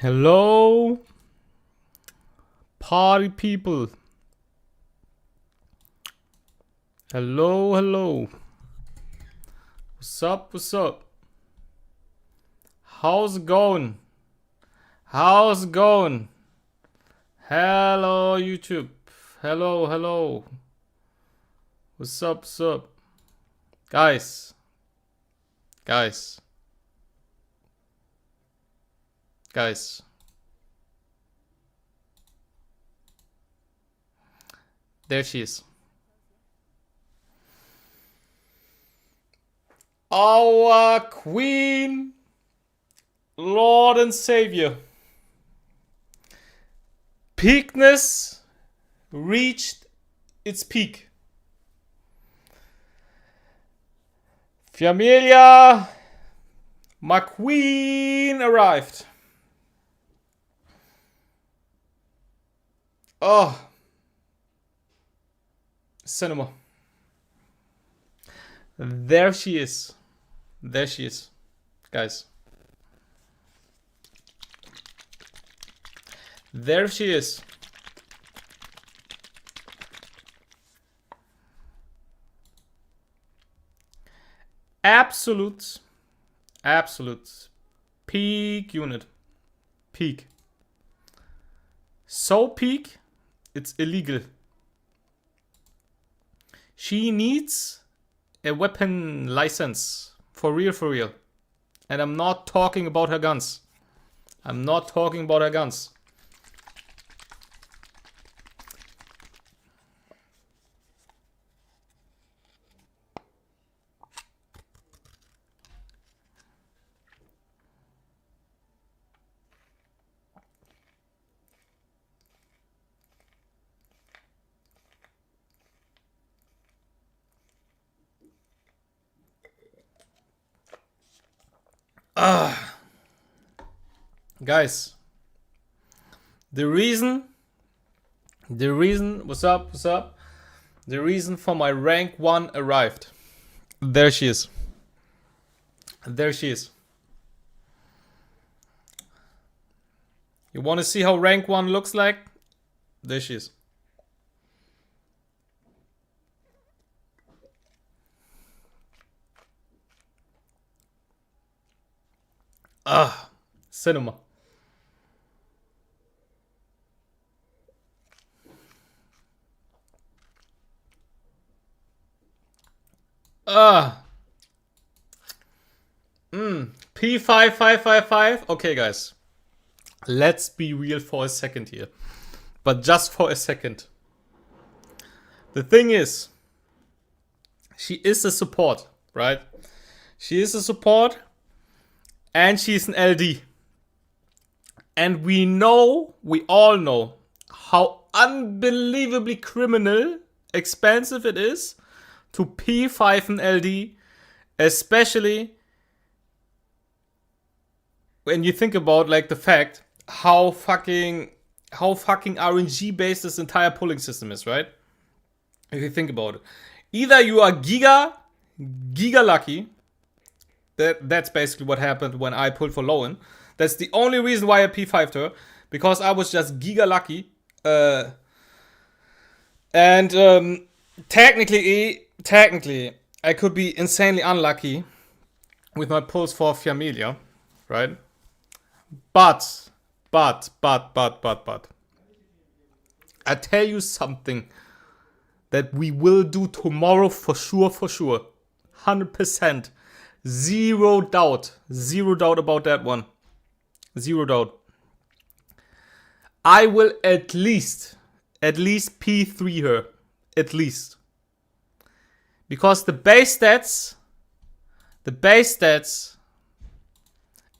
Hello, party people. Hello, hello. What's up, what's up? How's it going? How's it going? Hello, YouTube. Hello, hello. What's up, what's up? Guys. Guys. Guys. There she is. Our Queen, Lord and Savior. Peakness reached its peak. Familia, my queen arrived. Oh, cinema. There she is. There she is, guys. There she is. Absolute peak unit. Peak. So peak, it's illegal. She needs a weapon license. For real. And I'm not talking about her guns. I'm not talking about her guns. Guys, the reason, what's up? The reason for my rank 1 arrived. There she is. There she is. You want to see how rank 1 looks like? There she is. Cinema. P5555. Okay, guys. Let's be real for a second here. But just for a second. The thing is, she is a support, right? She is a support. And she's an LD. And we all know how unbelievably criminal expensive it is to P5 an LD, especially when you think about like the fact how fucking RNG based this entire pulling system is, right? If you think about it. Either you are giga lucky. That's basically what happened when I pulled for Lowen. That's the only reason why I P5'd her. Because I was just giga lucky. Technically, I could be insanely unlucky with my pulls for Familia, right? But. I tell you something that we will do tomorrow for sure. 100%. Zero doubt about that one. Zero doubt. I will at least P3 her. At least. Because the base stats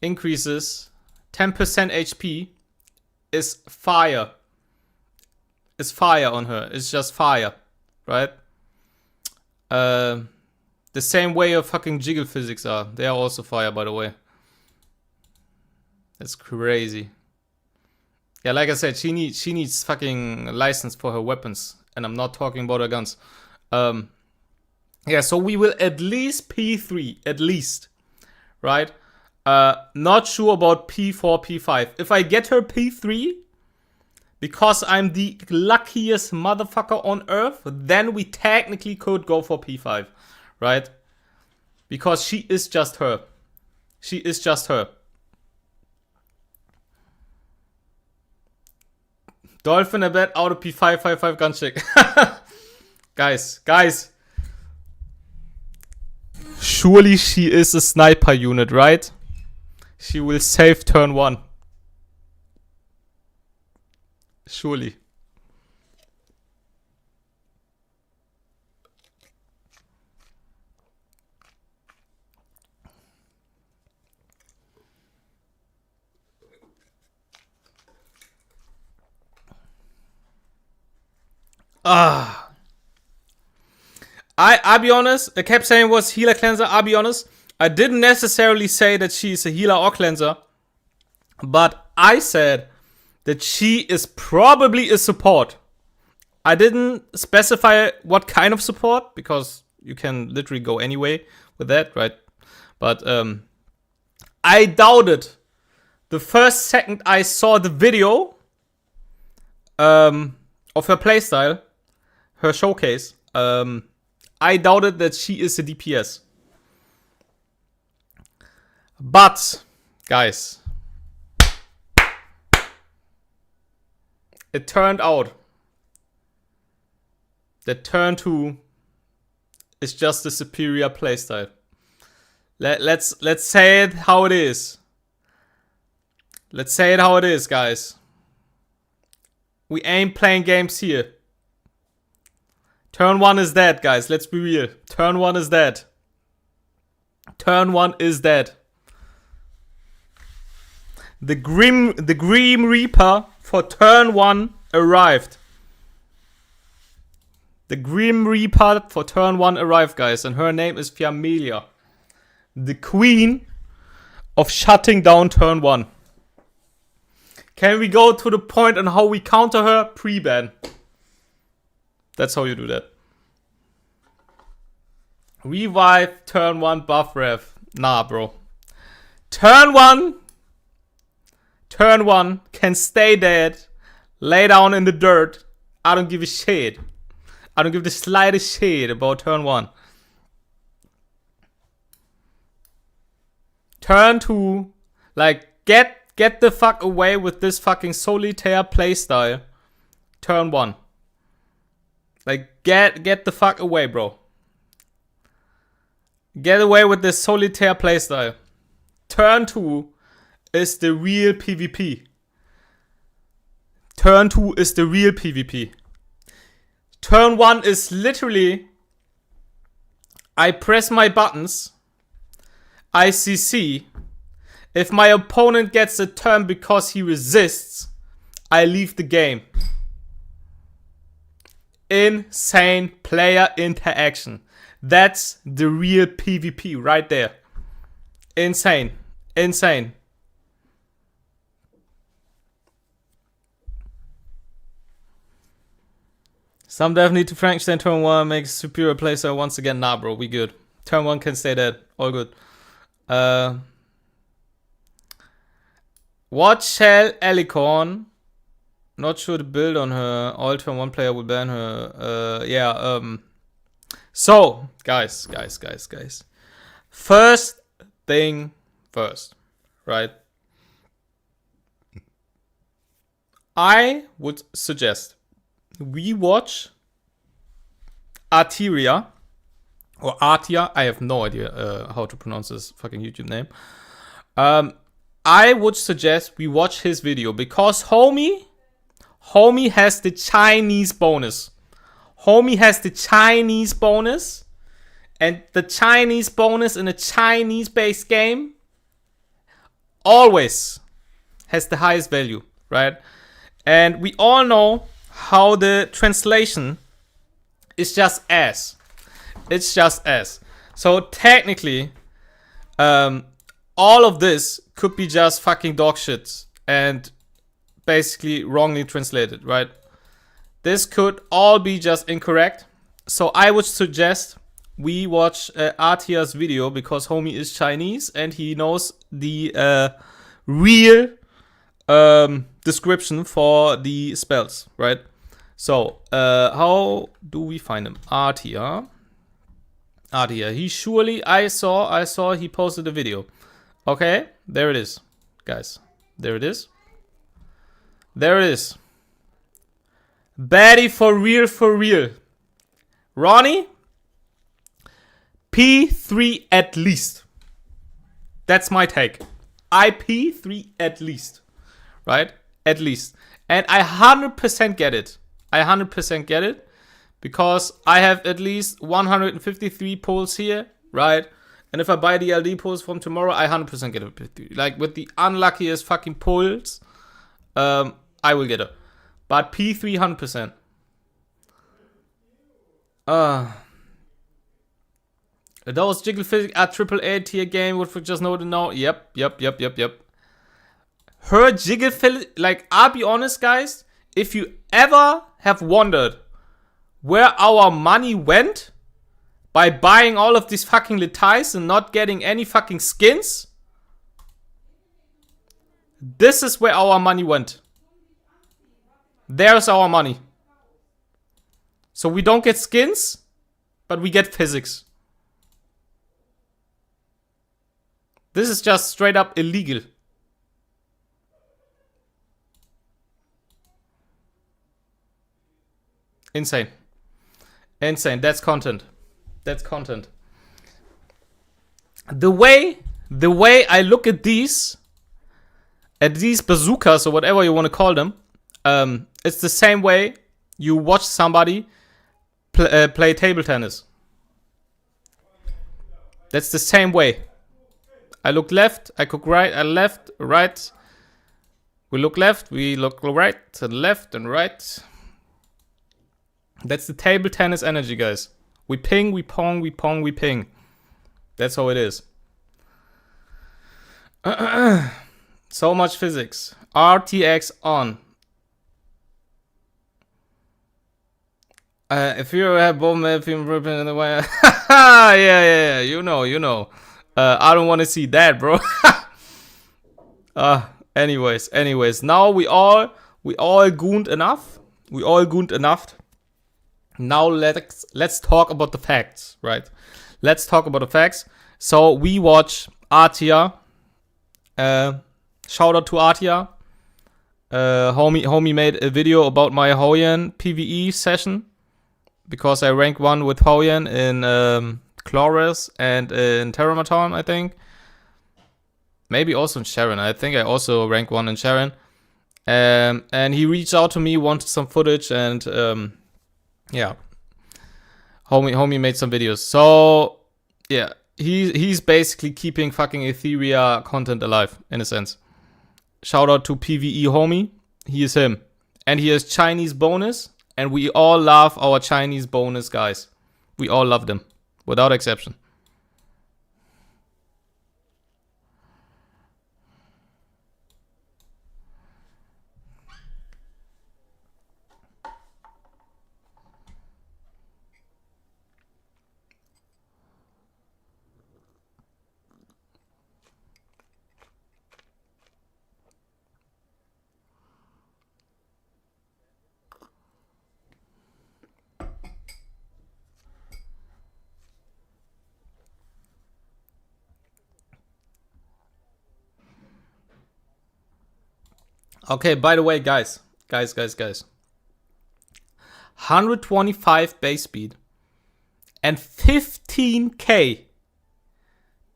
increases 10% HP is fire. It's fire on her. It's just fire. Right? The same way of fucking jiggle physics are. They are also fire, by the way. That's crazy. Yeah, like I said, she needs fucking license for her weapons. And I'm not talking about her guns. Yeah, so we will at least P3. At least. Right? Not sure about P4, P5. If I get her P3, because I'm the luckiest motherfucker on earth, then we technically could go for P5, right? Because she is just her. She is just her. Dolphin a bet out of P5, 5-5 gun check. Guys. Surely she is a sniper unit, right? She will save turn 1. Surely. I'll be honest, I kept saying was healer cleanser. I'll be honest, I didn't necessarily say that she's a healer or cleanser, but I said that she is probably a support. I didn't specify what kind of support, because you can literally go anyway with that, right? But I doubted the first second I saw the video of her playstyle, her showcase. I doubted that she is a DPS. But, guys, it turned out that turn 2 is just a superior playstyle. Let's say it how it is. Let's say it how it is, guys. We ain't playing games here. Turn 1 is dead, guys. Let's be real. Turn 1 is dead. Turn 1 is dead. The Grim Reaper for turn 1 arrived. The Grim Reaper for turn 1 arrived, guys. And her name is Fiamelia. The queen of shutting down turn 1. Can we go to the point on how we counter her? Pre-ban. That's how you do that. Revive, turn 1, buff rev. Nah, bro. Turn 1 can stay dead. Lay down in the dirt. I don't give a shit. I don't give the slightest shit about turn 1. Turn 2, like, get the fuck away with this fucking solitaire playstyle. Turn 1. Like, get the fuck away, bro. Get away with this solitaire playstyle. Turn 2 is the real PvP. Turn 2 is the real PvP. Turn 1 is literally, I press my buttons, I CC. If my opponent gets a turn because he resists, I leave the game. Insane player interaction. That's the real PvP right there. Insane. Insane. Some dev need to Frankenstein turn 1, makes superior playstyle once again. Nah, bro, we good. Turn 1 can stay dead. All good. What shall Alicorn? Not sure to build on her. All turn 1 player will ban her. So, guys. First thing first, right? I would suggest we watch Etheria or Artia. I have no idea how to pronounce this fucking YouTube name. I would suggest we watch his video because homie has the Chinese bonus. Homie has the Chinese bonus, and the Chinese bonus in a Chinese-based game always has the highest value, right? And we all know how the translation is just ass. It's just ass. So technically, all of this could be just fucking dog shit and basically wrongly translated, right? This could all be just incorrect. So I would suggest we watch RTA's video because homie is Chinese and he knows the real description for the spells, right? So, how do we find him? RTA. He surely, I saw he posted a video. Okay, there it is, guys. There it is. There it is. Baddie for real, for real. Ronnie, P3 at least. That's my take. IP3 at least. Right? At least. And I 100% get it. I 100% get it. Because I have at least 153 pulls here. Right? And if I buy the LD pulls from tomorrow, I 100% get it. Like with the unluckiest fucking pulls, I will get it. But P3 100%. Those jiggle physics at AAA tier game would just know to know. Yep. Her jiggle physics, like, I'll be honest, guys. If you ever have wondered where our money went by buying all of these fucking litais and not getting any fucking skins, this is where our money went. There's our money. So we don't get skins, but we get physics. This is just straight up illegal. Insane. Insane. That's content. That's content. The way I look at these bazookas or whatever you want to call them, it's the same way you watch somebody play table tennis. That's the same way. I look left, I look right, I left, right. We look left, we look right, and left and right. That's the table tennis energy, guys. We ping, we pong, we pong, we ping. That's how it is. So much physics. RTX on. If you have both if you're ripping in the way. yeah. You know. I don't want to see that, bro. Anyways. Now we all gooned enough. Now let's talk about the facts, right? Let's talk about the facts. So we watch RTA. Shout out to RTA. Homie made a video about my Hoyan PvE session because I ranked 1 with Hoyan in Chlorus and in Terramaton, I think. Maybe also in Sharon. I think I also ranked 1 in Sharon. And he reached out to me, wanted some footage, and yeah. Homie made some videos. So yeah, he's basically keeping fucking Etheria content alive, in a sense. Shout out to PvE homie. He is him. And he has Chinese bonus. And we all love our Chinese bonus guys. We all love them. Without exception. Okay, by the way, guys. 125 base speed and 15k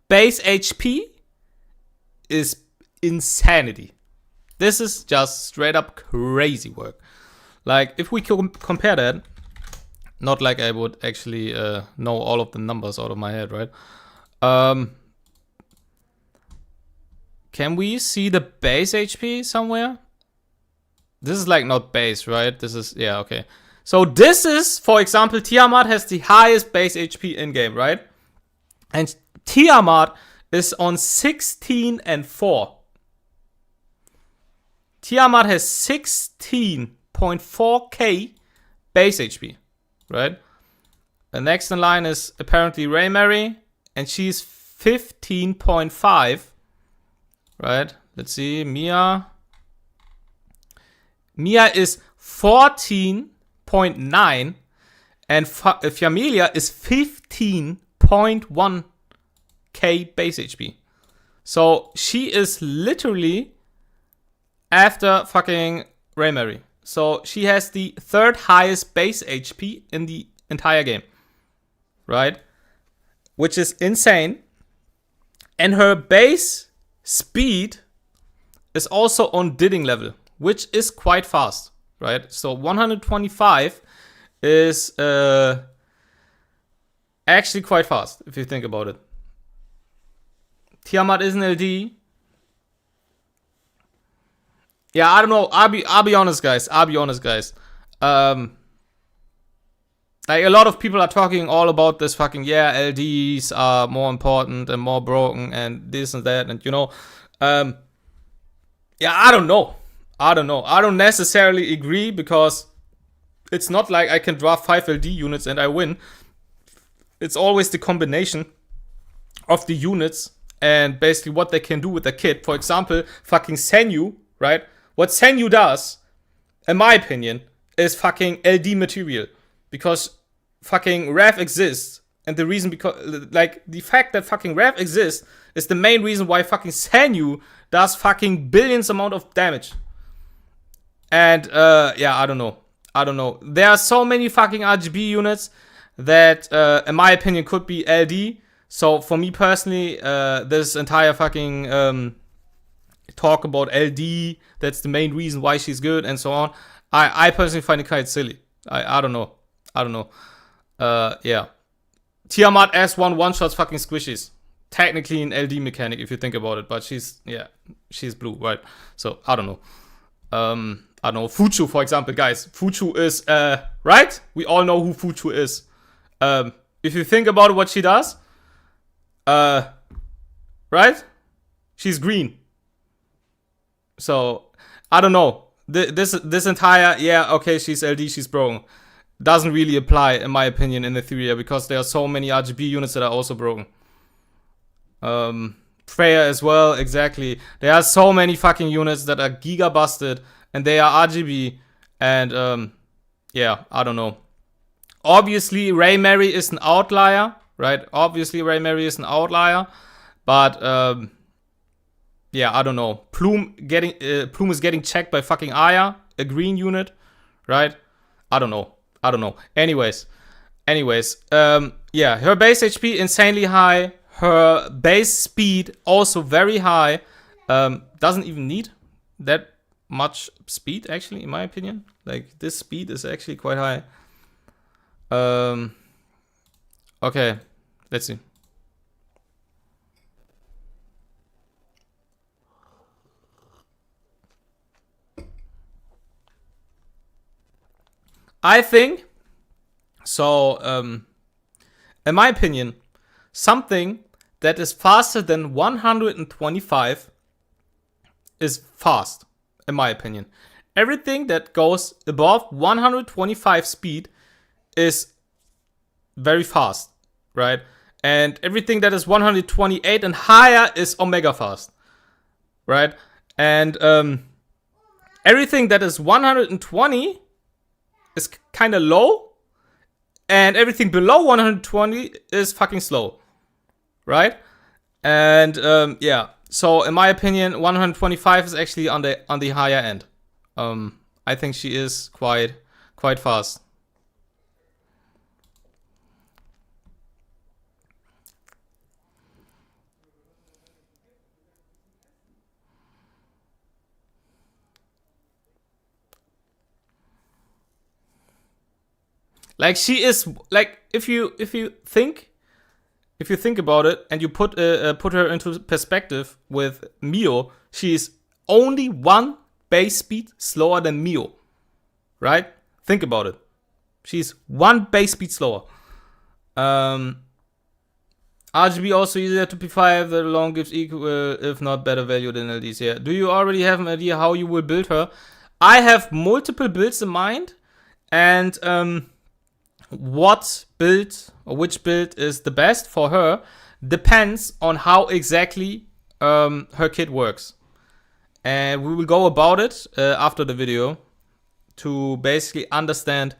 base HP is insanity. This is just straight up crazy work. Like, if we compare that, not like I would actually know all of the numbers out of my head, right? Can we see the base HP somewhere? This is like not base, right? This is, yeah, okay. So this is, for example, Tiamat has the highest base HP in-game, right? And Tiamat is on 16 and 4. Tiamat has 16.4k base HP, right? The next in line is apparently Raymary, and she's 15.5. Right? Let's see. Mia is 14.9, and Familia is 15.1k base HP. So she is literally after fucking Raymary. So she has the third highest base HP in the entire game. Right? Which is insane. And her base speed is also on Didding level, which is quite fast. Right? So 125 is actually quite fast, if you think about it. Tiamat is an LD. Yeah, I don't know. I'll be honest, guys. Like, a lot of people are talking all about this fucking, yeah, LDs are more important and more broken and this and that. And, yeah, I don't know. I don't necessarily agree, because it's not like I can draw 5 LD units and I win. It's always the combination of the units and basically what they can do with the kit. For example, fucking Senyu, right? What Senyu does, in my opinion, is fucking LD material. Because fucking Rev exists. And the reason, because, like, the fact that fucking Rev exists is the main reason why fucking Senyu does fucking billions amount of damage. And, yeah, I don't know. There are so many fucking RGB units that, in my opinion, could be LD. So, for me personally, this entire fucking talk about LD, that's the main reason why she's good and so on, I personally find it quite silly. I don't know. Yeah. Tiamat S1 one-shots fucking squishies. Technically an LD mechanic if you think about it, but she's blue, right? So, I don't know. Fuchu, for example, guys. Fuchu is, right? We all know who Fuchu is. If you think about what she does, right? She's green. So, I don't know. This entire, yeah, okay, she's LD, she's broken, doesn't really apply, in my opinion, in Etheria, because there are so many RGB units that are also broken. Freya as well, exactly. There are so many fucking units that are giga busted, and they are RGB, and, yeah, I don't know. Obviously, Raymary is an outlier, right? But, yeah, I don't know. Plume is getting checked by fucking Aya, a green unit, right? I don't know. Anyways, yeah, her base HP insanely high. Her base speed also very high. Doesn't even need that much speed, actually, in my opinion. Like, this speed is actually quite high. Okay, let's see. I think, so, in my opinion, something that is faster than 125 is fast, in my opinion. Everything that goes above 125 speed is very fast, right? And everything that is 128 and higher is omega fast, right? And everything that is 120 is kind of low, and everything below 120 is fucking slow, right? And yeah, so in my opinion, 125 is actually on the higher end. I think she is quite fast. Like, she is, like, if you think about it and you put her into perspective with Mio, she is only 1 base speed slower than Mio, right? Think about it. She's 1 base speed slower. RGB also easier to P5. The long gives equal, if not better value than LDs. Yeah. Do you already have an idea how you will build her? I have multiple builds in mind, and what build or which build is the best for her depends on how exactly her kit works. And we will go about it after the video to basically understand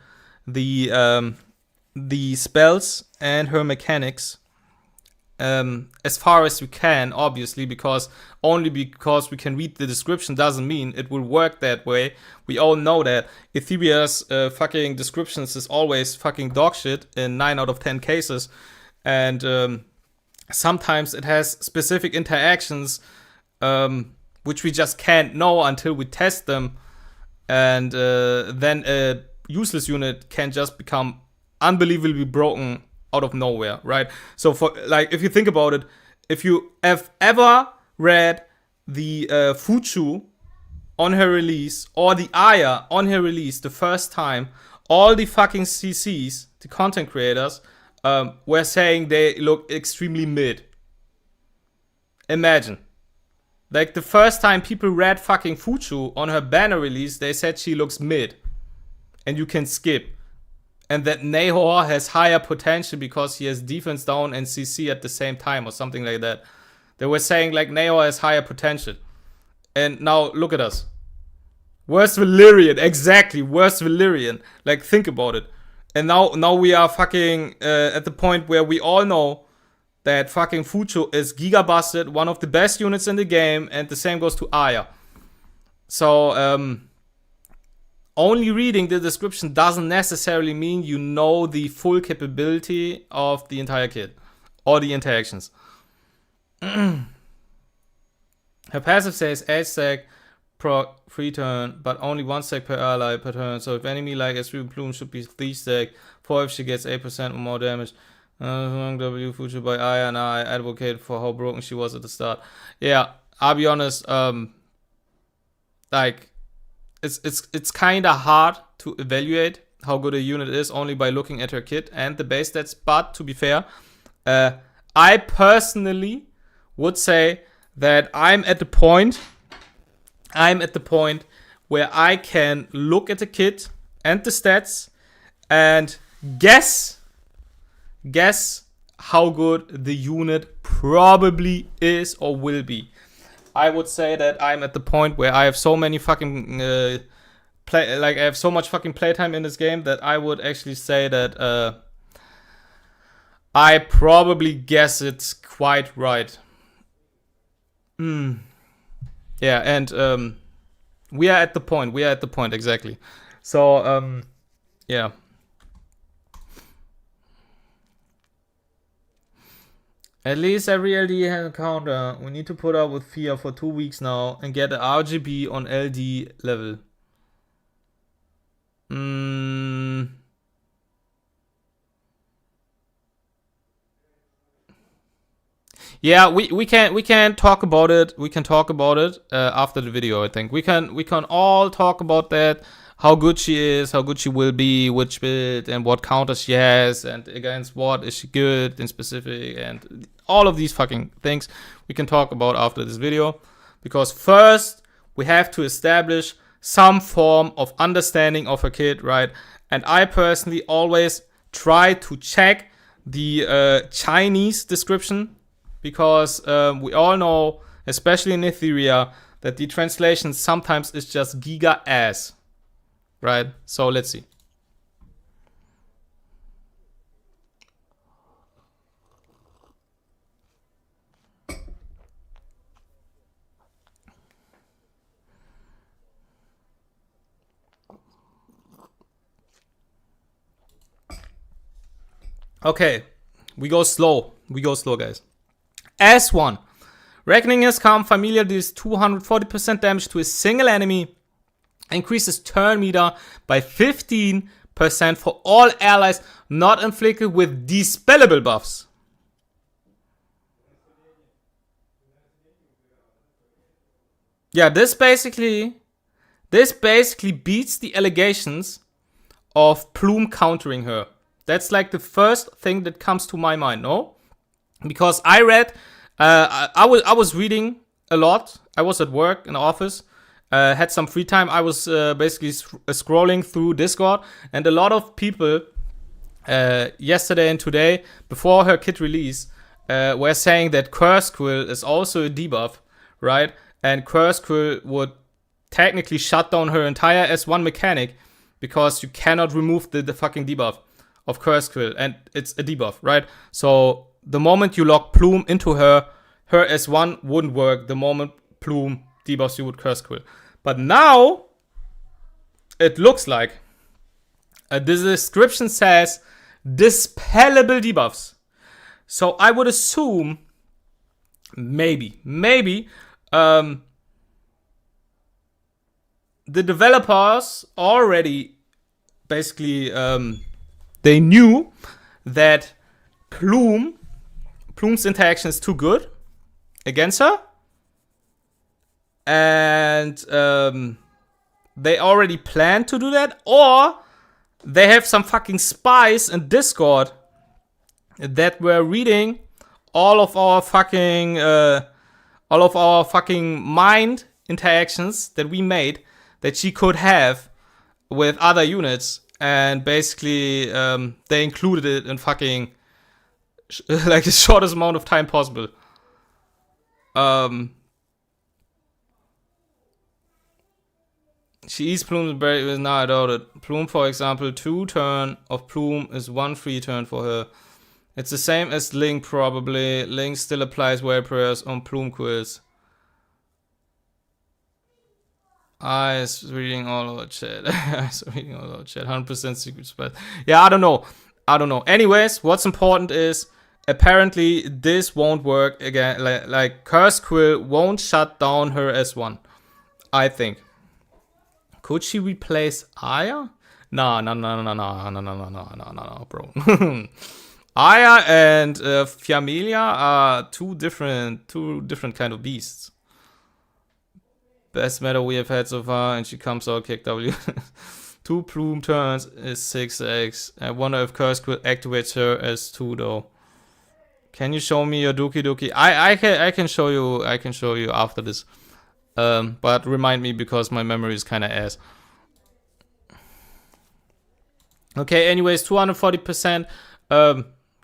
the spells and her mechanics as far as we can, obviously, because only because we can read the description doesn't mean it will work that way. We all know that Etheria's fucking descriptions is always fucking dog shit in 9 out of 10 cases, and sometimes it has specific interactions which we just can't know until we test them, and then a useless unit can just become unbelievably broken out of nowhere, right? So for like, if you think about it, if you have ever read the Fuchu on her release or the Aya on her release the first time, all the fucking CCs, the content creators, were saying they look extremely mid. Imagine. Like the first time people read fucking Fuchu on her banner release, they said she looks mid. And you can skip. And that Nahor has higher potential because he has defense down and CC at the same time or something like that. They were saying like Nahor has higher potential. And now look at us. Worst Valyrian, exactly, worst Valyrian. Like think about it. And now we are fucking at the point where we all know that fucking Fuchu is giga busted, one of the best units in the game, and the same goes to Aya. So only reading the description doesn't necessarily mean you know the full capability of the entire kit or the interactions. Her passive says 8 stack proc free turn, but only 1 stack per ally per turn. So if enemy like S3 Plume should be 3 stack, 4 if she gets 8% or more damage. W Future by Aya, and I advocate for how broken she was at the start. Yeah, I'll be honest, like it's kind of hard to evaluate how good a unit is only by looking at her kit and the base stats. But to be fair, I personally would say that I'm at the point where I can look at the kit and the stats and guess how good the unit probably is or will be. I would say that I'm at the point where I have so many fucking I have so much fucking playtime in this game that I would actually say that I probably guess it's quite right. Yeah, and we are at the point exactly. So yeah. At least every LD has a counter. We need to put up with fear for 2 weeks now and get an RGB on LD level. Yeah, we can talk about it. We can talk about it after the video. I think we can all talk about that. How good she is, how good she will be, which build, and what counters she has, and against what is she good in specific, and all of these fucking things we can talk about after this video. Because first, we have to establish some form of understanding of her kit, right? And I personally always try to check the Chinese description, because we all know, especially in Etheria, that the translation sometimes is just giga ass. Right, so let's see. Okay, we go slow, guys. S1. Reckoning has come. Familiar deals 240% damage to a single enemy. Increases turn meter by 15% for all allies not inflicted with dispellable buffs. Yeah, this basically beats the allegations of Plume countering her. That's like the first thing that comes to my mind, no? Because I read, I was reading a lot. I was at work in the office. Had some free time. I was basically scrolling through Discord, and a lot of people yesterday and today, before her kit release, were saying that Curse Quill is also a debuff, right? And Curse Quill would technically shut down her entire S1 mechanic because you cannot remove the fucking debuff of Curse Quill, and it's a debuff, right? So the moment you lock Plume into her S1 wouldn't work the moment Plume debuffs you with Curse Quill. But now, it looks like the description says dispellable debuffs. So I would assume maybe the developers already basically they knew that Plume's interaction is too good against her, and they already planned to do that, or they have some fucking spies in Discord that were reading all of our fucking mind interactions that we made that she could have with other units, and basically they included it in fucking like the shortest amount of time possible. She eats Plume is now adopted. Plume, for example, 2 turn of Plume is 1 free turn for her. It's the same as Link probably. Link still applies Wire Prayers on Plume quills. Eyes reading all our chat. Eyes reading all our chat. 100% secret spell. Yeah, I don't know. Anyways, what's important is apparently this won't work again. Like Curse Quill won't shut down her S1. I think. Could she replace Aya? No, bro. Aya and Fiamelia are two different kind of beasts. Best meta we have had so far, and she comes out kick W. 2 Plume turns is 6x. I wonder if Curse Quill activates her as 2 though. Can you show me your Doki Doki? I can show you after this. But remind me because my memory is kind of ass. Okay, anyways, 240%.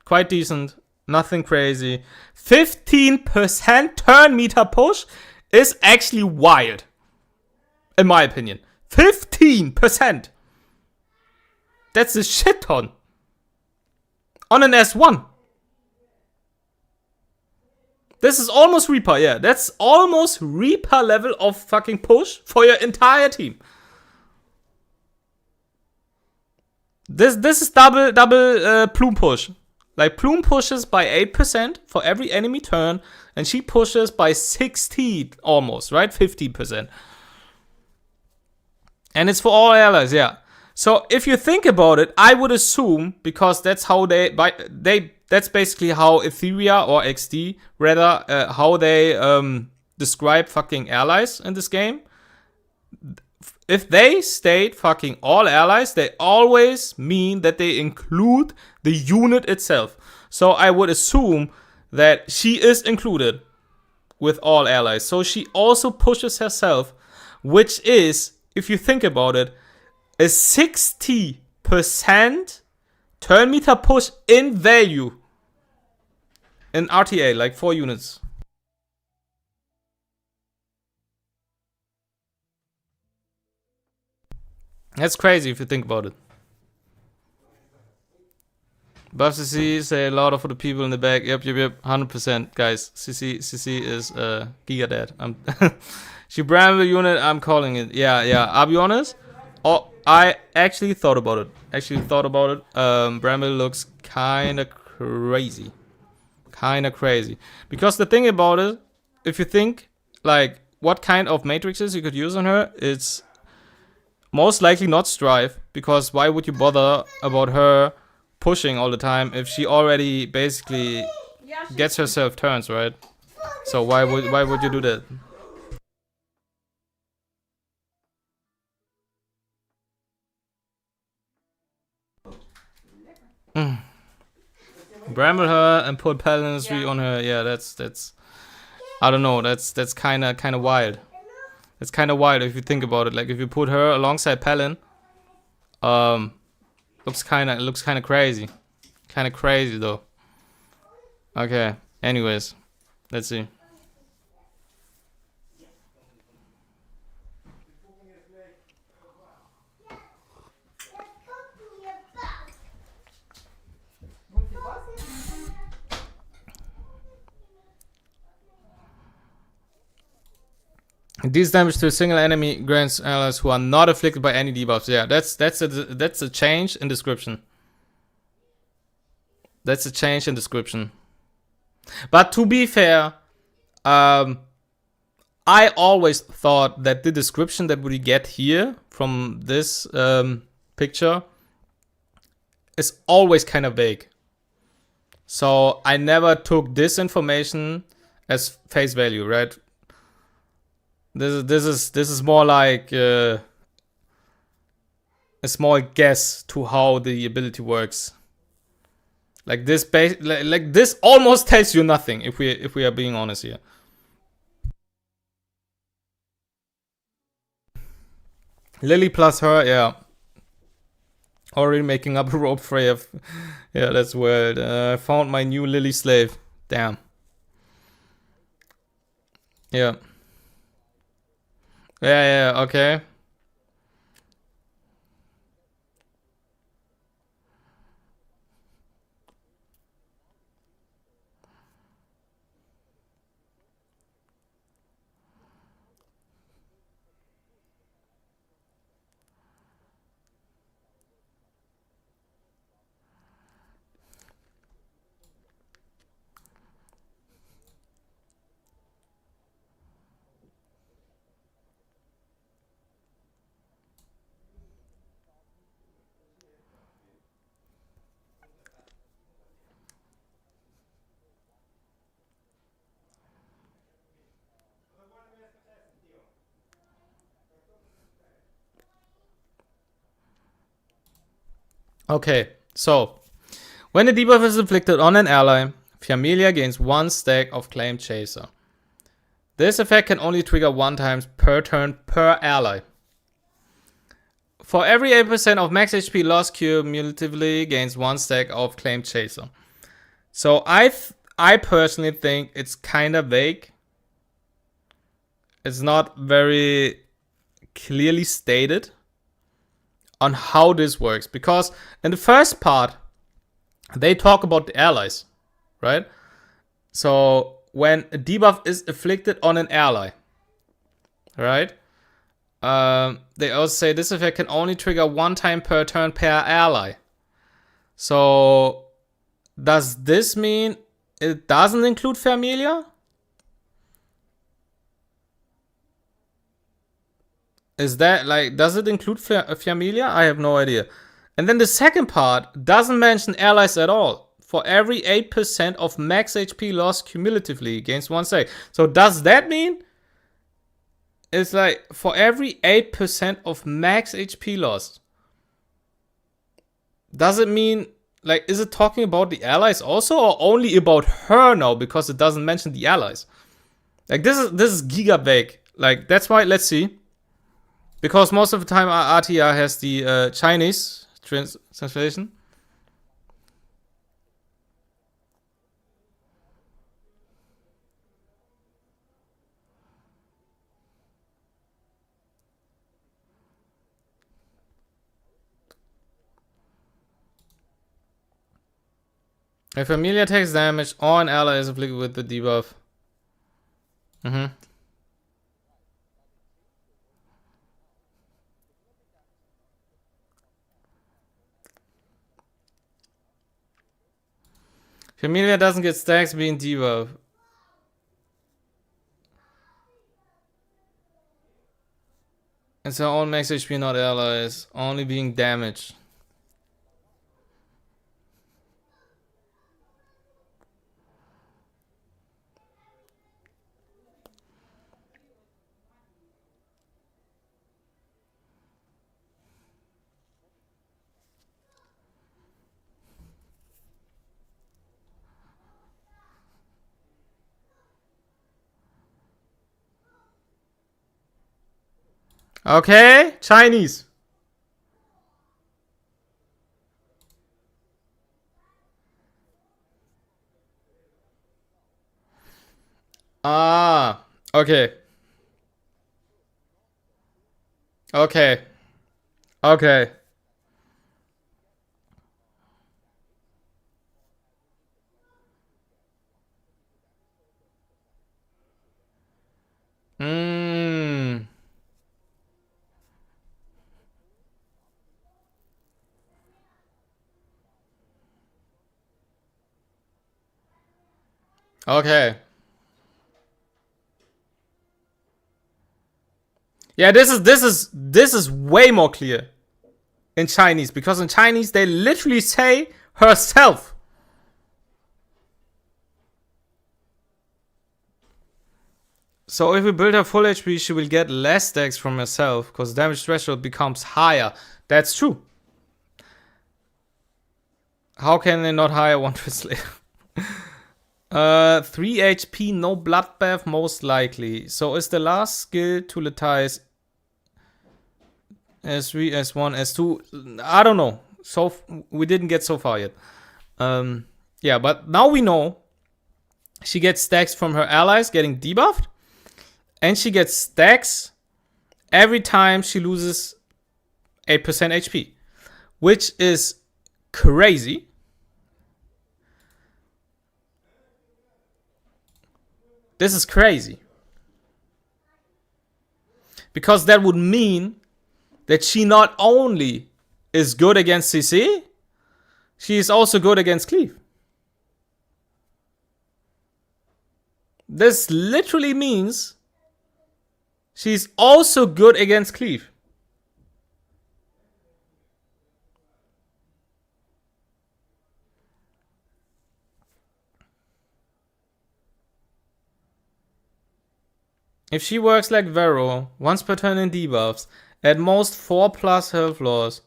Quite decent. Nothing crazy. 15% turn meter push is actually wild. In my opinion. 15%. That's a shit ton. On an S1. This is almost Reaper, yeah. That's almost Reaper level of fucking push for your entire team. This is double Plume push. Like Plume pushes by 8% for every enemy turn, and she pushes by 60 almost, right? 50%. And it's for all allies, yeah. So if you think about it, I would assume, because that's how that's basically how Etheria or XD rather how they describe fucking allies in this game. If they state fucking all allies, they always mean that they include the unit itself. So I would assume that she is included with all allies. So she also pushes herself, which is, if you think about it, a 60% turn meter push in value in RTA, like 4 units. That's crazy if you think about it. Buff CC, say a lot of for the people in the back. Yep, 100%, guys. CC is Giga Dad. She Bramble unit, I'm calling it. Yeah. I'll be honest. Oh, I actually thought about it. Bramble looks kinda crazy. Because the thing about it, if you think like what kind of matrices you could use on her, it's most likely not Strive, because why would you bother about her pushing all the time if she already basically gets herself turns, right? So why would you do that? Bramble her and put Paladin's on her. Yeah, that's I don't know, that's kinda wild. It's kind of wild if you think about it. Like if you put her alongside Palin, looks kind of crazy. Kind of crazy though. Okay. Anyways, let's see. Deals damage to a single enemy grants allies who are not afflicted by any debuffs. Yeah, that's a change in description. That's a change in description. But to be fair, I always thought that the description that we get here from this picture is always kind of vague. So I never took this information as face value, right? This is more like a small guess to how the ability works. Like this like this almost tells you nothing if we are being honest here. Lily plus her, yeah. Already making up a rope Freya. Yeah, that's weird. I found my new Lily slave. Damn. Yeah. Yeah, okay. Okay, so when a debuff is inflicted on an ally, Familia gains 1 stack of Claim Chaser. This effect can only trigger 1 time per turn per ally. For every 8% of max HP lost, cumulatively gains 1 stack of Claim Chaser. So I personally think it's kind of vague. It's not very clearly stated on how this works, because in the first part they talk about the allies, right? So when a debuff is afflicted on an ally, right? They also say this effect can only trigger 1 time per turn per ally. So does this mean it doesn't include Familia? Is that like, does it include Familia? I have no idea. And then the second part doesn't mention allies at all. For every 8% of max HP lost cumulatively against 1 stack. So does that mean it's like for every 8% of max HP lost? Does it mean, like, is it talking about the allies also, or only about her now because it doesn't mention the allies? Like, this is giga vague. Like, that's why, let's see. Because most of the time RTA has the Chinese translation. If Familia takes damage, or an ally is afflicted with the debuff. Familia doesn't get stacks being debuff. It's her own max HP, not allies. Only being damaged. Okay, Chinese. Ah, okay. Okay. Okay. Mmm. Okay. Yeah, this is way more clear in Chinese, because in Chinese they literally say herself. So if we build her full HP, she will get less stacks from herself because damage threshold becomes higher. That's true. How can they not hire one translator? 3 HP, no bloodbath, most likely. So is the last skill to Latize S3, S1, S2? I don't know. So we didn't get so far yet. Yeah, but now we know she gets stacks from her allies getting debuffed, and she gets stacks every time she loses 8% HP, which is crazy. This is crazy. Because that would mean that she not only is good against CC, she is also good against cleave. This literally means she's also good against cleave. If she works like Vero, once per turn in debuffs, at most 4+ health loss,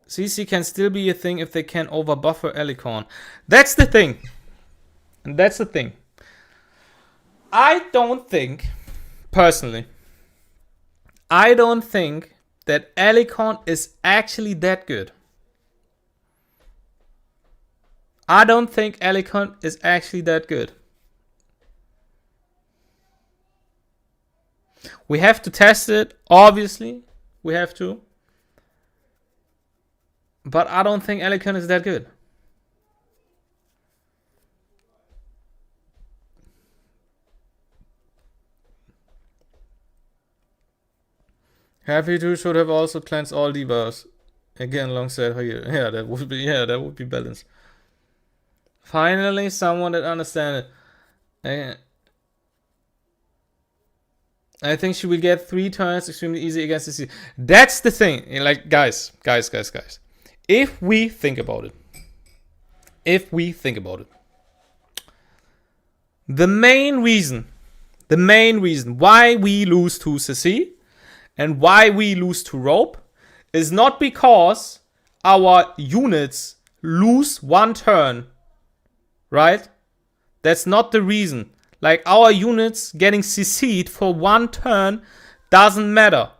CC can still be a thing if they can overbuff her Alicorn. That's the thing. And that's the thing. I don't think, personally, I don't think that Alicorn is actually that good. I don't think Alicorn is actually that good. We have to test it, obviously. We have to. But I don't think Alicorn is that good. Happy 2 should have also cleansed all debuffs. Again, alongside her. Yeah, that would be balanced. Finally, someone that understands it. I think she will get 3 turns extremely easy against the CC. That's the thing. Like, guys. If we think about it. The main reason why we lose to CC and why we lose to Rope is not because our units lose 1 turn, right? That's not the reason. Like, our units getting CC'd for 1 turn doesn't matter.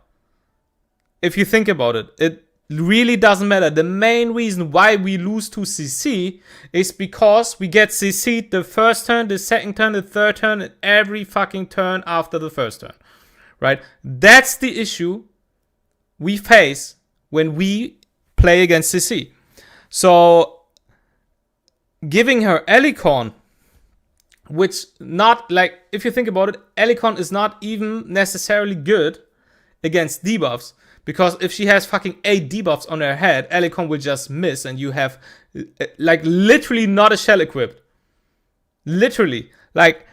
If you think about it, it really doesn't matter. The main reason why we lose to CC is because we get CC'd the first turn, the second turn, the third turn, and every fucking turn after the first turn. Right? That's the issue we face when we play against CC. So, giving her Alicorn, which not, like, if you think about it, Alicorn is not even necessarily good against debuffs, because if she has fucking 8 debuffs on her head, Alicorn will just miss and you have, like, literally not a shell equipped. Literally. Like,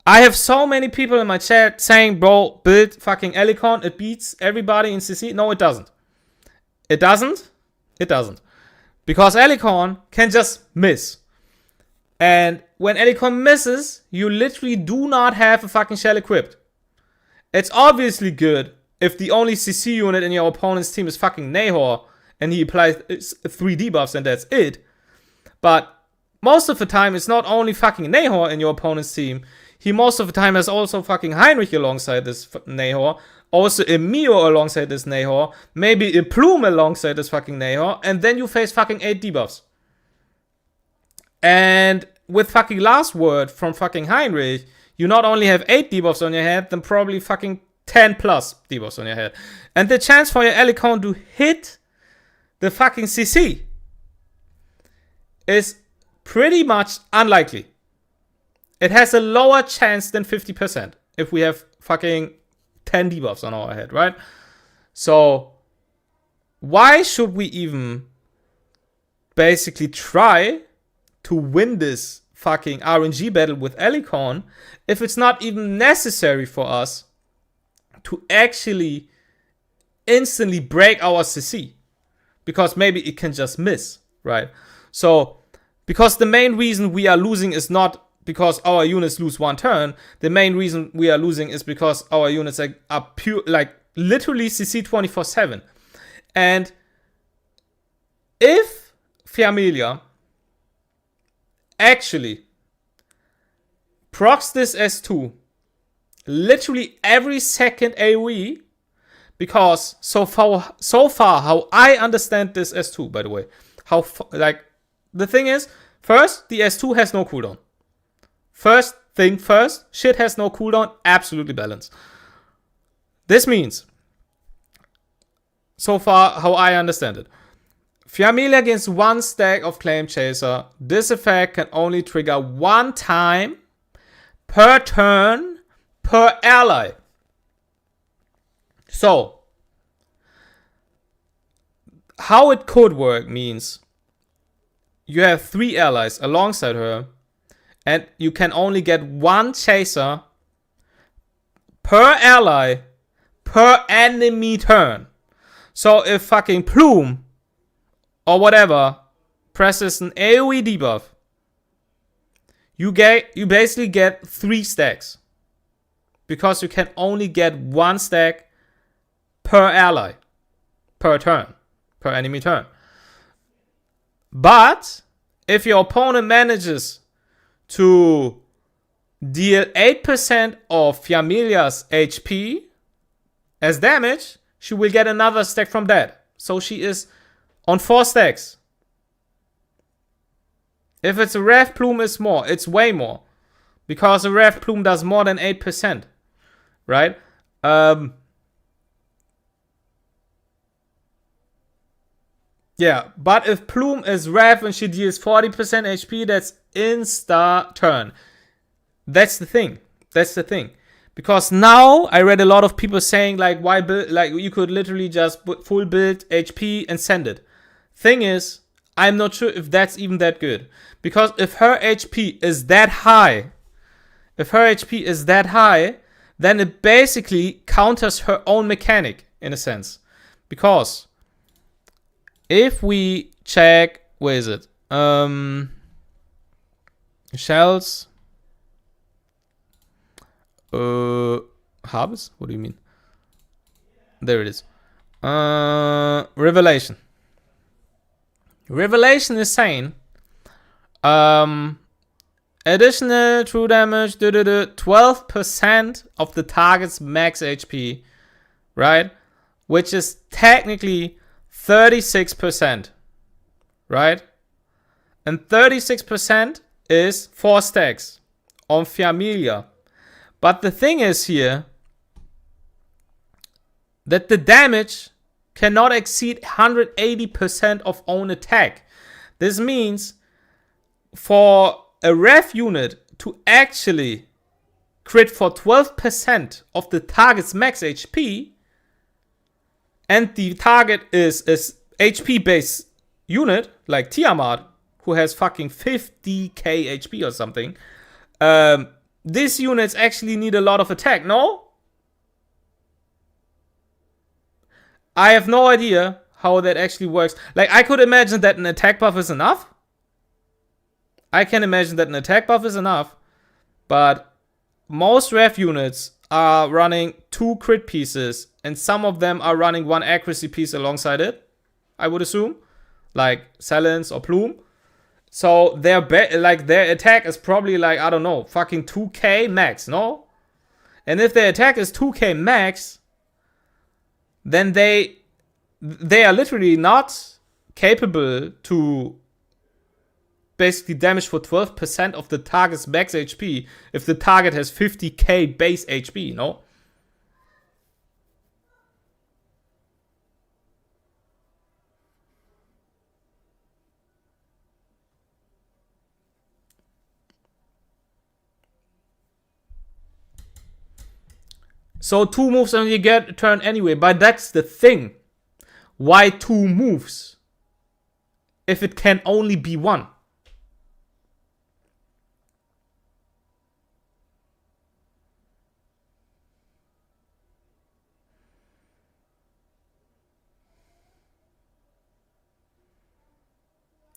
I have so many people in my chat saying, bro, build fucking Alicorn, it beats everybody in CC. No, it doesn't. It doesn't. Because Alicorn can just miss. And when Alicorn misses, you literally do not have a fucking shell equipped. It's obviously good if the only CC unit in your opponent's team is fucking Nahor and he applies 3 debuffs and that's it. But most of the time, it's not only fucking Nahor in your opponent's team. He most of the time has also fucking Heinrich alongside this Nahor. Also a Mio alongside this Nahor. Maybe a Plume alongside this fucking Nahor. And then you face fucking 8 debuffs. And with fucking last word from fucking Heinrich, you not only have 8 debuffs on your head, then probably fucking 10 plus debuffs on your head. And the chance for your Elikon to hit the fucking CC is pretty much unlikely. It has a lower chance than 50% if we have fucking 10 debuffs on our head, right? So why should we even basically try to win this fucking RNG battle with Elikon if it's not even necessary for us to actually instantly break our CC? Because maybe it can just miss, right? So, because the main reason we are losing is not because our units lose one turn. The main reason we are losing is because our units are pure, like literally CC 24/7. And if Fiamelia actually procs this S2 literally every second AoE, because so far how I understand this S2, by the way, the thing is, first, the S2 has no cooldown. First thing first, shit has no cooldown, absolutely balanced. This means, so far how I understand it, Fiamelia gains 1 stack of Claim Chaser. This effect can only trigger 1 time per turn per ally. So, how it could work means you have 3 allies alongside her, and you can only get 1 chaser per ally per enemy turn. So if fucking Plume or whatever presses an AoE debuff, you basically get 3 stacks, because you can only get 1 stack per ally per turn, per enemy turn. But if your opponent manages to deal 8% of Fiamelia's HP as damage, she will get another stack from that. So she is on 4 stacks. If it's a Rev Plume, it's more. It's way more. Because a Rev Plume does more than 8%. Right? Yeah, but if Plume is Rev and she deals 40% HP, that's insta turn. That's the thing. That's the thing. Because now I read a lot of people saying like, why build, like you could literally just full build HP and send it. Thing is, I'm not sure if that's even that good. Because if her HP is that high, then it basically counters her own mechanic in a sense. Because if we check, where is it? Shells. Hubs? What do you mean? There it is. Revelation. Revelation is saying additional true damage 12% of the target's max HP, right? Which is technically 36%, right? And 36% is 4 stacks on Fiamelia. But the thing is here that the damage cannot exceed 180% of own attack. This means for a Rev unit to actually crit for 12% of the target's max HP, and the target is a HP based unit like Tiamat, who has fucking 50k HP or something, these units actually need a lot of attack, no? I have no idea how that actually works. Like, I could imagine that an attack buff is enough. I can imagine that an attack buff is enough. But most Rev units are running 2 crit pieces, and some of them are running 1 accuracy piece alongside it, I would assume. Like Silence or Plume. So their attack is probably like, I don't know, fucking 2k max, no? And if their attack is 2k max, then they are literally not capable to basically damage for 12% of the target's max HP if the target has 50k base HP, you know? So 2 moves and you get a turn anyway. But that's the thing. Why 2 moves? If it can only be 1.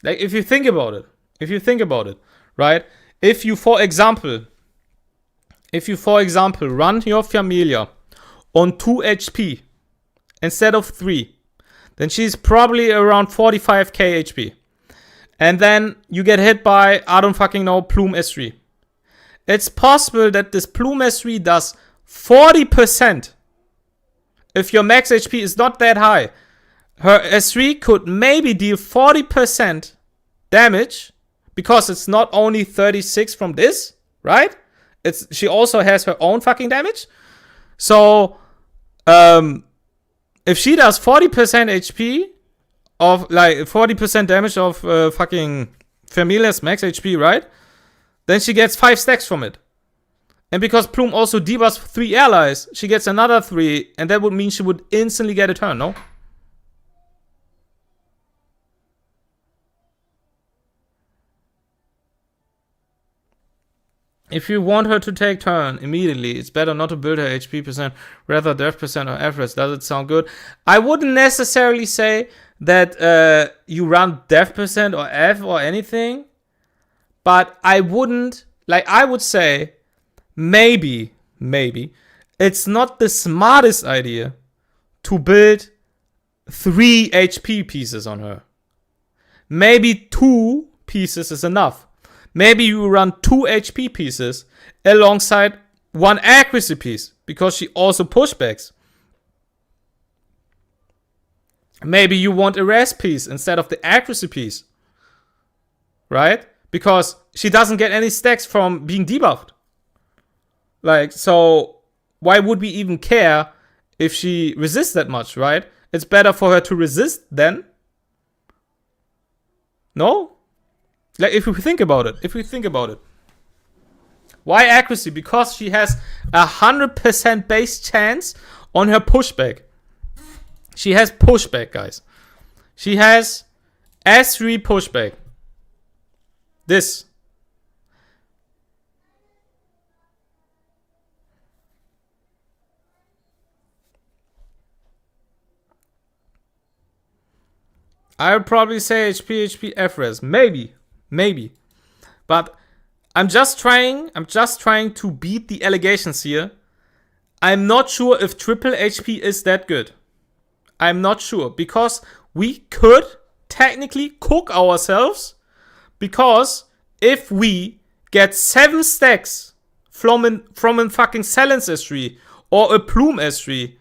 Like, if you think about it, right? If you, for example, run your Familia on 2 HP instead of 3, then she's probably around 45k HP. And then you get hit by, I don't fucking know, Plume S3. It's possible that this Plume S3 does 40%. If your max HP is not that high, her S3 could maybe deal 40% damage, because it's not only 36 from this, right? She also has her own fucking damage. So, if she does 40% HP of, like, 40% damage of fucking Familia's max HP, right? Then she gets 5 stacks from it. And because Plume also debuffs 3 allies, she gets another 3, and that would mean she would instantly get a turn, no? If you want her to take turn immediately, it's better not to build her HP percent, rather death percent or average. Does it sound good? I wouldn't necessarily say that you run death percent or F or anything, but I wouldn't, like, I would say maybe it's not the smartest idea to build 3 HP pieces on her. Maybe 2 pieces is enough. Maybe you run 2 HP pieces alongside 1 accuracy piece, because she also pushbacks. Maybe you want a rest piece instead of the accuracy piece, right? Because she doesn't get any stacks from being debuffed. Like, so why would we even care if she resists that much, right? It's better for her to resist then. No? Like, if we think about it. Why accuracy? Because she has 100% base chance on her pushback. She has pushback, guys. She has S3 pushback. This. I would probably say HP, FRES. Maybe. But I'm just trying to beat the allegations here. I'm not sure if triple HP is that good. I'm not sure, because we could technically cook ourselves, because if we get 7 stacks from a fucking Silence S3 or a Plume S3,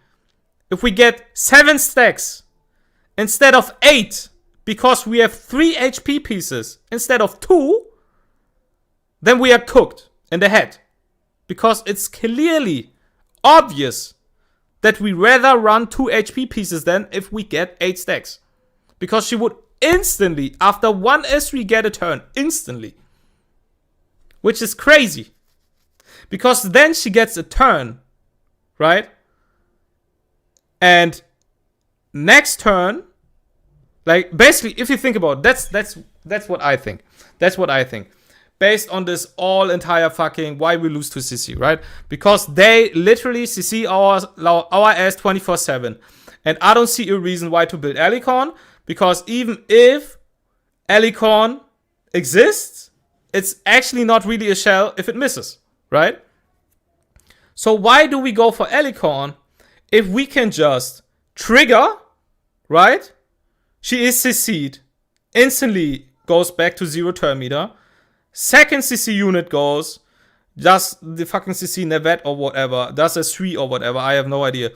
if we get 7 stacks instead of 8, because we have 3 HP pieces instead of 2, then we are cooked in the head. Because it's clearly obvious that we rather run 2 HP pieces than if we get 8 stacks. Because she would instantly, after 1 S3, get a turn. Instantly. Which is crazy. Because then she gets a turn, right? And next turn, like, basically, if you think about it, that's what I think. That's what I think. Based on this entire fucking why we lose to CC, right? Because they literally CC our ass 24/7. And I don't see a reason why to build Alicorn, because even if Alicorn exists, it's actually not really a shell if it misses, right? So why do we go for Alicorn if we can just trigger, right? She is CC'd, instantly goes back to 0 turn meter. Second CC unit goes, does the fucking CC Nevet or whatever, does a 3 or whatever, I have no idea.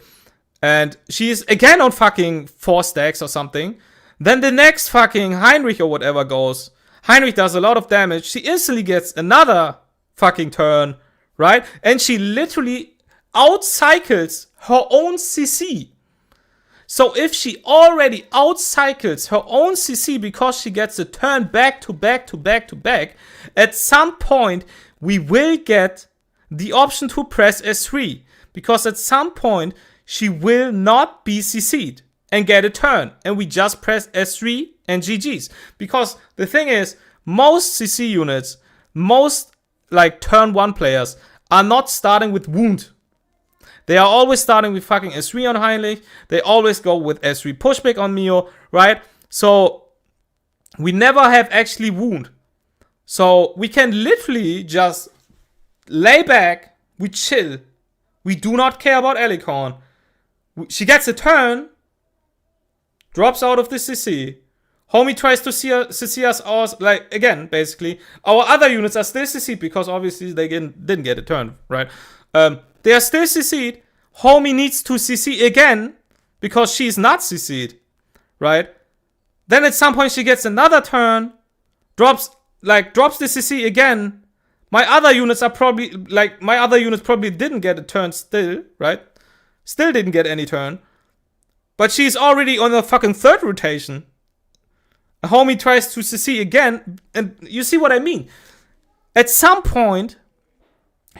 And she is again on fucking 4 stacks or something. Then the next fucking Heinrich or whatever goes. Heinrich does a lot of damage. She instantly gets another fucking turn, right? And she literally outcycles her own CC. So if she already outcycles her own CC because she gets a turn back to back to back to back, at some point we will get the option to press S3. Because at some point she will not be CC'd and get a turn. And we just press S3 and GG's. Because the thing is, most CC units, most like turn 1 players are not starting with wound. They are always starting with fucking S3 on Heinrich. They always go with S3 pushback on Mio, right? So we never have actually wound. So we can literally just lay back. We chill. We do not care about Alicorn. She gets a turn. Drops out of the CC. Homie tries to CC us all. Like, again, basically. Our other units are still CC'd because obviously they didn't get a turn, right? They are still CC'd. Homie needs to CC again because she's not CC'd, right? Then at some point she gets another turn, drops the CC again. My other units probably didn't get a turn still, right? Still didn't get any turn. But she's already on the fucking 3rd rotation. A homie tries to CC again, and you see what I mean. At some point,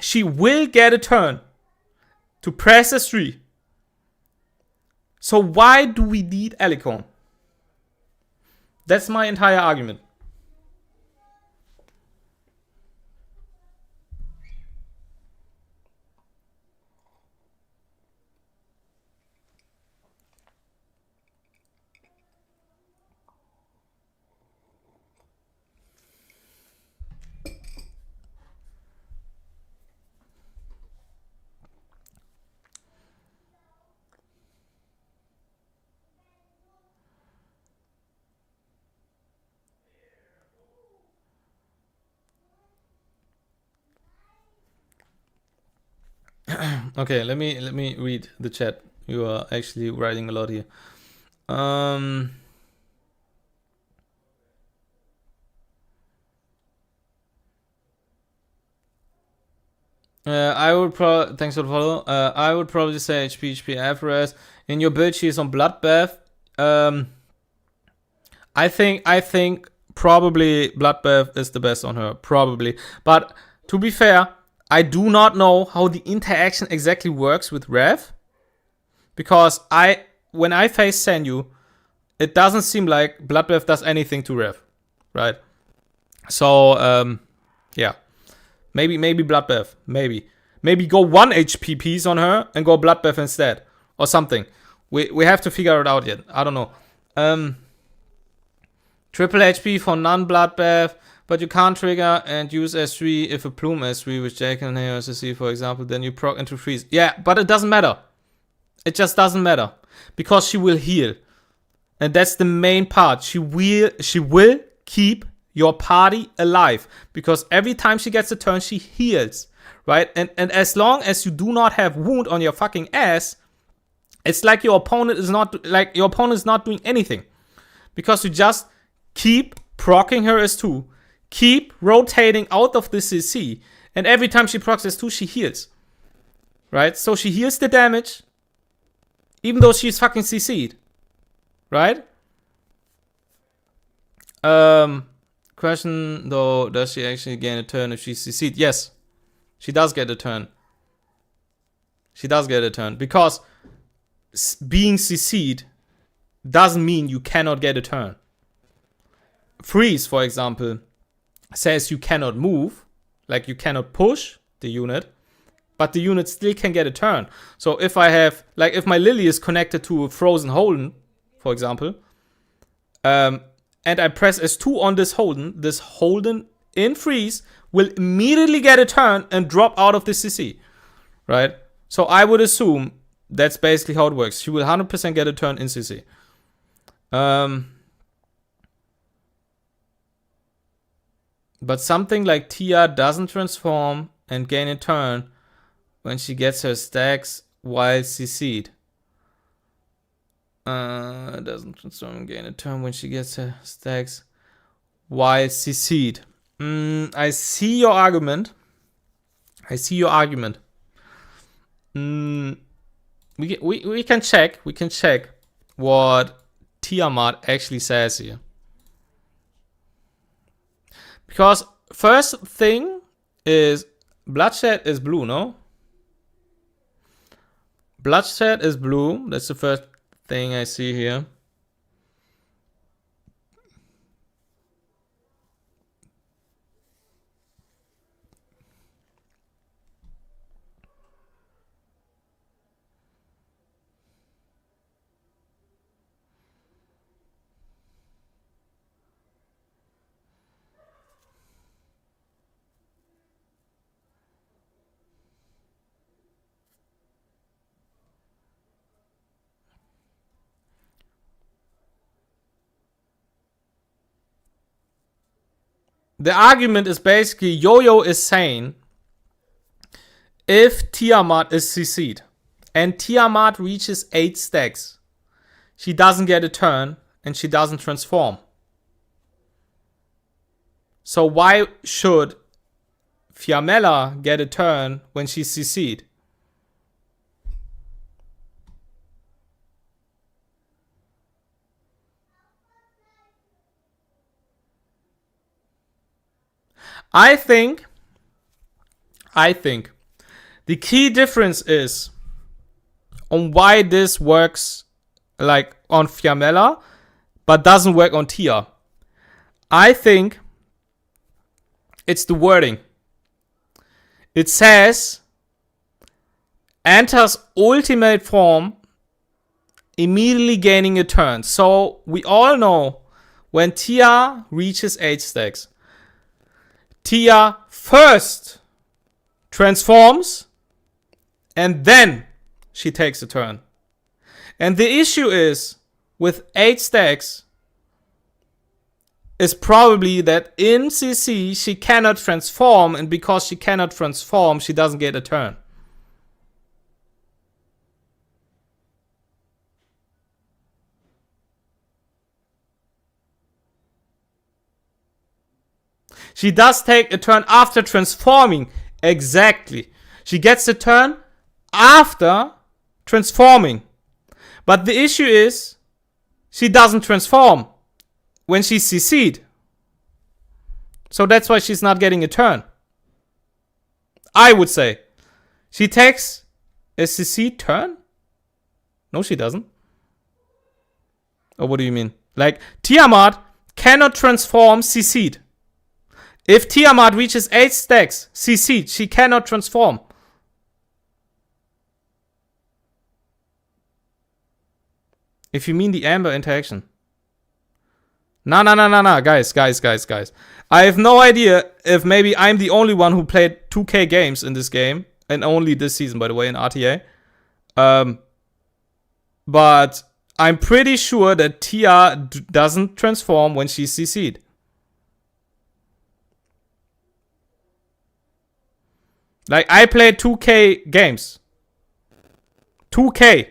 she will get a turn to press S3. So why do we need Alicorn? That's my entire argument. Okay, let me read the chat. You are actually writing a lot here. I would thanks for the follow. I would probably say HP FRS. In your build, she is on Bloodbath. I think probably Bloodbath is the best on her, probably. But to be fair, I do not know how the interaction exactly works with Rev. Because when I face Senyu, it doesn't seem like Bloodbath does anything to Rev. Right? So, yeah. Maybe Bloodbath. Maybe go 1 HP piece on her and go Bloodbath instead. Or something. We have to figure it out yet. I don't know. Triple HP for non-Bloodbath. But you can't trigger and use S3 if a Plume S3 with Jake and SSC, for example, then you proc into freeze. Yeah, but it doesn't matter. It just doesn't matter. Because she will heal. And that's the main part. She will keep your party alive. Because every time she gets a turn, she heals. Right? And as long as you do not have wound on your fucking ass, it's like your opponent is not doing anything. Because you just keep proccing her S2. Keep rotating out of the CC. And every time she procs S2, she heals. Right? So she heals the damage. Even though she's fucking CC'd. Right? Question though, does she actually gain a turn if she's CC'd? Yes. She does get a turn. She does get a turn. Because being CC'd doesn't mean you cannot get a turn. Freeze, for example, says you cannot move, like you cannot push the unit, but the unit still can get a turn. So if I have, like if my Lily is connected to a frozen Holden, for example, and I press S2 on this Holden in freeze will immediately get a turn and drop out of the CC, right? So I would assume that's basically how it works. She will 100% get a turn in CC. But something like Tia doesn't transform and gain a turn when she gets her stacks while CC'd. Doesn't transform and gain a turn when she gets her stacks while CC'd. I see your argument. We can check. We can check what Tiamat actually says here. Because first thing is bloodshed is blue, no? Bloodshed is blue. That's the first thing I see here. The argument is basically Yo-Yo is saying if Tiamat is CC'd and Tiamat reaches 8 stacks, she doesn't get a turn and she doesn't transform. So why should Fiammella get a turn when she's CC'd? I think the key difference is on why this works like on Fiammella but doesn't work on Tia. I think it's the wording. It says enters ultimate form immediately gaining a turn. So we all know when Tia reaches 8 stacks, Tia first transforms and then she takes a turn. And the issue is with 8 stacks is probably that in CC she cannot transform, and because she cannot transform, she doesn't get a turn. She does take a turn after transforming. Exactly. She gets a turn after transforming. But the issue is she doesn't transform when she's CC'd. So that's why she's not getting a turn. I would say. She takes a CC'd turn? No, she doesn't. Or what do you mean? Like, Tiamat cannot transform CC'd. If Tiamat reaches 8 stacks, CC'd, she cannot transform. If you mean the Amber interaction. No, guys. I have no idea if maybe I'm the only one who played 2K games in this game. And only this season, by the way, in RTA. But I'm pretty sure that Tia doesn't transform when she's CC'd. Like, I played 2K games. 2K.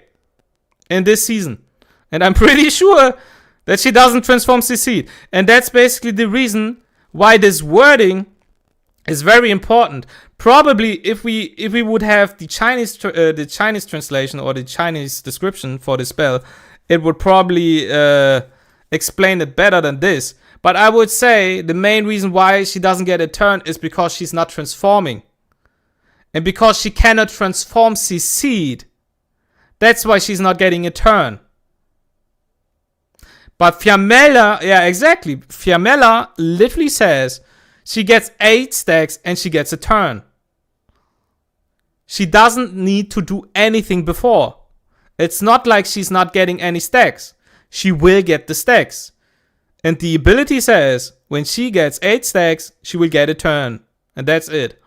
In this season. And I'm pretty sure that she doesn't transform CC. And that's basically the reason why this wording is very important. Probably if we would have the Chinese translation or the Chinese description for the spell, it would probably explain it better than this. But I would say the main reason why she doesn't get a turn is because she's not transforming. And because she cannot transform CC'd, that's why she's not getting a turn. But Fiammella, yeah, exactly. Fiammella literally says she gets 8 stacks and she gets a turn. She doesn't need to do anything before. It's not like she's not getting any stacks. She will get the stacks. And the ability says when she gets 8 stacks, she will get a turn. And that's it.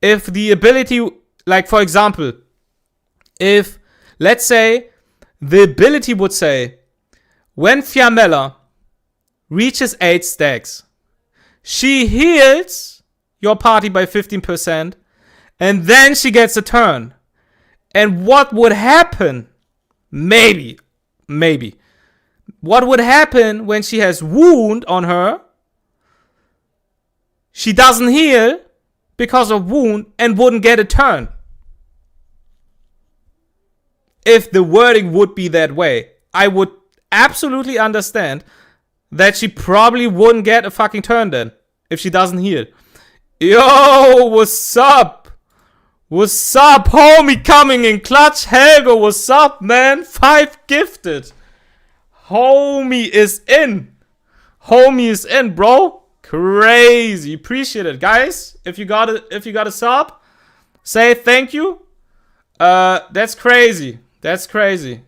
If the ability, like for example, if, let's say, the ability would say, when Fiammella reaches 8 stacks, she heals your party by 15%, and then she gets a turn. And what would happen? Maybe. What would happen when she has wound on her? she doesn't heal because of wound and wouldn't get a turn. If the wording would be that way, I would absolutely understand that she probably wouldn't get a fucking turn then if she doesn't heal. Yo, what's up? What's up, homie? Coming in clutch. Helgo, what's up, man? 5 gifted. Homie is in. Homie is in, bro. Crazy. Appreciate it, guys. If you got a sub, say thank you. That's crazy. That's crazy.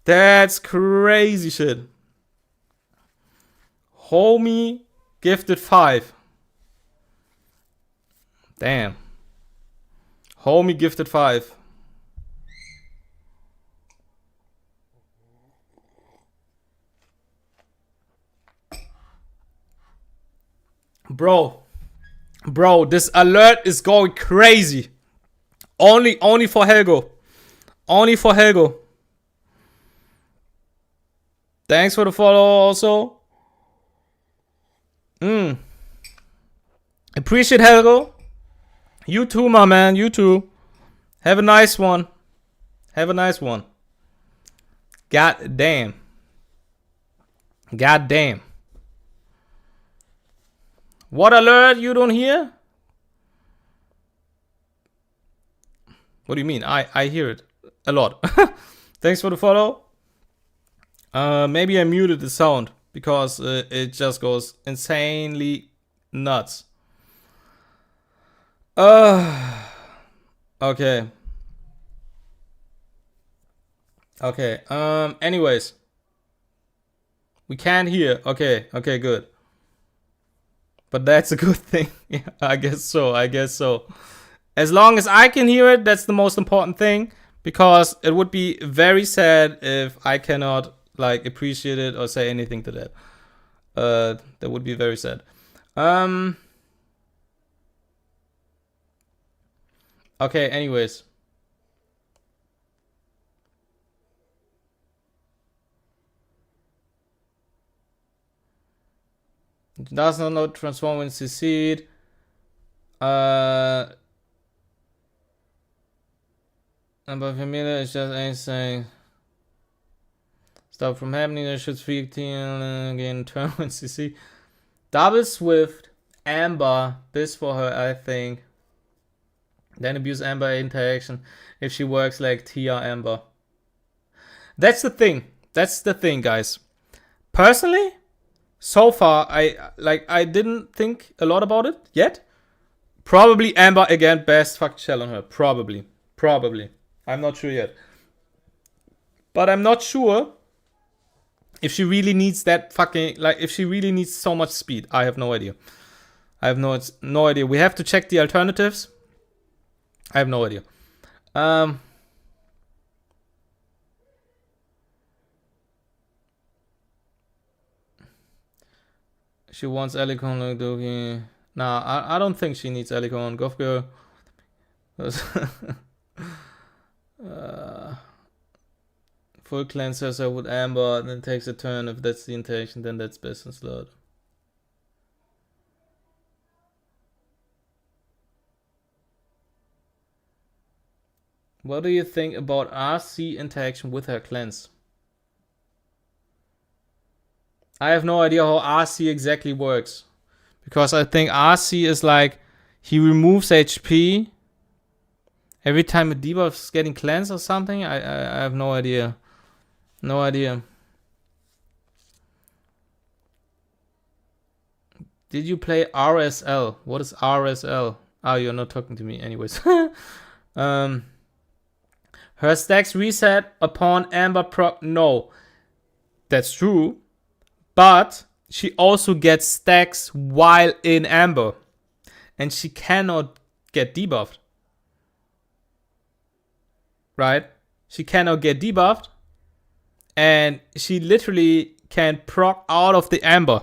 That's crazy shit. Homie gifted 5. Damn. Homie gifted 5. Bro, this alert is going crazy. Only for Helgo. Only for Helgo. Thanks for the follow also. Appreciate Helgo. You too, my man. You too. Have a nice one. Have a nice one. God damn. God damn. What alert you don't hear? What do you mean? I hear it a lot. Thanks for the follow. Maybe I muted the sound because it just goes insanely nuts. Okay. Okay. Anyways. We can't hear. Okay. Okay, good. But that's a good thing. Yeah, I guess so. I guess so. As long as I can hear it, that's the most important thing. Because it would be very sad if I cannot like appreciate it or say anything to that. That would be very sad. Okay, anyways. It does not transform when CC'd. And by familiar, it's just anything. Stop from happening. I should speak to you again. Turn when CC. Double Swift, Amber, this for her, I think. Then abuse Amber interaction if she works like Tia Amber. That's the thing. That's the thing, guys. Personally, so far, I didn't think a lot about it yet. Probably Amber again, best fucking shell on her. Probably. I'm not sure yet. But I'm not sure if she really needs that fucking, like, if she really needs so much speed. I have no idea. I have no idea. We have to check the alternatives. I have no idea. She wants Elicon like Doki. Nah, I don't think she needs Elicon. Golf girl. Full cleansers her with Amber, and then takes a turn. If that's the intention, then that's business slot. What do you think about RC interaction with her cleanse? I have no idea how RC exactly works. Because I think RC is like, he removes HP every time a debuff is getting cleansed or something. I have no idea. No idea. Did you play RSL? What is RSL? Oh, you're not talking to me anyways. Her stacks reset upon Amber proc. No. That's true. But she also gets stacks while in Amber. And she cannot get debuffed. Right? She cannot get debuffed. And she literally can proc out of the Amber.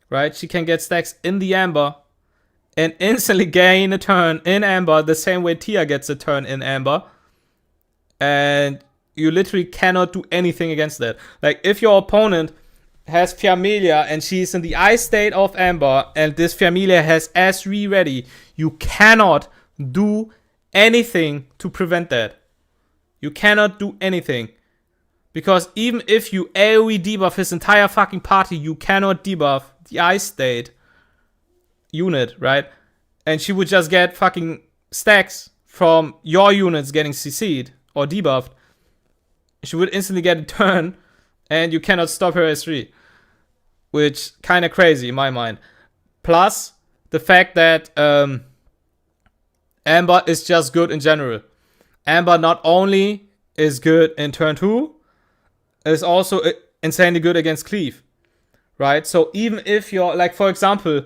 Right? She can get stacks in the Amber and instantly gain a turn in Amber the same way Tia gets a turn in Amber. And you literally cannot do anything against that. Like, if your opponent has Fiamelia and she's in the ice state of Amber and this Fiamelia has S3 ready, you cannot do anything to prevent that. You cannot do anything. Because even if you AoE debuff his entire fucking party, you cannot debuff the ice state unit, right? And she would just get fucking stacks from your units getting CC'd or debuffed. She would instantly get a turn and you cannot stop her S3. Which kind of crazy in my mind. Plus the fact that Amber is just good in general. Amber not only is good in turn 2, is also insanely good against cleave. Right? So even if you're, like for example,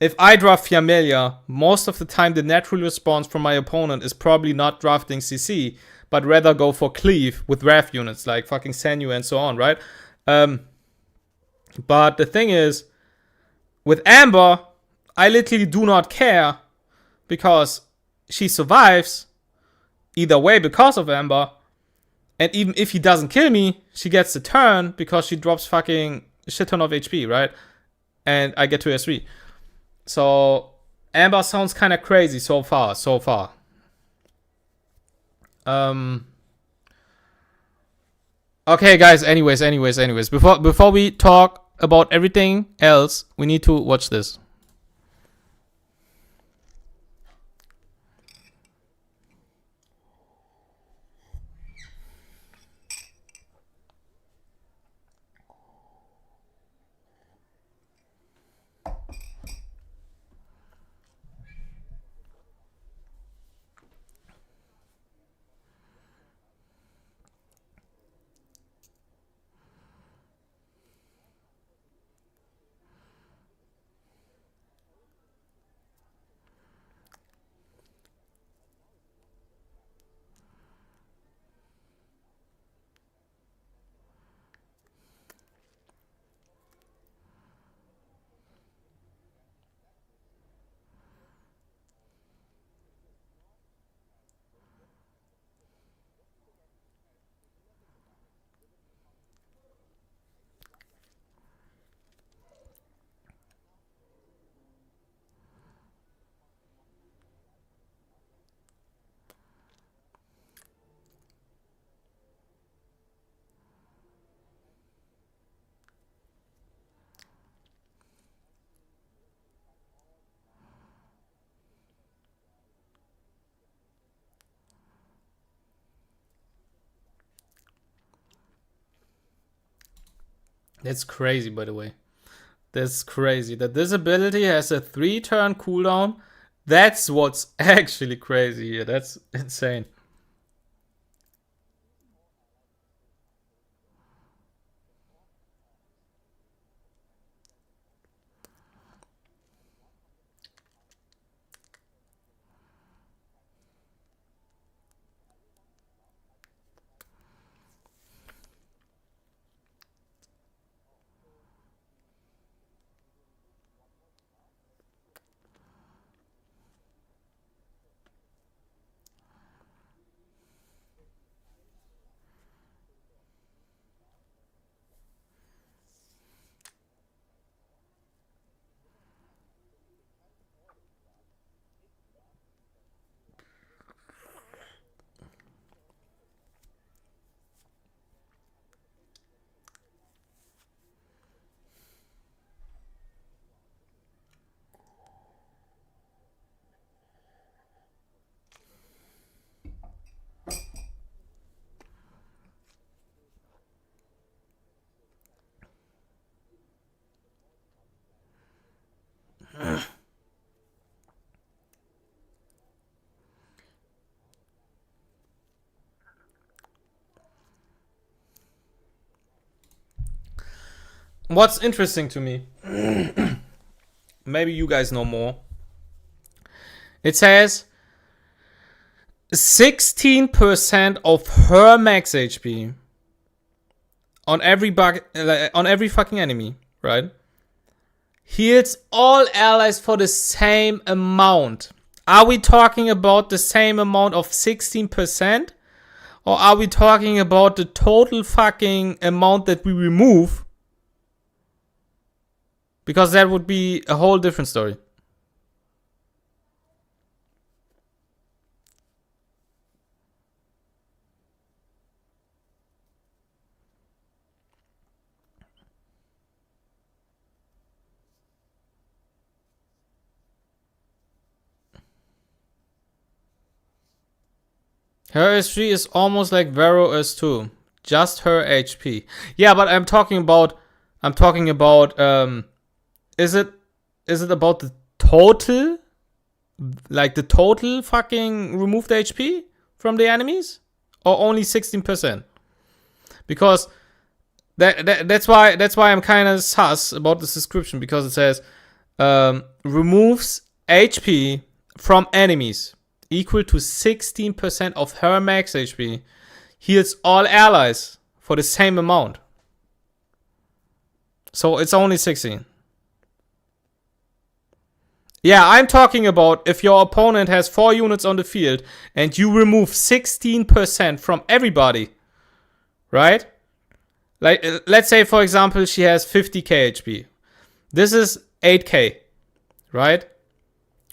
if I draft Fiamelia, most of the time the natural response from my opponent is probably not drafting CC, but rather go for cleave with Wrath units like fucking Senyu and so on, right? But the thing is, with Amber, I literally do not care because she survives either way because of Amber. And even if he doesn't kill me, she gets the turn because she drops fucking shit ton of HP, right? And I get to S3. So Amber sounds kind of crazy so far. Okay, guys. Anyways. Before we talk about everything else, we need to watch this. That's crazy, by the way. That's crazy. That this ability has a 3-turn cooldown. That's what's actually crazy here. That's insane. What's interesting to me, maybe you guys know more. It says 16% of her max HP on every fucking enemy, right? Heals all allies for the same amount. Are we talking about the same amount of 16%? Or are we talking about the total fucking amount that we remove Because that would be a whole different story. Her S3 is almost like Vero S2. Just her HP. Yeah, but I'm talking about is it about the total? Like the total fucking removed HP from the enemies? Or only 16%? Because that's why I'm kind of sus about this description, because it says removes HP from enemies equal to 16% of her max HP, heals all allies for the same amount. So it's only 16. Yeah, I'm talking about if your opponent has 4 units on the field and you remove 16% from everybody, right? Like, let's say, for example, she has 50k HP. This is 8k, right?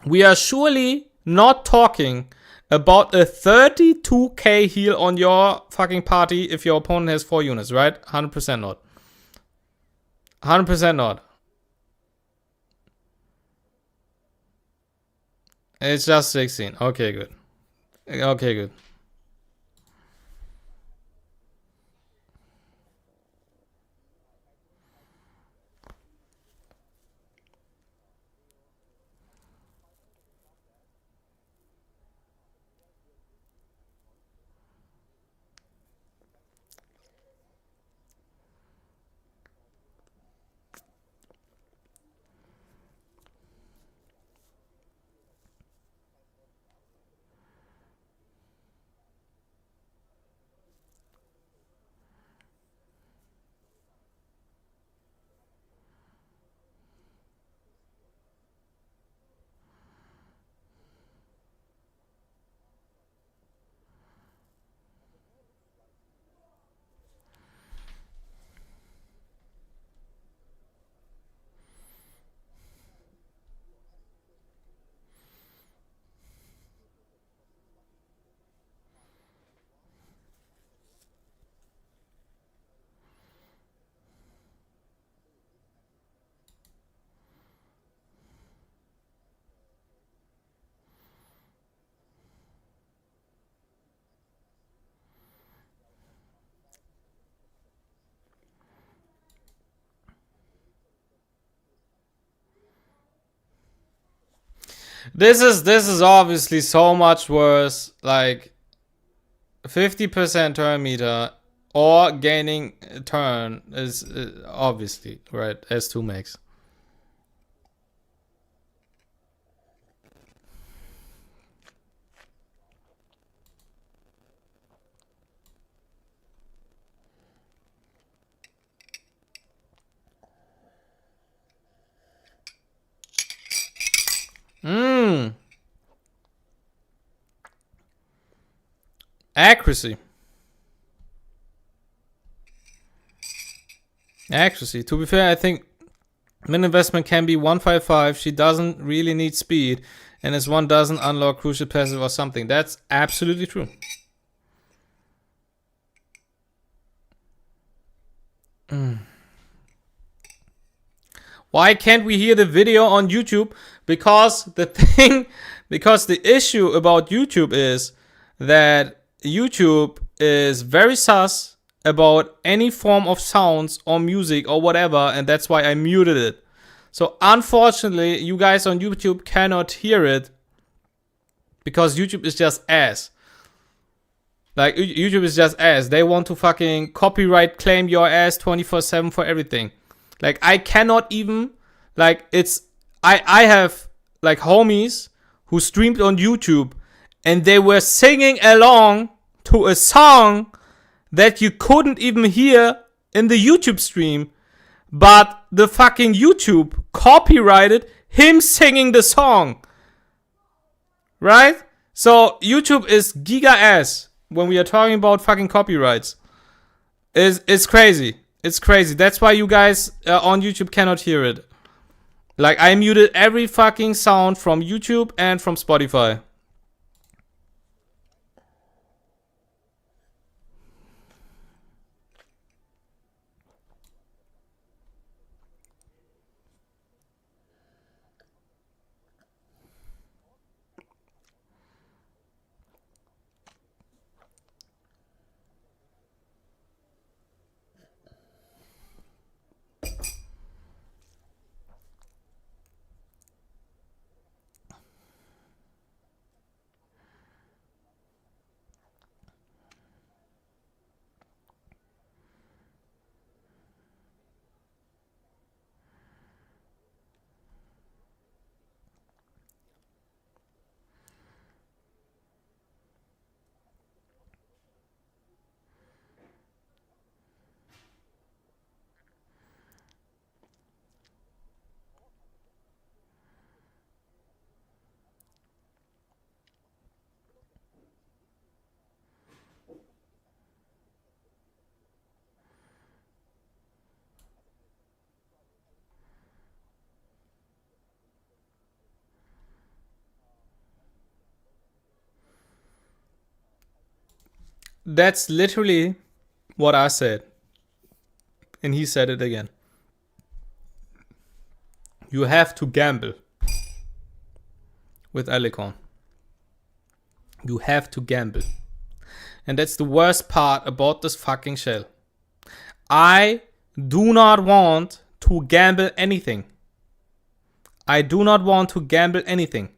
We are surely not talking about a 32k heal on your fucking party if your opponent has 4 units, right? 100% not. 100% not. It's just 16. Okay, good. Okay, good. This is obviously so much worse. Like 50% turn meter or gaining a turn is obviously right. S2 max. Accuracy. Accuracy. To be fair, I think min investment can be 155. She doesn't really need speed, and S1 doesn't unlock crucial passive or something. That's absolutely true. Why can't we hear the video on YouTube? Because the issue about YouTube is that YouTube is very sus about any form of sounds or music or whatever, and that's why I muted it. So unfortunately, you guys on YouTube cannot hear it because YouTube is just ass. Like, YouTube is just ass. They want to fucking copyright claim your ass 24/7 for everything. Like, I cannot even, like, I have, like, homies who streamed on YouTube and they were singing along to a song that you couldn't even hear in the YouTube stream, but the fucking YouTube copyrighted him singing the song. Right? So YouTube is giga ass when we are talking about fucking copyrights. It's crazy. It's crazy. That's why you guys on YouTube cannot hear it. Like, I muted every fucking sound from YouTube and from Spotify. That's literally what I said. And he said it again. You have to gamble with Alicorn. You have to gamble. And that's the worst part about this fucking shell. I do not want to gamble anything. I do not want to gamble anything.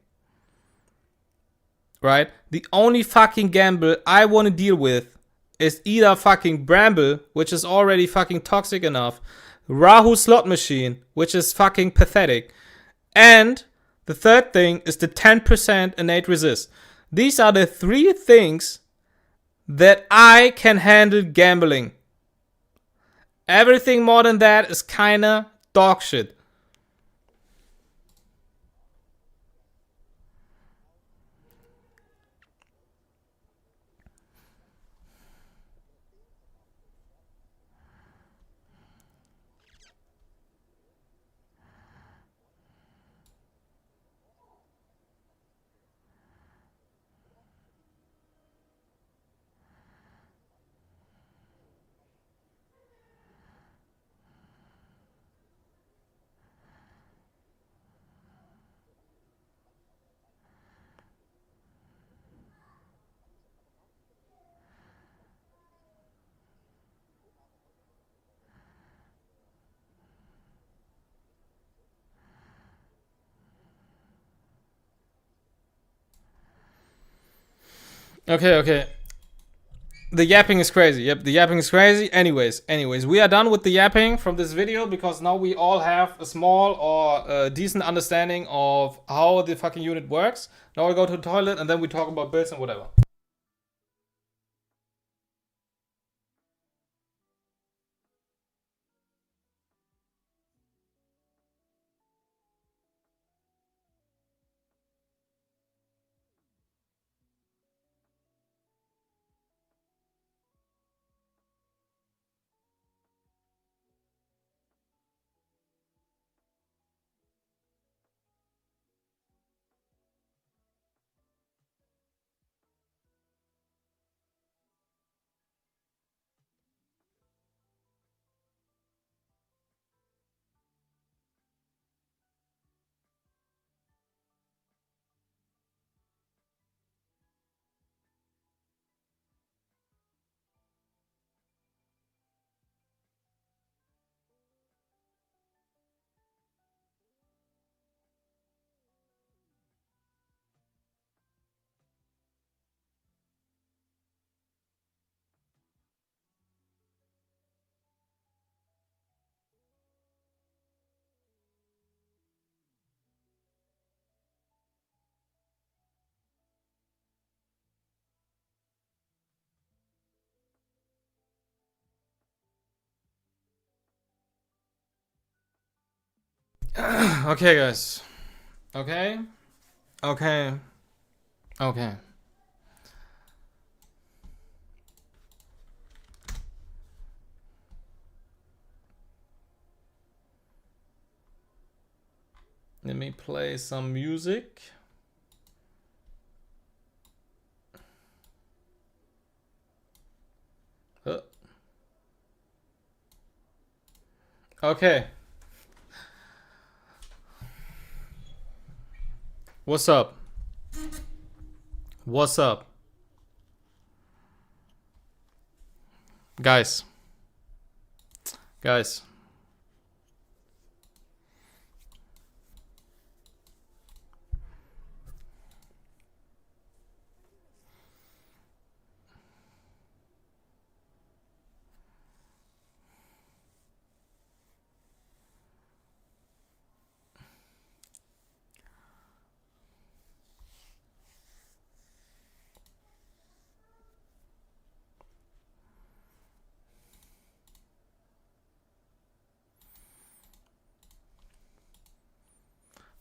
Right? The only fucking gamble I want to deal with is either fucking Bramble, which is already fucking toxic enough, Rahu Slot Machine, which is fucking pathetic, and the third thing is the 10% innate resist. These are the three things that I can handle gambling. Everything more than that is kinda dog shit. Okay. The yapping is crazy. Yep, the yapping is crazy. Anyways, we are done with the yapping from this video because now we all have a small or decent understanding of how the fucking unit works. Now we go to the toilet and then we talk about builds and whatever. Okay, guys. Okay. Let me play some music. Okay. What's up? What's up? Guys.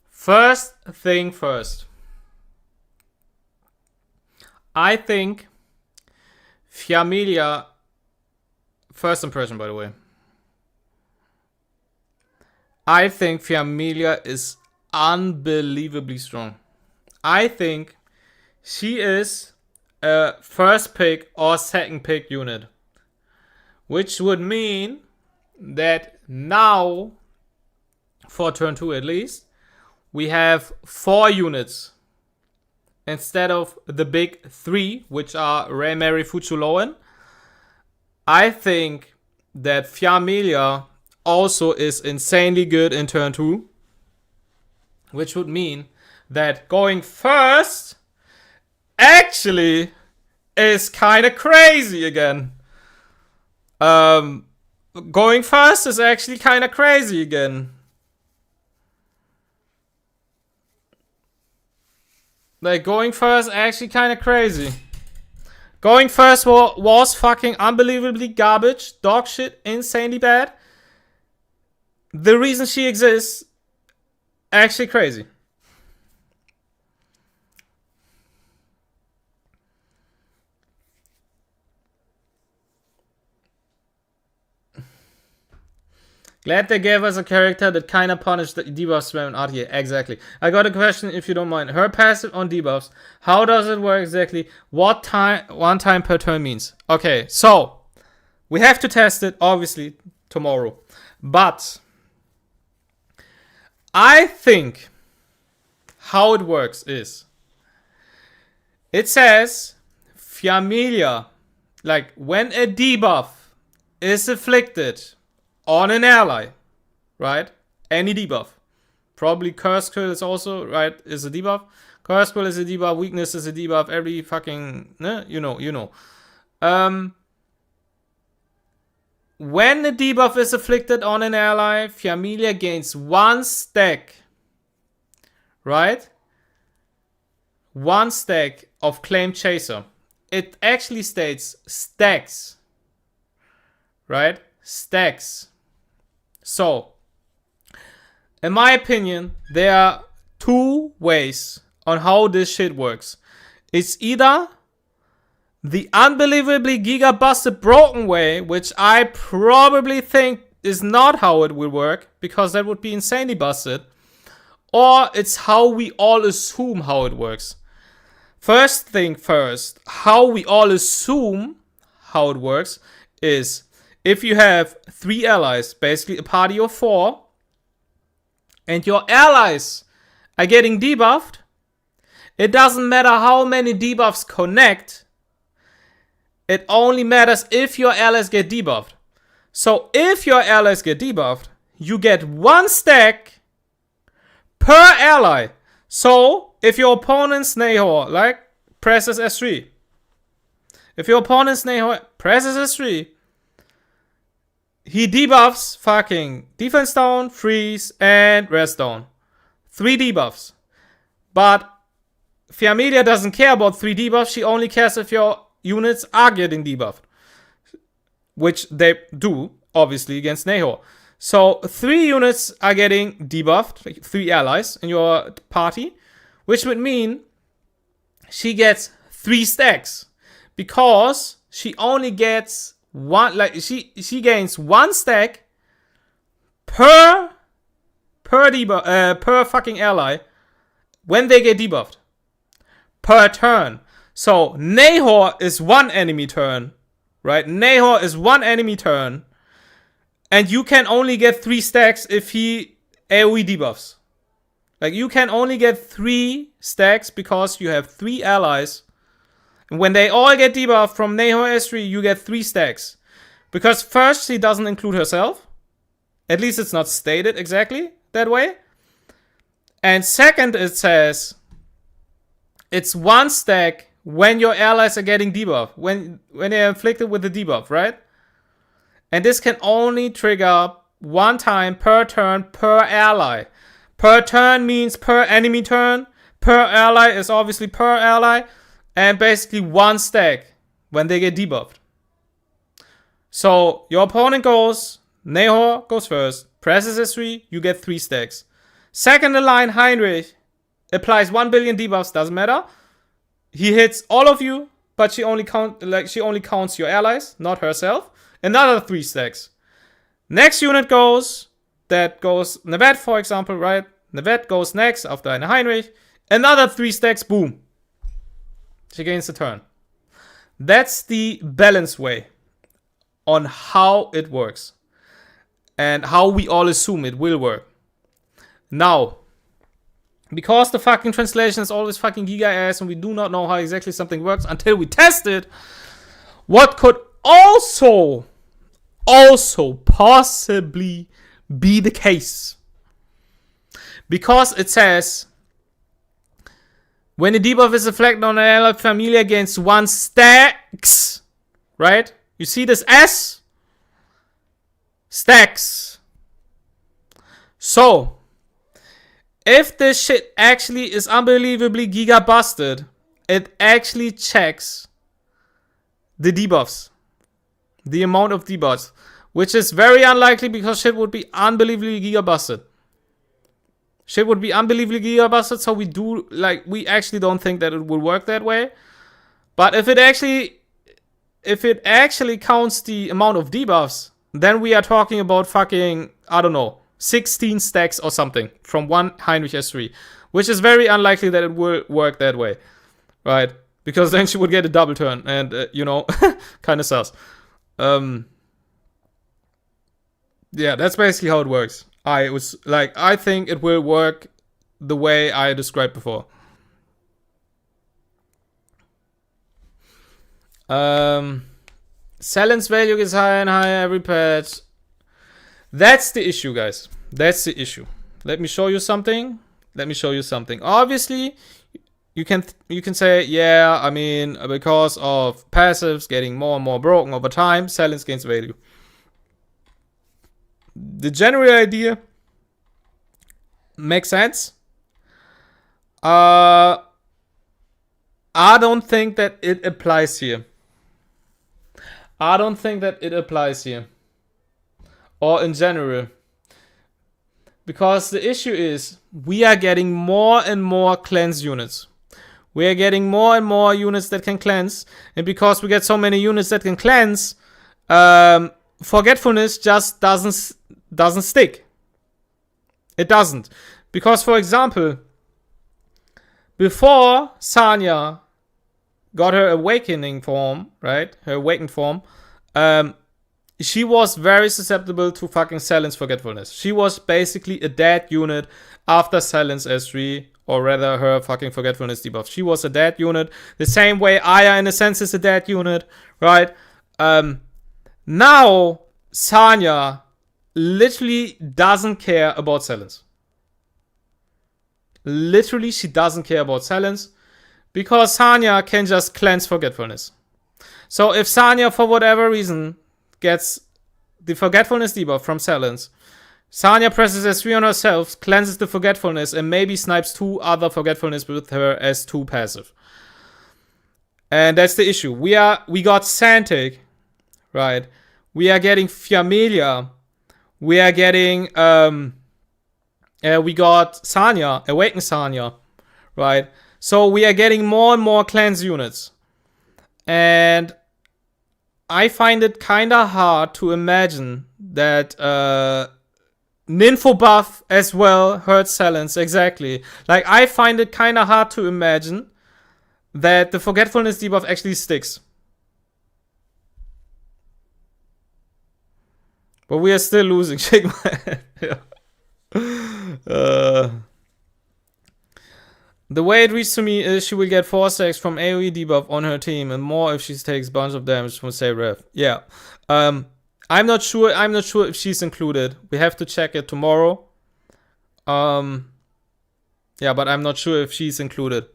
First thing first. I think Fiamelia, first impression by the way. I think Fiamelia is unbelievably strong. I think she is a first pick or second pick unit. Which would mean that now, for turn 2 at least, we have 4 units instead of the big 3, which are Reimeri, Fuchuloen. I think that Fiamelia also is insanely good in turn 2, which would mean that going first actually is kind of crazy again. Going first is actually kind of crazy again. Like, going first actually kind of crazy. Going first was fucking unbelievably garbage, dog shit, insanely bad. The reason she exists, actually crazy. Glad they gave us a character that kind of punished the debuff spam in RTA. Exactly. I got a question if you don't mind. Her passive on debuffs. How does it work exactly? What time, 1 time per turn means? Okay, so we have to test it, obviously, tomorrow. But I think how it works is, it says Fiamelia, like when a debuff is afflicted on an ally, right? Any debuff. Probably Curse Quill is also, right, is a debuff. Curse Quill is a debuff. Weakness is a debuff. Every fucking, you know. When the debuff is afflicted on an ally, Fiamelia gains 1 stack, right? 1 stack of Claim Chaser. It actually states stacks, right? Stacks. So, in my opinion, there are 2 ways on how this shit works. It's either the unbelievably giga busted broken way, which I probably think is not how it will work, because that would be insanely busted, or it's how we all assume how it works. First thing first, how we all assume how it works is, if you have 3 allies, basically a party of 4, and your allies are getting debuffed, it doesn't matter how many debuffs connect, it only matters if your allies get debuffed. So if your allies get debuffed, you get 1 stack per ally. So if your opponent's Nahor, like, presses S3. If your opponent's Nahor presses S3, he debuffs fucking defense down, freeze, and rest down. 3 debuffs. But Fiamelia doesn't care about 3 debuffs. She only cares if your units are getting debuffed. Which they do, obviously, against Nahor. So 3 units are getting debuffed, like 3 allies in your party. Which would mean she gets 3 stacks. Because she only gets 1, like she gains 1 stack per per debuff, per fucking ally when they get debuffed. Per turn. So Nahor is 1 enemy turn, right? Nahor is 1 enemy turn. And you can only get 3 stacks if he AoE debuffs. Like, you can only get 3 stacks because you have 3 allies. And when they all get debuffed from Nahor S3, you get 3 stacks. Because first, she doesn't include herself. At least it's not stated exactly that way. And second, it says it's 1 stack when your allies are getting debuffed. When they're inflicted with the debuff, right? And this can only trigger 1 time per turn per ally. Per turn means per enemy turn. Per ally is obviously per ally. And basically 1 stack when they get debuffed. So your opponent goes, Nahor goes first, presses S3, you get 3 stacks. Second in line, Heinrich applies 1 billion debuffs, doesn't matter. He hits all of you, but she only counts your allies, not herself. Another 3 stacks. Next unit goes, that goes Nevet, for example, right? Nevet goes next after eine Heinrich. Another 3 stacks, boom. She gains the turn. That's the balanced way on how it works. And how we all assume it will work. Now, because the fucking translation is always fucking giga ass and we do not know how exactly something works until we test it, what could also possibly be the case. Because it says, when a debuff is inflicted on an allied family against 1 stacks, right? You see this S? Stacks. So, if this shit actually is unbelievably giga busted, it actually checks the debuffs. The amount of debuffs. Which is very unlikely because shit would be unbelievably giga busted. Shit would be unbelievably giga busted, so we actually don't think that it will work that way. But if it actually counts the amount of debuffs, then we are talking about fucking, I don't know, 16 stacks or something from 1 Heinrich S3. Which is very unlikely that it will work that way. Right? Because then she would get a double turn and, kind of sus. Yeah, that's basically how it works. I think it will work the way I described before. Silence value gets higher and higher every patch. That's the issue, guys. That's the issue. Let me show you something. Obviously, you can say, yeah, I mean, because of passives getting more and more broken over time, silence gains value. The general idea makes sense. I don't think that it applies here. Or in general. Because the issue is, we are getting more and more cleanse units. We are getting more and more units that can cleanse. And because we get so many units that can cleanse, forgetfulness just doesn't stick. It doesn't. Because, for example, before Sanya got her awakening form, right? Her awakened form, she was very susceptible to fucking silence forgetfulness. She was basically a dead unit after silence S3, or rather her fucking forgetfulness debuff. She was a dead unit. The same way Aya, in a sense, is a dead unit, right? Now, Sanya literally doesn't care about silence. Literally, she doesn't care about silence because Sanya can just cleanse forgetfulness. So if Sanya, for whatever reason, gets the forgetfulness debuff from silence, Sanya presses S3 on herself, cleanses the forgetfulness, and maybe snipes 2 other forgetfulness with her S2 passive. And that's the issue. We got Santic, right? We are getting Fiamelia. We are getting, we got Sanya, Awaken Sanya, right? So we are getting more and more cleanse units. And I find it kind of hard to imagine that Ninfo buff as well hurts Silence, exactly. Like, I find it kind of hard to imagine that the Forgetfulness debuff actually sticks. But we are still losing. Shake my head. Yeah. The way it reads to me is she will get 4 stacks from AoE debuff on her team and more if she takes a bunch of damage from say ref. Yeah. I'm not sure if she's included. We have to check it tomorrow. Yeah, but I'm not sure if she's included.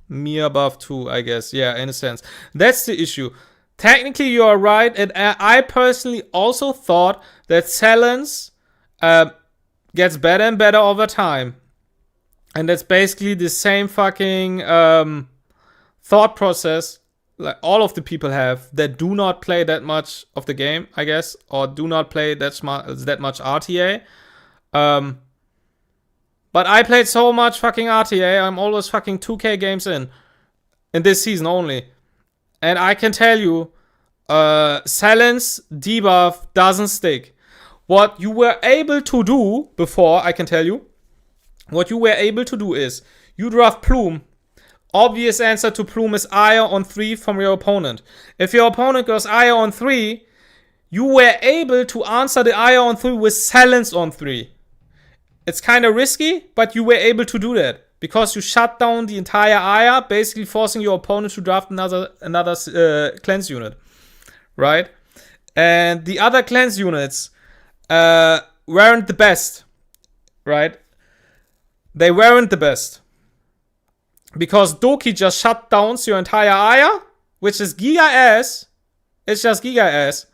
Mia buff too, I guess. Yeah, in a sense. That's the issue. Technically, you are right, and I personally also thought that Silence gets better and better over time. And that's basically the same fucking thought process like all of the people have that do not play that much of the game, I guess, or do not play that much RTA. But I played so much fucking RTA, I'm always fucking 2K games in this season only. And I can tell you, Silence debuff doesn't stick. What you were able to do before, I can tell you, what you were able to do is, you draft Plume. Obvious answer to Plume is Ire on 3 from your opponent. If your opponent goes Ire on 3, you were able to answer the Ire on 3 with Silence on 3. It's kind of risky, but you were able to do that. Because you shut down the entire Ire, basically forcing your opponent to draft another cleanse unit. Right? And the other cleanse units weren't the best. Right? They weren't the best. Because Doki just shut down your entire Ire, which is giga ass. It's just giga ass.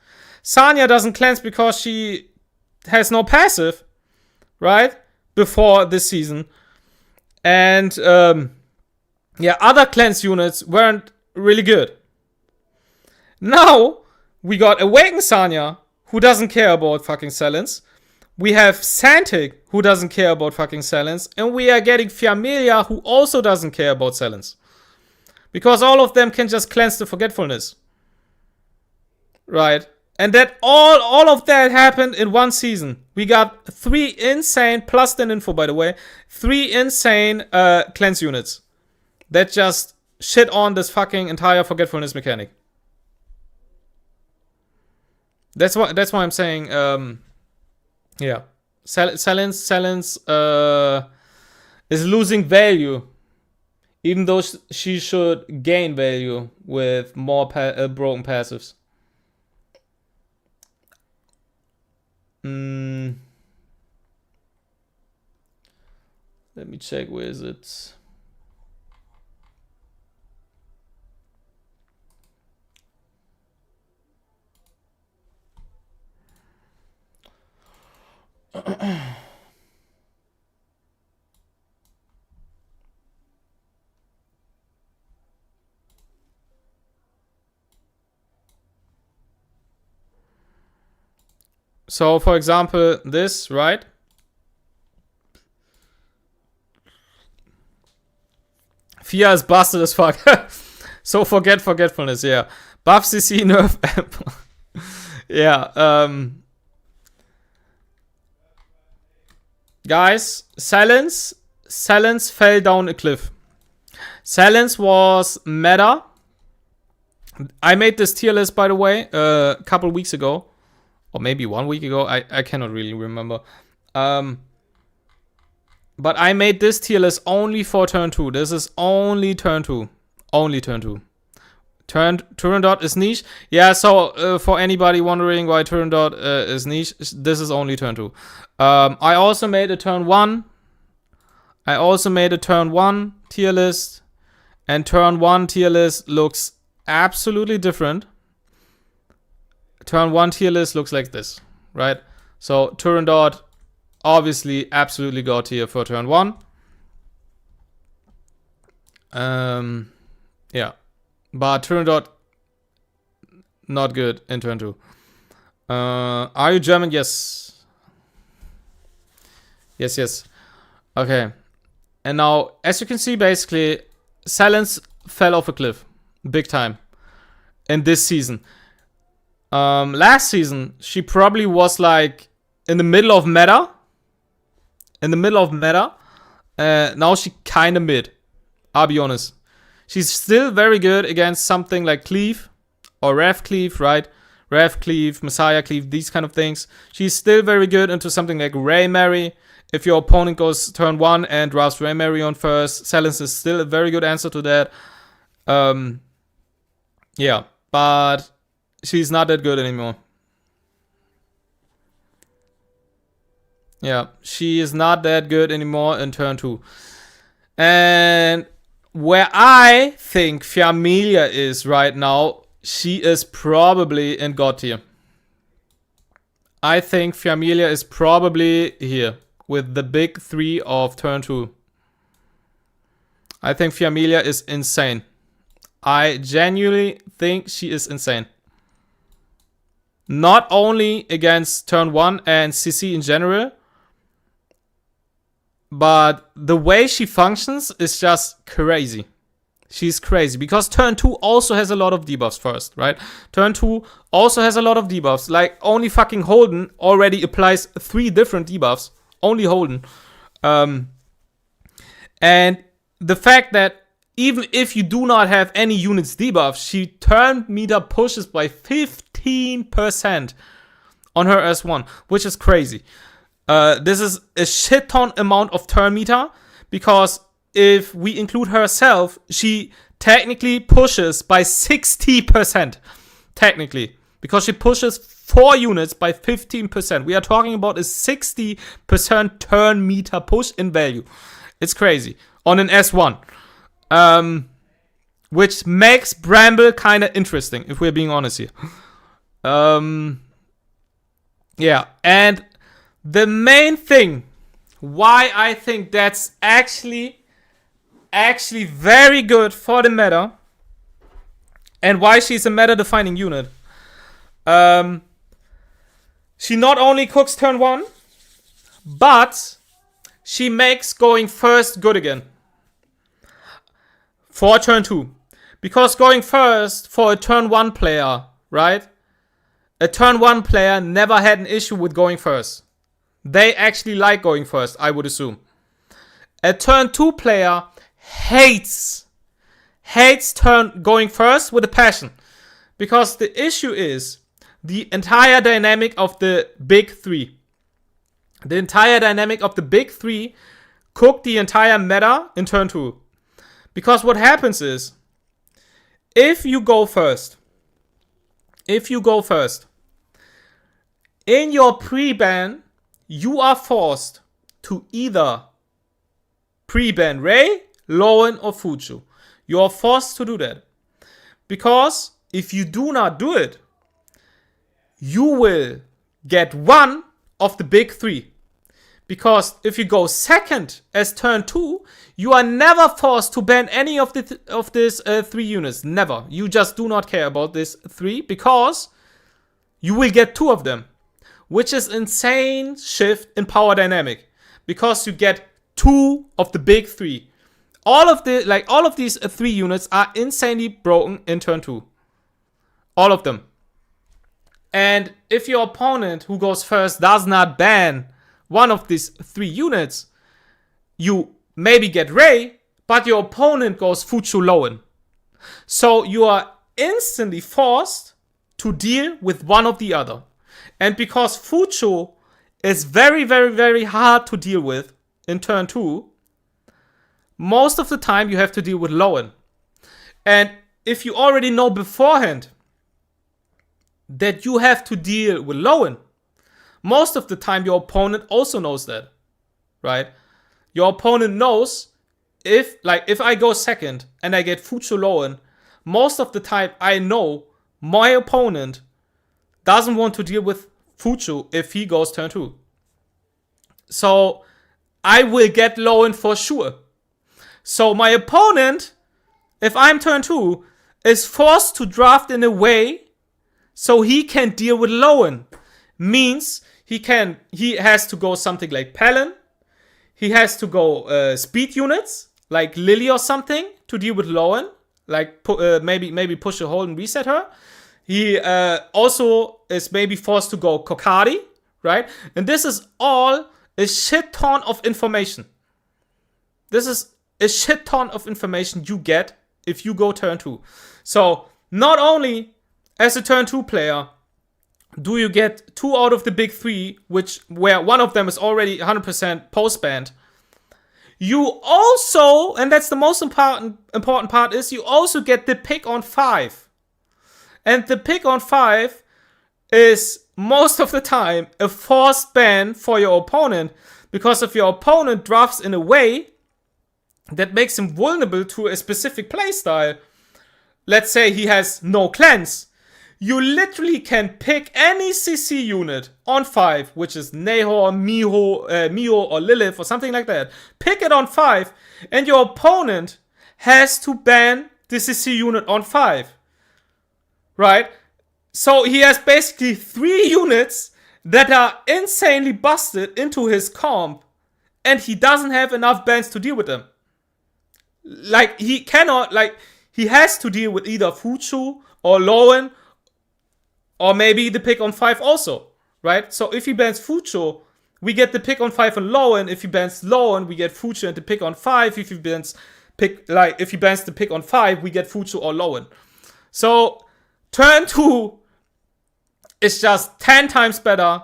Sanya doesn't cleanse because she has no passive. Right? Before this season. And, yeah, other cleanse units weren't really good. Now, we got Awaken Sanya, who doesn't care about fucking Silence. We have Santic, who doesn't care about fucking Silence. And we are getting Fiamelia, who also doesn't care about Silence. Because all of them can just cleanse the Forgetfulness. Right? And that all of that happened in one season. We got 3 insane, plus the info by the way, 3 insane cleanse units. That just shit on this fucking entire Forgetfulness mechanic. That's why I'm saying, yeah. Silence is losing value. Even though she should gain value with more broken passives. Let me check, where is it? So, for example, this, right? Fia is busted as fuck. So forgetfulness, yeah. Buff CC, nerf amp. Yeah, guys, Silence fell down a cliff. Silence was meta. I made this tier list, by the way, a couple weeks ago. Or maybe 1 week ago. I cannot really remember. But I made this tier list only for turn 2. This is only turn 2. Only turn 2. Turandot is niche. Yeah, so for anybody wondering why Turandot is niche, this is only turn 2. I also made a turn 1. I also made a turn 1 tier list. And turn 1 tier list looks absolutely different. Turn 1 tier list looks like this, right? So Turandot, obviously, absolutely god tier for turn 1. Yeah. But Turandot, not good in turn 2. Are you German? Yes. Yes. Okay. And now, as you can see, basically, Silence fell off a cliff. Big time. In this season. Last season, she probably was like in the middle of meta. Now she kind of mid. I'll be honest. She's still very good against something like Cleave or Rev Cleave, right? Rev Cleave, Messiah Cleave, these kind of things. She's still very good into something like Ray Mary. If your opponent goes turn 1 and drafts Ray Mary on first, Silence is still a very good answer to that. Yeah, but she's not that good anymore. Yeah, she is not that good anymore in turn 2. And where I think Fiamelia is right now, she is probably in God tier. I think Fiamelia is probably here with the big 3 of turn 2. I think Fiamelia is insane. I genuinely think she is insane. Not only against turn 1 and CC in general, but the way she functions is just crazy. She's crazy because turn 2 also has a lot of debuffs first, right? Turn 2 also has a lot of debuffs. Like only fucking Holden already applies 3 different debuffs. Only Holden. And the fact that even if you do not have any units debuffs, she turn meter pushes by 15% on her S1, which is crazy. This is a shit ton amount of turn meter because if we include herself, she technically pushes by 60%. Technically. Because she pushes 4 units by 15%. We are talking about a 60% turn meter push in value. It's crazy. On an S1. Which makes Bramble kind of interesting, if we're being honest here. Yeah, and the main thing why I think that's actually very good for the meta and why she's a meta-defining unit. She not only cooks turn 1, but she makes going first good again. For turn 2. Because going first for a turn 1 player, right? A turn 1 player never had an issue with going first. They actually like going first, I would assume. A turn 2 player hates going first with a passion. Because the issue is the entire dynamic of the big 3. The entire dynamic of the big 3 cook the entire meta in turn 2. Because what happens is, if you go first, in your pre-ban, you are forced to either pre-ban Ray, Lowen, or Fuchu. You are forced to do that. Because if you do not do it, you will get one of the big 3. Because if you go second as turn 2, you are never forced to ban any of these 3 units. Never. You just do not care about this 3 because you will get 2 of them. Which is insane shift in power dynamic. Because you get 2 of the big 3. All of these 3 units are insanely broken in turn 2. All of them. And if your opponent who goes first does not ban one of these 3 units, you maybe get Ray, but your opponent goes Fuchu Lowen. So you are instantly forced to deal with one of the other. And because Fuchu is very, very, very hard to deal with in turn 2, most of the time you have to deal with Lowen. And if you already know beforehand that you have to deal with Lowen, most of the time your opponent also knows that, right? Your opponent knows if I go second and I get Fuchu Lowen, most of the time I know my opponent doesn't want to deal with Fuchu if he goes turn 2. So I will get Lowen for sure. So my opponent, if I'm turn 2, is forced to draft in a way so he can deal with Lowen. Means he has to go something like Palin. He has to go speed units like Lily or something to deal with Lowen. Like maybe push a hole and reset her. He also is maybe forced to go Kokari, right? And this is all a shit ton of information. This is a shit ton of information you get if you go turn 2. So not only as a turn 2 player do you get 2 out of the big 3, where one of them is already 100% post-banned, you also, and that's the most important part, is you also get the pick on 5. And the pick on 5 is most of the time a forced ban for your opponent, because if your opponent drafts in a way that makes him vulnerable to a specific playstyle, let's say he has no cleanse, you literally can pick any CC unit on 5, which is Nehor, Mio, or Lilith, or something like that. Pick it on 5, and your opponent has to ban the CC unit on 5. Right? So he has basically 3 units that are insanely busted into his comp, and he doesn't have enough bans to deal with them. Like, he cannot, like, he has to deal with either Fuchu or Lowen, or maybe the pick on 5 also, right? So if he bans Fuchu, we get the pick on 5 and Lowen. If he bans Lowen, we get Fuchu and the pick on 5. If he bans the pick on 5, we get Fuchu or Lowen. So turn 2 is just 10 times better.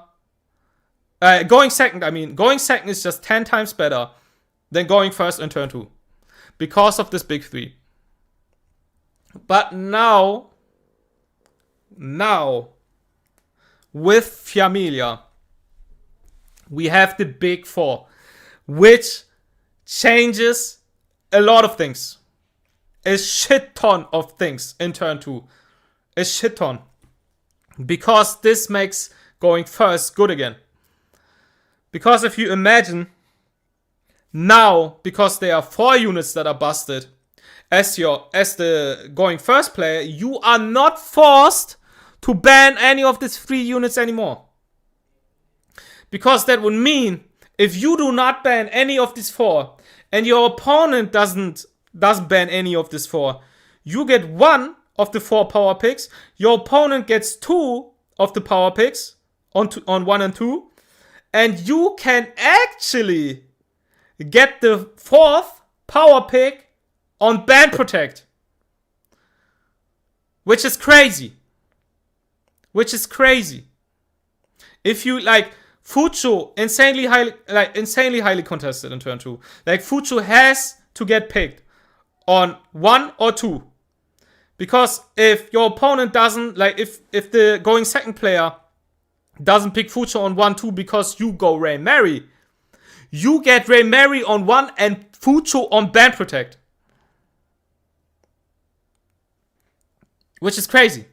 Going second is just 10 times better than going first in turn 2. Because of this big 3. But now, with Familia, we have the big 4, which changes a lot of things. A shit ton of things in turn 2. A shit ton. Because this makes going first good again. Because if you imagine, now, because there are 4 units that are busted, as the going first player, you are not forced to ban any of these 3 units anymore. Because that would mean, if you do not ban any of these 4, and your opponent doesn't ban any of these 4, you get 1 of the 4 power picks, your opponent gets 2 of the power picks on 1 and 2, and you can actually get the 4th power pick on ban protect, which is crazy. If you like Fuchu, insanely highly contested in turn 2. Like, Fuchu has to get picked on 1 or 2. Because if your opponent doesn't, like, if the going second player doesn't pick Fuchu on 1, 2 because you go Ray Mary, you get Ray Mary on 1 and Fuchu on ban protect. Which is crazy.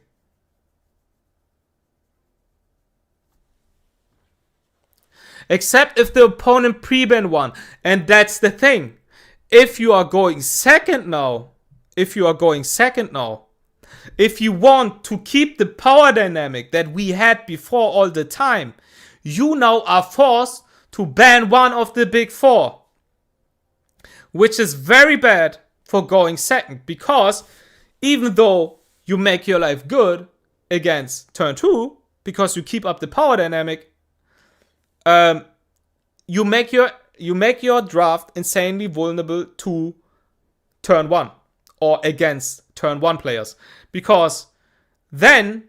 Except if the opponent pre-ban 1. And that's the thing. If you are going second now, if you want to keep the power dynamic that we had before all the time, you now are forced to ban 1 of the big 4. Which is very bad for going second, because even though you make your life good against turn 2, because you keep up the power dynamic, you make your draft insanely vulnerable to turn 1 or against turn 1 players, because then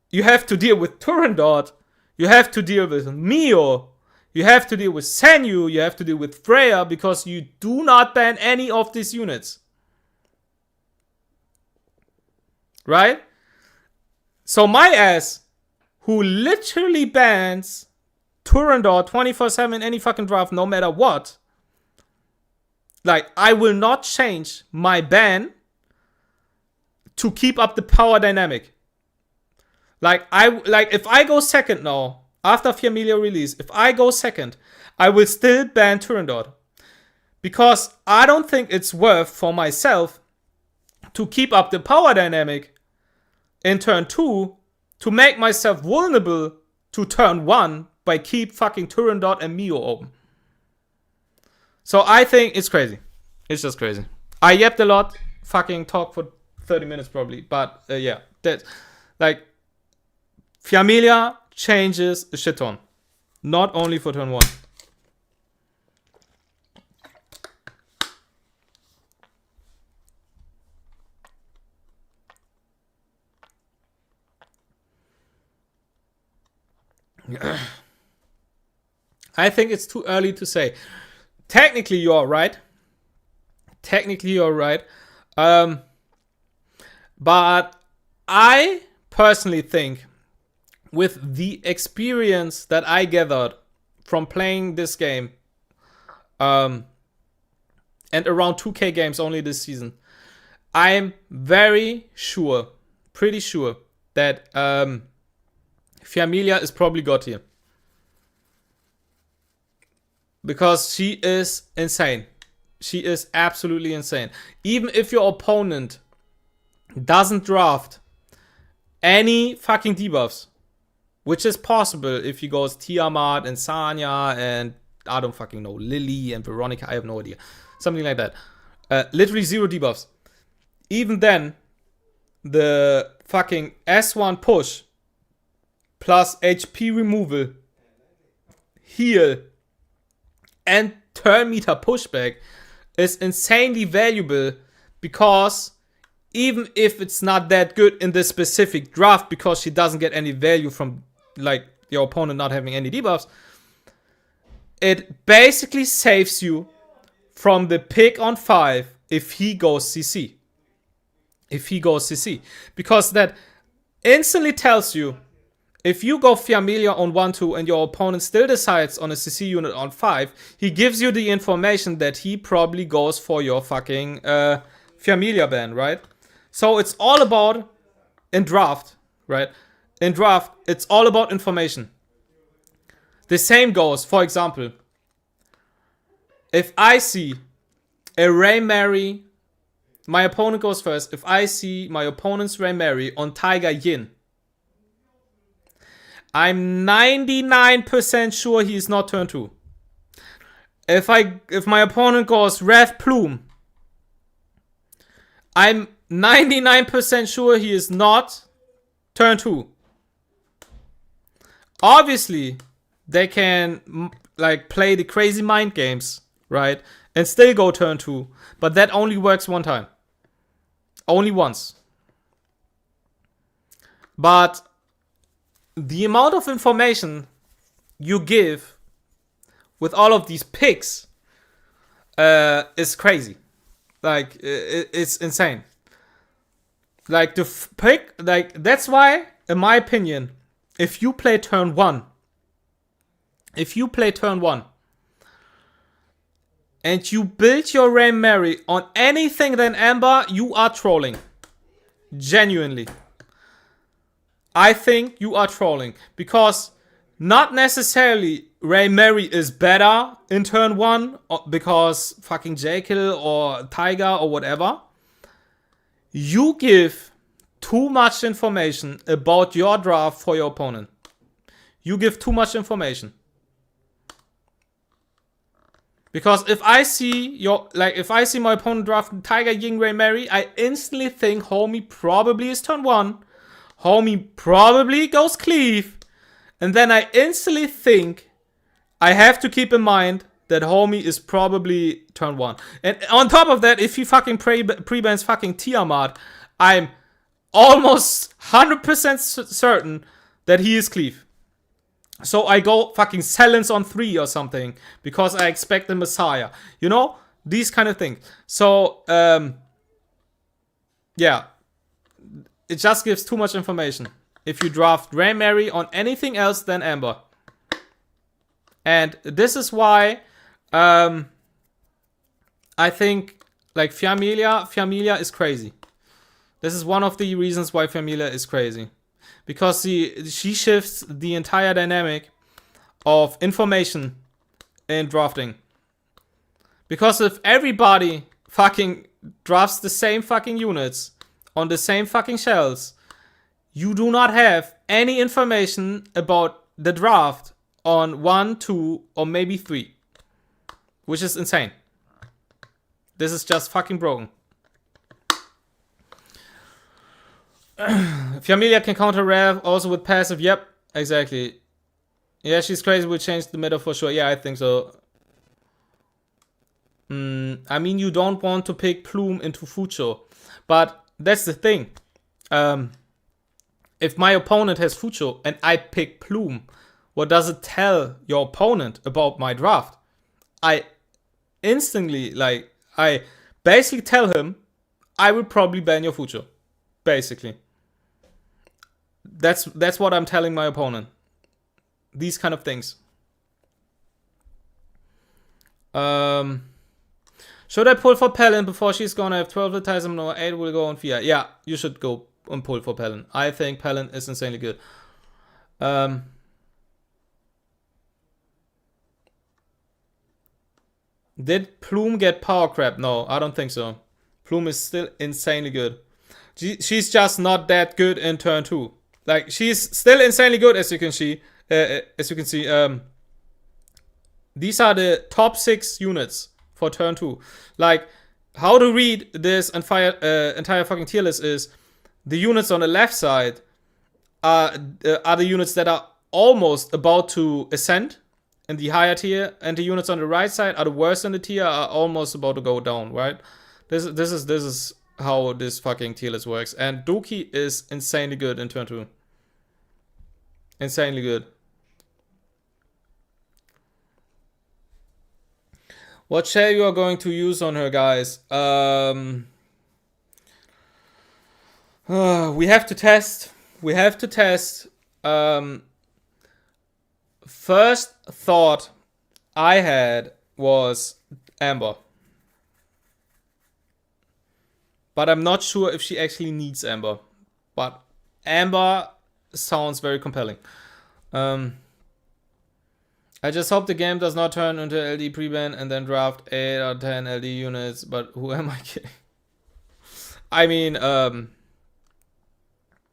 you have to deal with Turandot, you have to deal with Mio, you have to deal with Senyu, you have to deal with Freya, because you do not ban any of these units. Right? So my ass, who literally bans Turandot 24/7 any fucking draft, no matter what, like, I will not change my ban to keep up the power dynamic. Like, if I go second now, after Familia release, if I go second, I will still ban Turandot. Because I don't think it's worth for myself to keep up the power dynamic in turn 2 to make myself vulnerable to turn 1 by keep fucking Turandot and Mio open. So I think it's crazy. It's just crazy. I yapped a lot, fucking talked for 30 minutes probably, but yeah, that, Like, Fiamelia changes a shit ton. Not only for turn 1. I think it's too early to say. Technically, you're right. But I personally think with the experience that I gathered from playing this game, and around 2K games only this season, I'm pretty sure that Fiamelia is probably got here. Because she is insane. She is absolutely insane. Even if your opponent doesn't draft any fucking debuffs, which is possible if he goes Tiamat and Sanya and I don't fucking know, Lily and Veronica, I have no idea. Something like that. Literally 0 debuffs. Even then, the fucking S1 push plus HP removal, heal, and turn meter pushback is insanely valuable, because even if it's not that good in this specific draft because she doesn't get any value from like your opponent not having any debuffs, it basically saves you from the pick on 5 if he goes CC. Because that instantly tells you, if you go Fiamelia on 1-2 and your opponent still decides on a CC unit on 5, he gives you the information that he probably goes for your fucking Fiamelia ban, right? So it's all about, in draft, right? In draft, it's all about information. The same goes, for example, if I see a Ray Mary, my opponent goes first. If I see my opponent's Ray Mary on Tiger Yin, I'm 99% sure he is not turn 2. If my opponent goes Rev Plume, I'm 99% sure he is not turn 2. Obviously, they can like play the crazy mind games, right? And still go turn 2. But that only works one time. Only once. But the amount of information you give with all of these picks is crazy. Like, it's insane. Like, the pick, like, that's why, in my opinion, if you play turn 1, and you build your Ray Mary on anything than Amber, you are trolling. Genuinely. I think you are trolling. Because not necessarily Ray Mary is better in turn 1 because fucking Jekyll or Tiger or whatever. You give too much information about your draft for your opponent. You give too much information. Because if I see my opponent draft Tiger Ying Ray Mary, I instantly think homie probably is turn 1. Homie probably goes cleave. And then I instantly think I have to keep in mind that homie is probably turn 1. And on top of that, if he fucking pre-bans fucking Tiamat, I'm almost 100% certain that he is cleave. So I go fucking Silence on 3 or something because I expect the Messiah. You know? These kind of things. So, yeah. It just gives too much information if you draft Ray Mary on anything else than Amber. And this is why I think like Fiamelia is crazy. This is one of the reasons why Fiamelia is crazy. Because she shifts the entire dynamic of information in drafting. Because if everybody fucking drafts the same fucking units on the same fucking shells, you do not have any information about the draft on 1, 2, or maybe 3. Which is insane. This is just fucking broken. Familia can counter Rev also with passive. Yep, exactly. Yeah, she's crazy. We'll change the meta for sure. Yeah, I think so. I mean, you don't want to pick Plume into Fucho. But that's the thing. If my opponent has Fucho and I pick Plume, what does it tell your opponent about my draft? I instantly, I basically tell him, I will probably ban your Fucho. Basically. That's what I'm telling my opponent. These kind of things. Should I pull for Palin before she's gonna have 12 Titan or 8 will go on Fia? Yeah, you should go and pull for Palin. I think Palin is insanely good. Did Plume get power crap? No, I don't think so. Plume is still insanely good. She's just not that good in turn 2. Like, she's still insanely good, as you can see. These are the top 6 units for turn 2. Like, how to read this entire fucking tier list is the units on the left side are the units that are almost about to ascend in the higher tier, and the units on the right side are the worst in the tier, are almost about to go down, right? This is how this fucking tier list works. And Doki is insanely good in turn 2. Insanely good. What shell you are going to use on her, guys? We have to test. We have to test. First thought I had was Amber. But I'm not sure if she actually needs Amber. But Amber sounds very compelling. I just hope the game does not turn into LD pre-ban and then draft 8 or 10 LD units. But who am I kidding? I mean,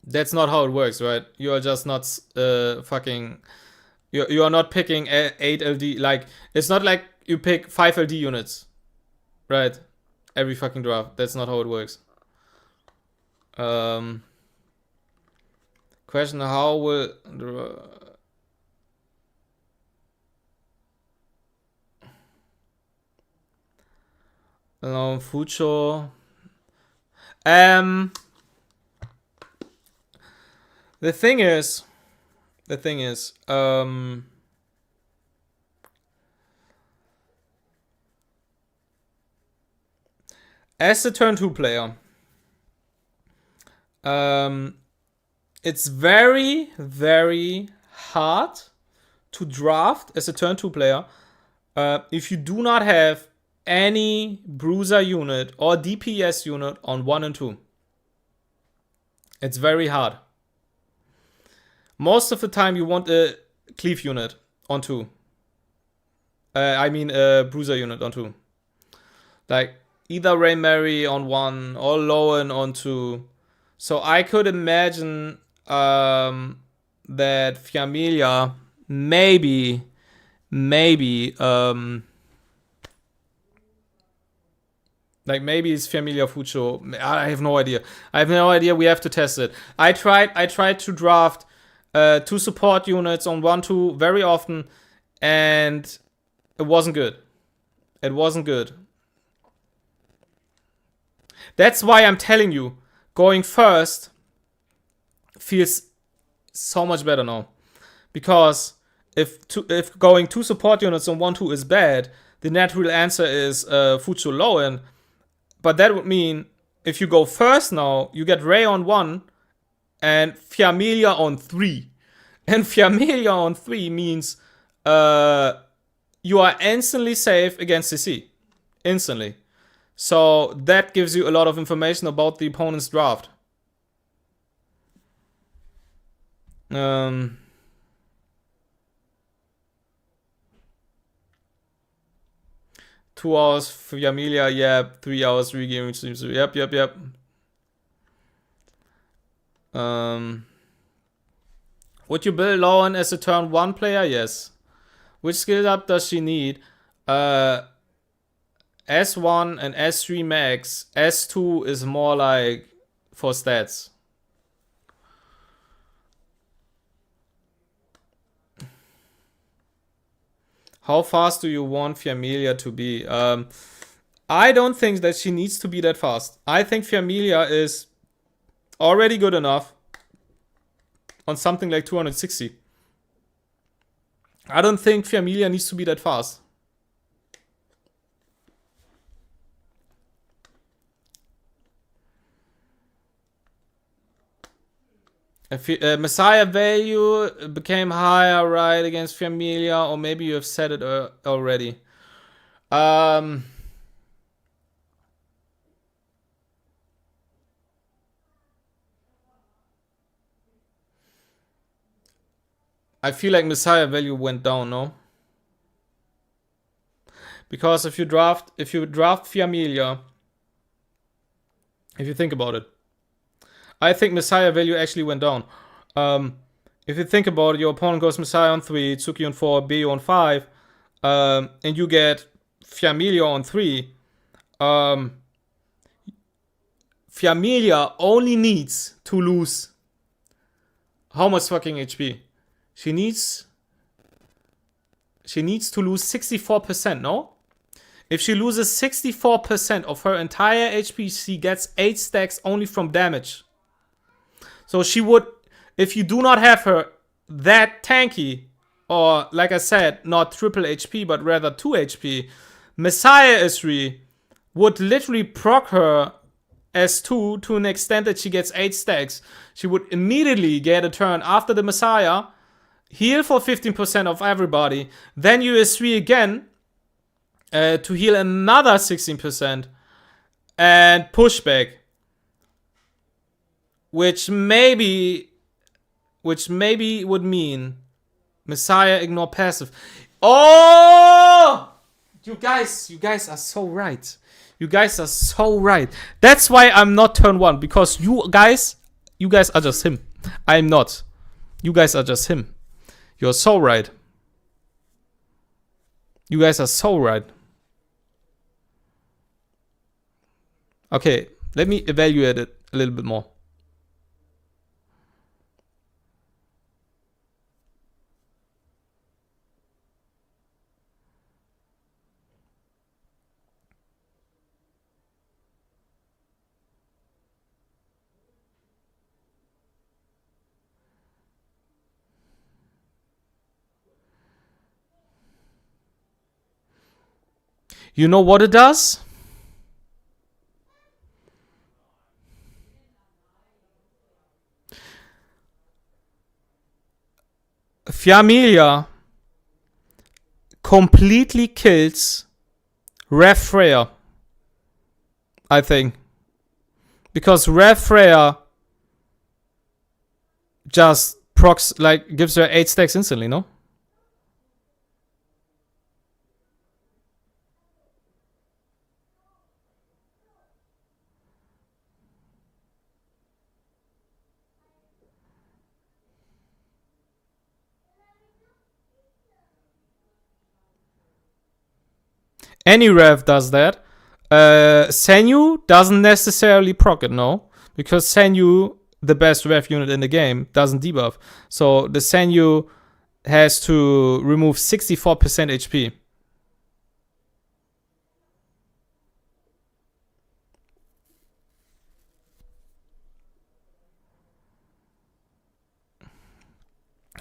that's not how it works, right? You are just not fucking... You are not picking 8 LD. Like, it's not like you pick 5 LD units. Right? Every fucking draft. That's not how it works. Question, how will... Fucho. The thing is, as a turn 2 player, it's very, very hard to draft as a turn 2 player if you do not have any bruiser unit or DPS unit on 1 and 2. It's very hard. Most of the time you want a cleave unit on 2. I mean a bruiser unit on 2. Like either Rain Mary on 1 or Lowen on 2. So I could imagine that Familia maybe like maybe it's Familia Fucho. I have no idea. We have to test it. I tried to draft 2 support units on 1-2 very often, and it wasn't good. It wasn't good. That's why I'm telling you, going first feels so much better now. Because if going 2 support units on 1-2 is bad, the natural answer is Fucho Lowen. But that would mean if you go first now, you get Ray on 1 and Familia on 3. And Familia on 3 means you are instantly safe against CC. Instantly. So that gives you a lot of information about the opponent's draft. 2 hours for Familia, yeah. 3 hours regaming streams. Yep. Would you build Lauren as a turn 1 player? Yes. Which skill up does she need? S1 and S3 max. S2 is more like for stats. How fast do you want Fiamelia to be? I don't think that she needs to be that fast. I think Fiamelia is already good enough on something like 260. I don't think Fiamelia needs to be that fast. Messiah value became higher, right, against Fiamelia, or maybe you have said it already. I feel like Messiah value went down, no? Because if you draft Fiamelia, if you think about it, I think Messiah value actually went down. If you think about it, your opponent goes Messiah on 3, Tsuki on 4, Beyo on 5, and you get Fiamelia on 3. Fiamelia only needs to lose how much fucking HP? She needs to lose 64%, no? If she loses 64% of her entire HP, she gets 8 stacks only from damage. So she would, if you do not have her that tanky, or like I said, not triple HP, but rather 2 HP, Messiah S3 would literally proc her S2 to an extent that she gets 8 stacks. She would immediately get a turn after the Messiah, heal for 15% of everybody, then you S3 again to heal another 16%, and push back. Which maybe would mean Messiah ignore passive. Oh! You guys are so right. You guys are so right. That's why I'm not turn 1, because you guys are just him. I'm not. You guys are just him. You're so right. You guys are so right. Okay, let me evaluate it a little bit more. You know what it does? Fiamelia completely kills frfr, I think. Because frfr just procs, like, gives her 8 stacks instantly, no? Any rev does that. Senyu doesn't necessarily proc it, no? Because Senyu, the best rev unit in the game, doesn't debuff. So the Senyu has to remove 64% HP.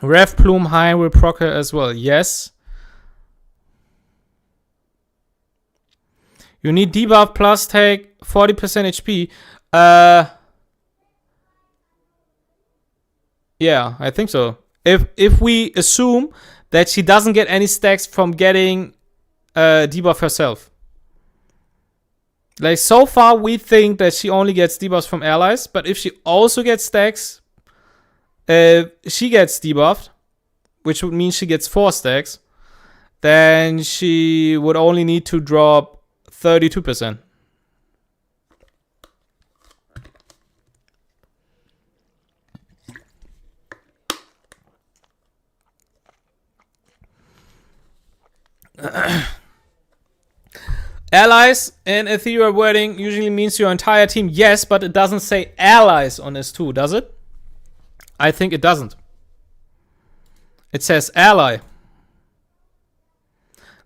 Rev Plume High will proc her as well, yes. You need debuff plus take 40% HP. Yeah, I think so. If we assume that she doesn't get any stacks from getting debuff herself. Like, so far we think that she only gets debuffs from allies, but if she also gets stacks, she gets debuffed, which would mean she gets 4 stacks, then she would only need to drop 32%. Allies in Etheria wording usually means your entire team. Yes, but it doesn't say allies on S2, does it? I think it doesn't. It says ally.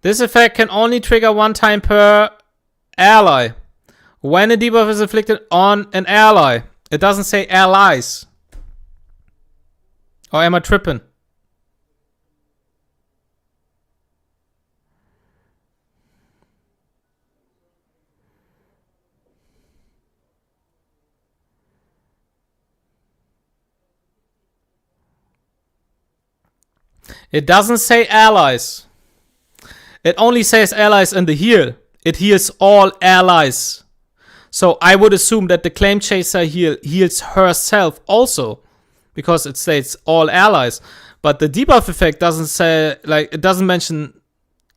This effect can only trigger one time per ally. When a debuff is inflicted on an ally. It doesn't say allies. Or am I tripping? It doesn't say allies. It only says allies in the heal. It heals all allies. So I would assume that the Claim Chaser heals herself also. Because it states all allies. But the debuff effect doesn't say, like, it doesn't mention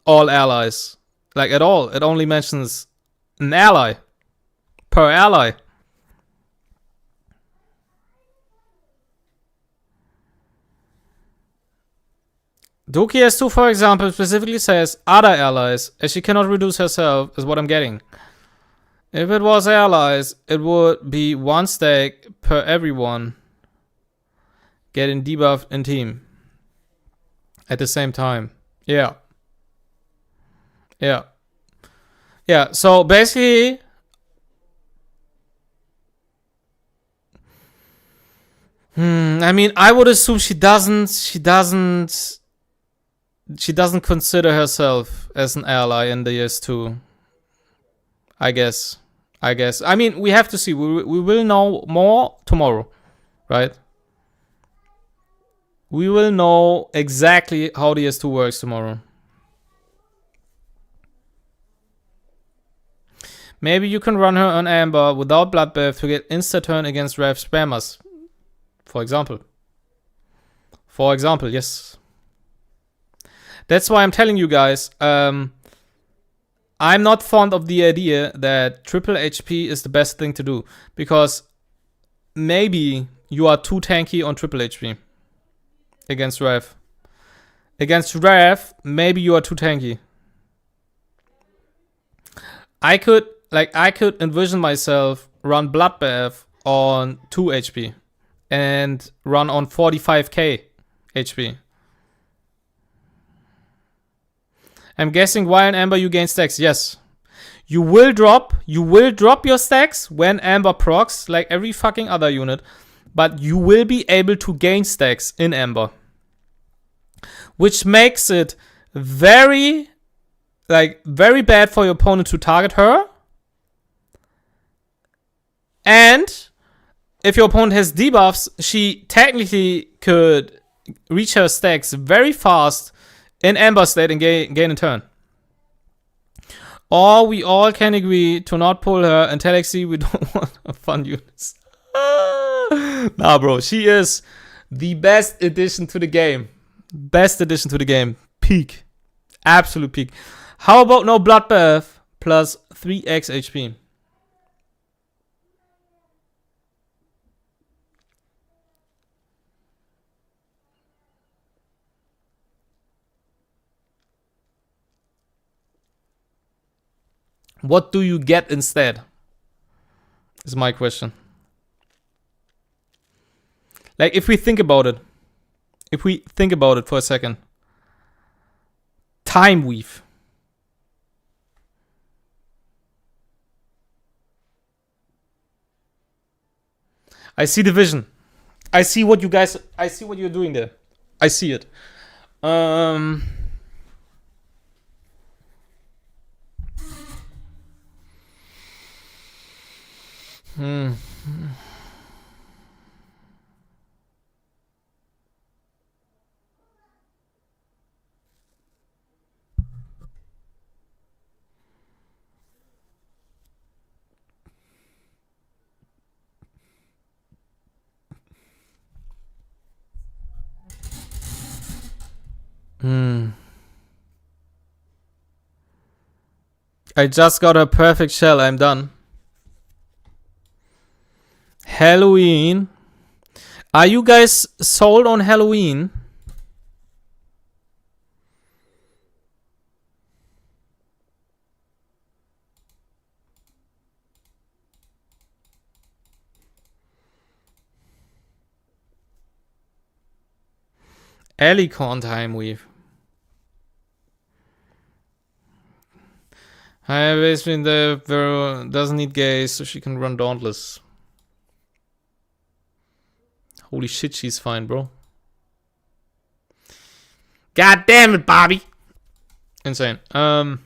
all allies. Like, at all. It only mentions an ally. Per ally. Doki S2, for example, specifically says other allies, as she cannot reduce herself, is what I'm getting. If it was allies, it would be one stack per everyone getting debuffed in team at the same time. Yeah. Yeah. Yeah, so basically, I mean, I would assume she doesn't consider herself as an ally in the S2. I guess. I mean, we have to see. We will know more tomorrow, right? We will know exactly how the S2 works tomorrow. Maybe you can run her on Amber without Bloodbath to get insta-turn against Rev spammers. For example. For example, yes. That's why I'm telling you guys, I'm not fond of the idea that triple HP is the best thing to do. Because maybe you are too tanky on triple HP against Rev. Against Rev, maybe you are too tanky. I could envision myself run Bloodbath on 2 HP and run on 45k HP. I'm guessing while in Amber you gain stacks. Yes. You will drop your stacks when Amber procs, like every fucking other unit. But you will be able to gain stacks in Amber. Which makes it very bad for your opponent to target her. And if your opponent has debuffs, she technically could reach her stacks very fast in Amber state and gain a turn. Or we all can agree to not pull her and tell XC we don't want fun units. Nah, bro. She is the best addition to the game. Best addition to the game. Peak. Absolute peak. How about no Bloodbath plus 3x HP? What do you get instead? Is my question. Like, if we think about it. If we think about it for a second. Time Weave. I see the vision. I see what you're doing there. I see it. I just got a perfect shell. I'm done. Halloween. Are you guys sold on Halloween? Alicorn Time Weave. Higher base in the Vero doesn't need gaze, so she can run Dauntless. Holy shit, she's fine, bro. God damn it, Bobby! Insane. Oh.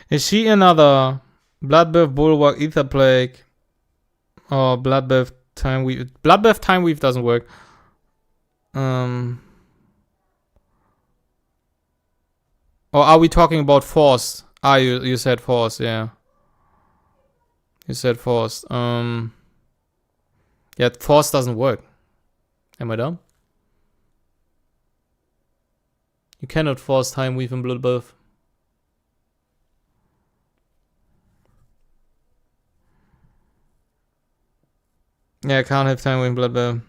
Is she another Bloodbath, Bulwark, Ether Plague, or Bloodbath Time Weave? Bloodbath Time Weave doesn't work. Or are we talking about Force? Ah, you said Force, yeah. You said Force. Yeah, Force doesn't work. Am I dumb? You cannot force Time Weave in Bloodbath. Yeah, I can't have Time Weave in Bloodbath.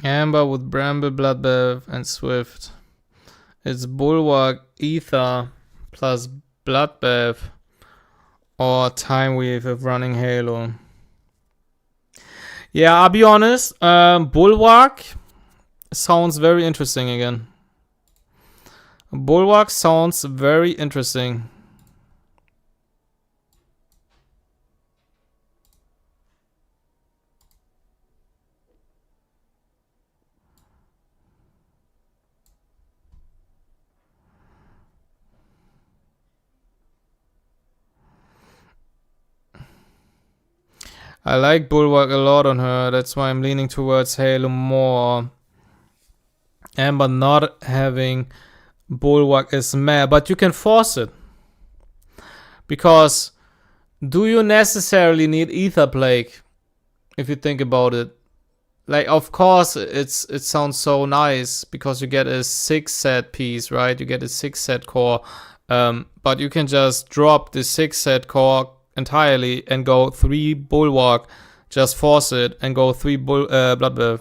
Amber with Bramble, Bloodbath, and Swift. It's Bulwark, Ether, plus Bloodbath, or Time Weave with running Halo. Yeah, I'll be honest. Bulwark sounds very interesting again. Bulwark sounds very interesting. I like Bulwark a lot on her. That's why I'm leaning towards Halo more. Amber not having Bulwark is meh, but you can force it. Because do you necessarily need Ether Plague? If you think about it. Like, of course, it sounds so nice because you get a 6 set piece, right? You get a 6 set core. But you can just drop the 6 set core entirely and go 3 Bulwark, just force it and go 3 Bloodbath.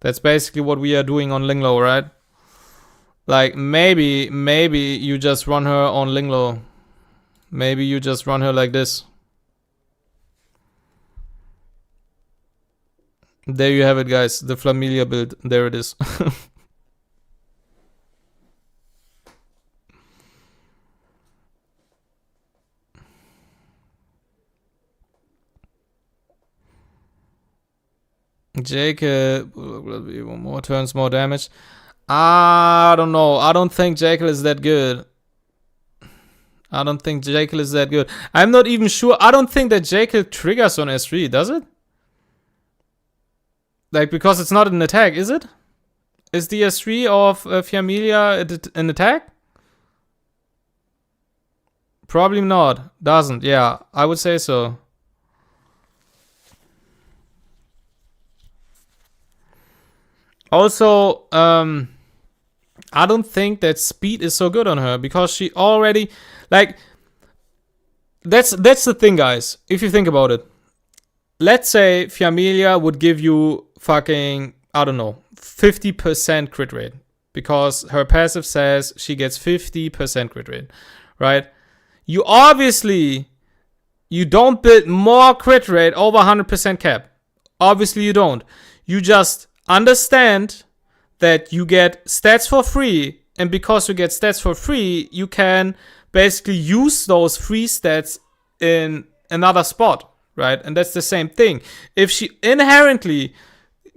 That's basically what we are doing on Linglo, right? Like maybe you just run her on Linglo. Maybe you just run her like this. There you have it, guys. The Flamilia build. There it is. Jake, more turns, more damage. I don't know. I don't think Jekyll is that good. I don't think Jekyll is that good. I'm not even sure. I don't think that Jekyll triggers on S3, does it? Like, because it's not an attack, is it? Is the S3 of Fiamelia an attack? Probably not. Doesn't. Yeah, I would say so. Also, I don't think that speed is so good on her because she already, like, that's the thing, guys. If you think about it, let's say Fiamelia would give you fucking, I don't know, 50% crit rate because her passive says she gets 50% crit rate, right? You obviously, you don't build more crit rate over 100% cap. Obviously you don't. You just understand that you get stats for free, and because you get stats for free, you can basically use those free stats in another spot, right? And that's the same thing. If she inherently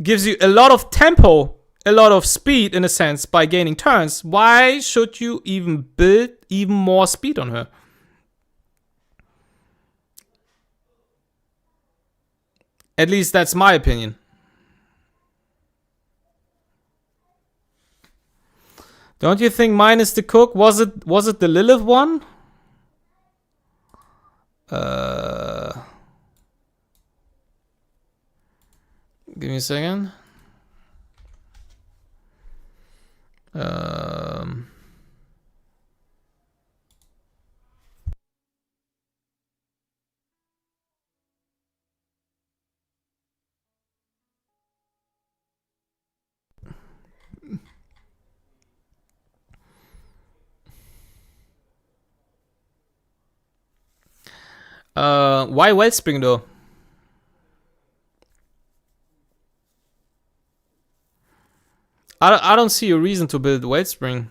gives you a lot of tempo a lot of speed in a sense by gaining turns, why should you even build even more speed on her? At least that's my opinion. Don't you think mine is the cook? Was it the Lilith one? Give me a second. Why Wellspring though? I don't see a reason to build Wellspring.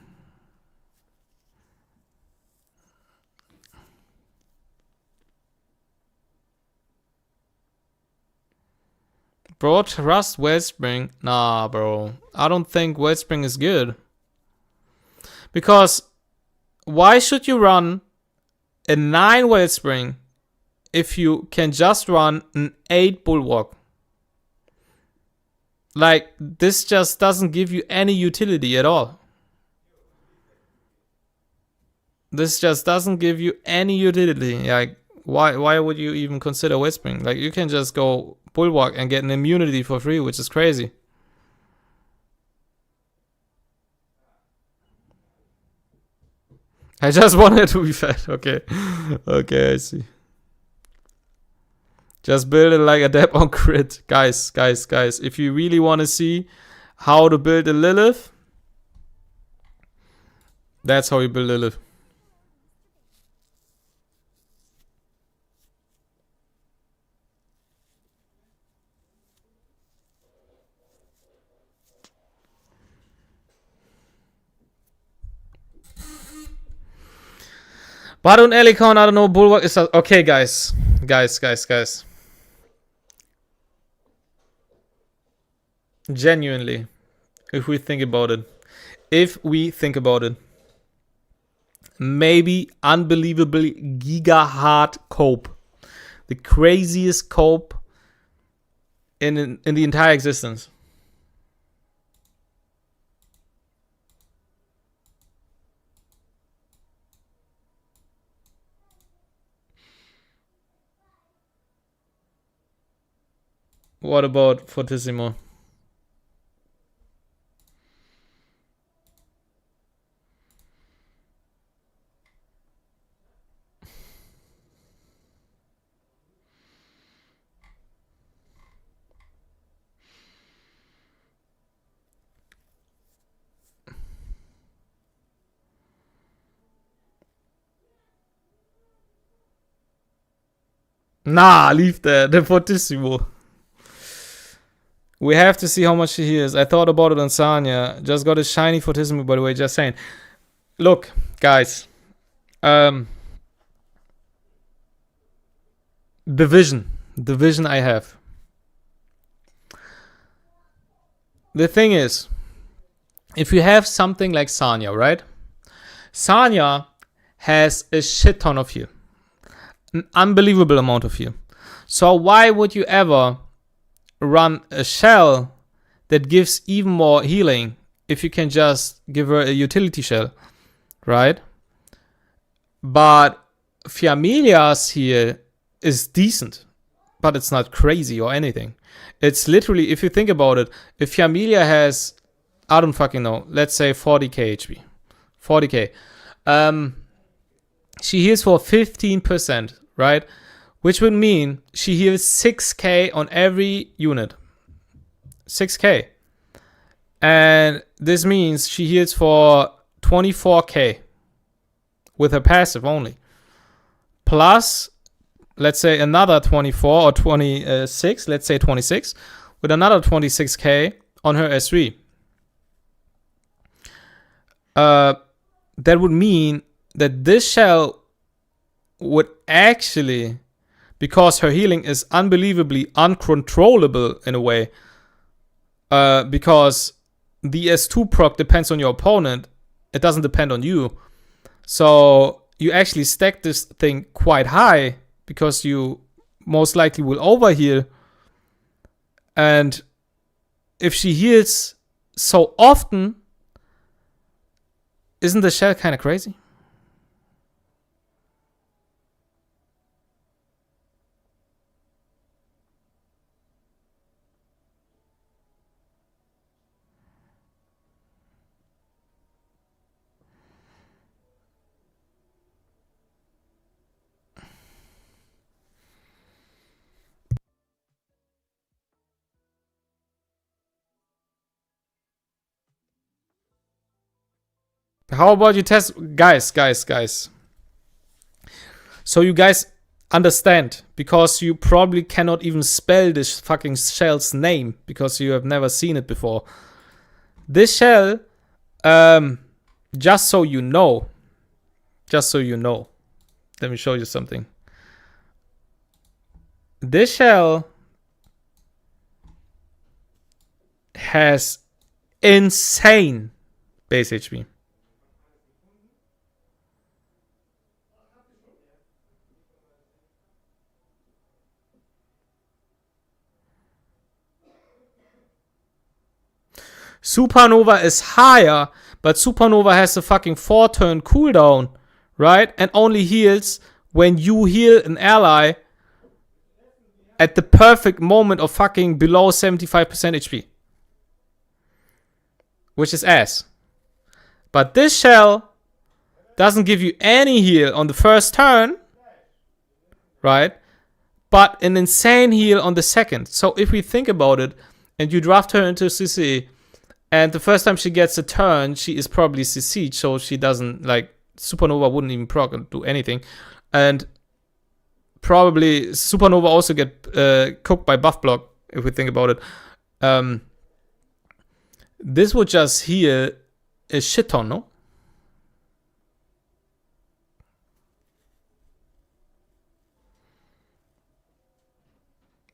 Bro, trust Wellspring? Nah, bro. I don't think Wellspring is good. Because why should you run a 9 Wellspring if you can just run an 8 Bulwark? Like, this just doesn't give you any utility at all. This just doesn't give you any utility. Like, why would you even consider Wellspring? Like, you can just go Bulwark and get an immunity for free, which is crazy. I just wanted to be fat. Okay. Okay, I see. Just build it like Adept on crit. Guys. If you really want to see how to build a Lilith, that's how you build Lilith. Baron Elikon, I don't know, Bulwark is... Okay, guys. Guys. Genuinely, if we think about it, maybe unbelievably giga hard cope, the craziest cope in the entire existence. What about Fortissimo? Nah, leave that. The Fortissimo. We have to see how much he is. I thought about it on Sanya. Just got a shiny Fortissimo, by the way. Just saying. Look, guys. The vision I have. The thing is, if you have something like Sanya, right? Sanya has a shit ton of heal. An unbelievable amount of heal. So why would you ever run a shell that gives even more healing if you can just give her a utility shell, right? But Fiamelia's heal is decent, but it's not crazy or anything. It's literally, if you think about it, if Fiamelia has, I don't fucking know, let's say 40k HP, 40k, she heals for 15%, right? Which would mean she heals 6k on every unit. 6k. And this means she heals for 24k with her passive only. Plus, let's say another 24 or 26, let's say 26, with another 26k on her S3. That would mean that this shell would actually, because her healing is unbelievably uncontrollable in a way, because the S2 proc depends on your opponent. It doesn't depend on you. So you actually stack this thing quite high because you most likely will overheal. And if she heals so often, isn't the shell kind of crazy? How about you test, guys? So you guys understand, because you probably cannot even spell this fucking shell's name because you have never seen it before. This shell, just so you know, let me show you something. This shell has insane base HP. Supernova is higher, but Supernova has a fucking 4-turn cooldown, right? And only heals when you heal an ally at the perfect moment of fucking below 75% HP. Which is ass. But this shell doesn't give you any heal on the first turn, right? But an insane heal on the second. So if we think about it, and you draft her into CC, and the first time she gets a turn, she is probably CC'd, so she doesn't, like, Supernova wouldn't even proc and do anything. And probably Supernova also get cooked by buff block, if we think about it. This would just heal a shit ton, no?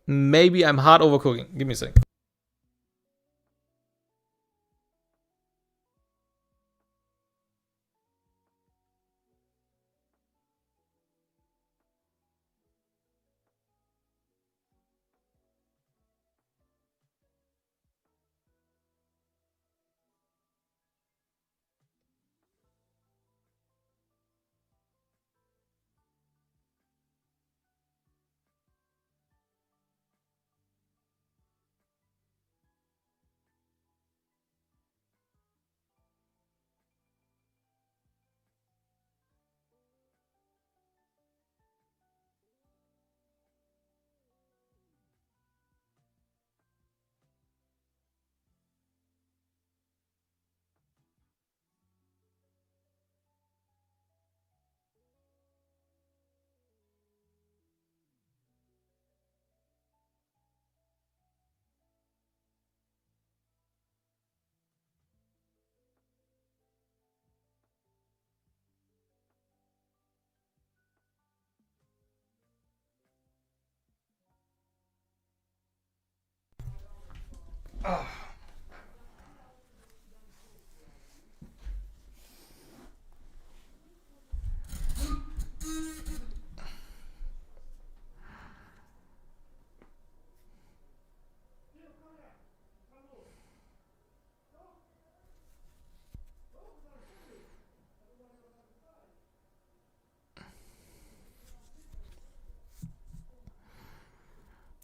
Maybe I'm hard overcooking. Give me a second.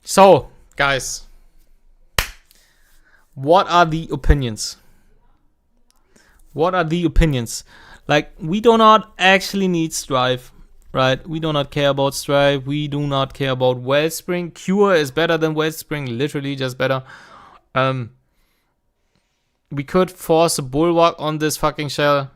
So, guys, what are the opinions? What are the opinions? Like, we do not actually need Strive, right? We do not care about Strive. We do not care about Wellspring. Cure is better than Wellspring, literally just better. We could force a Bulwark on this fucking shell.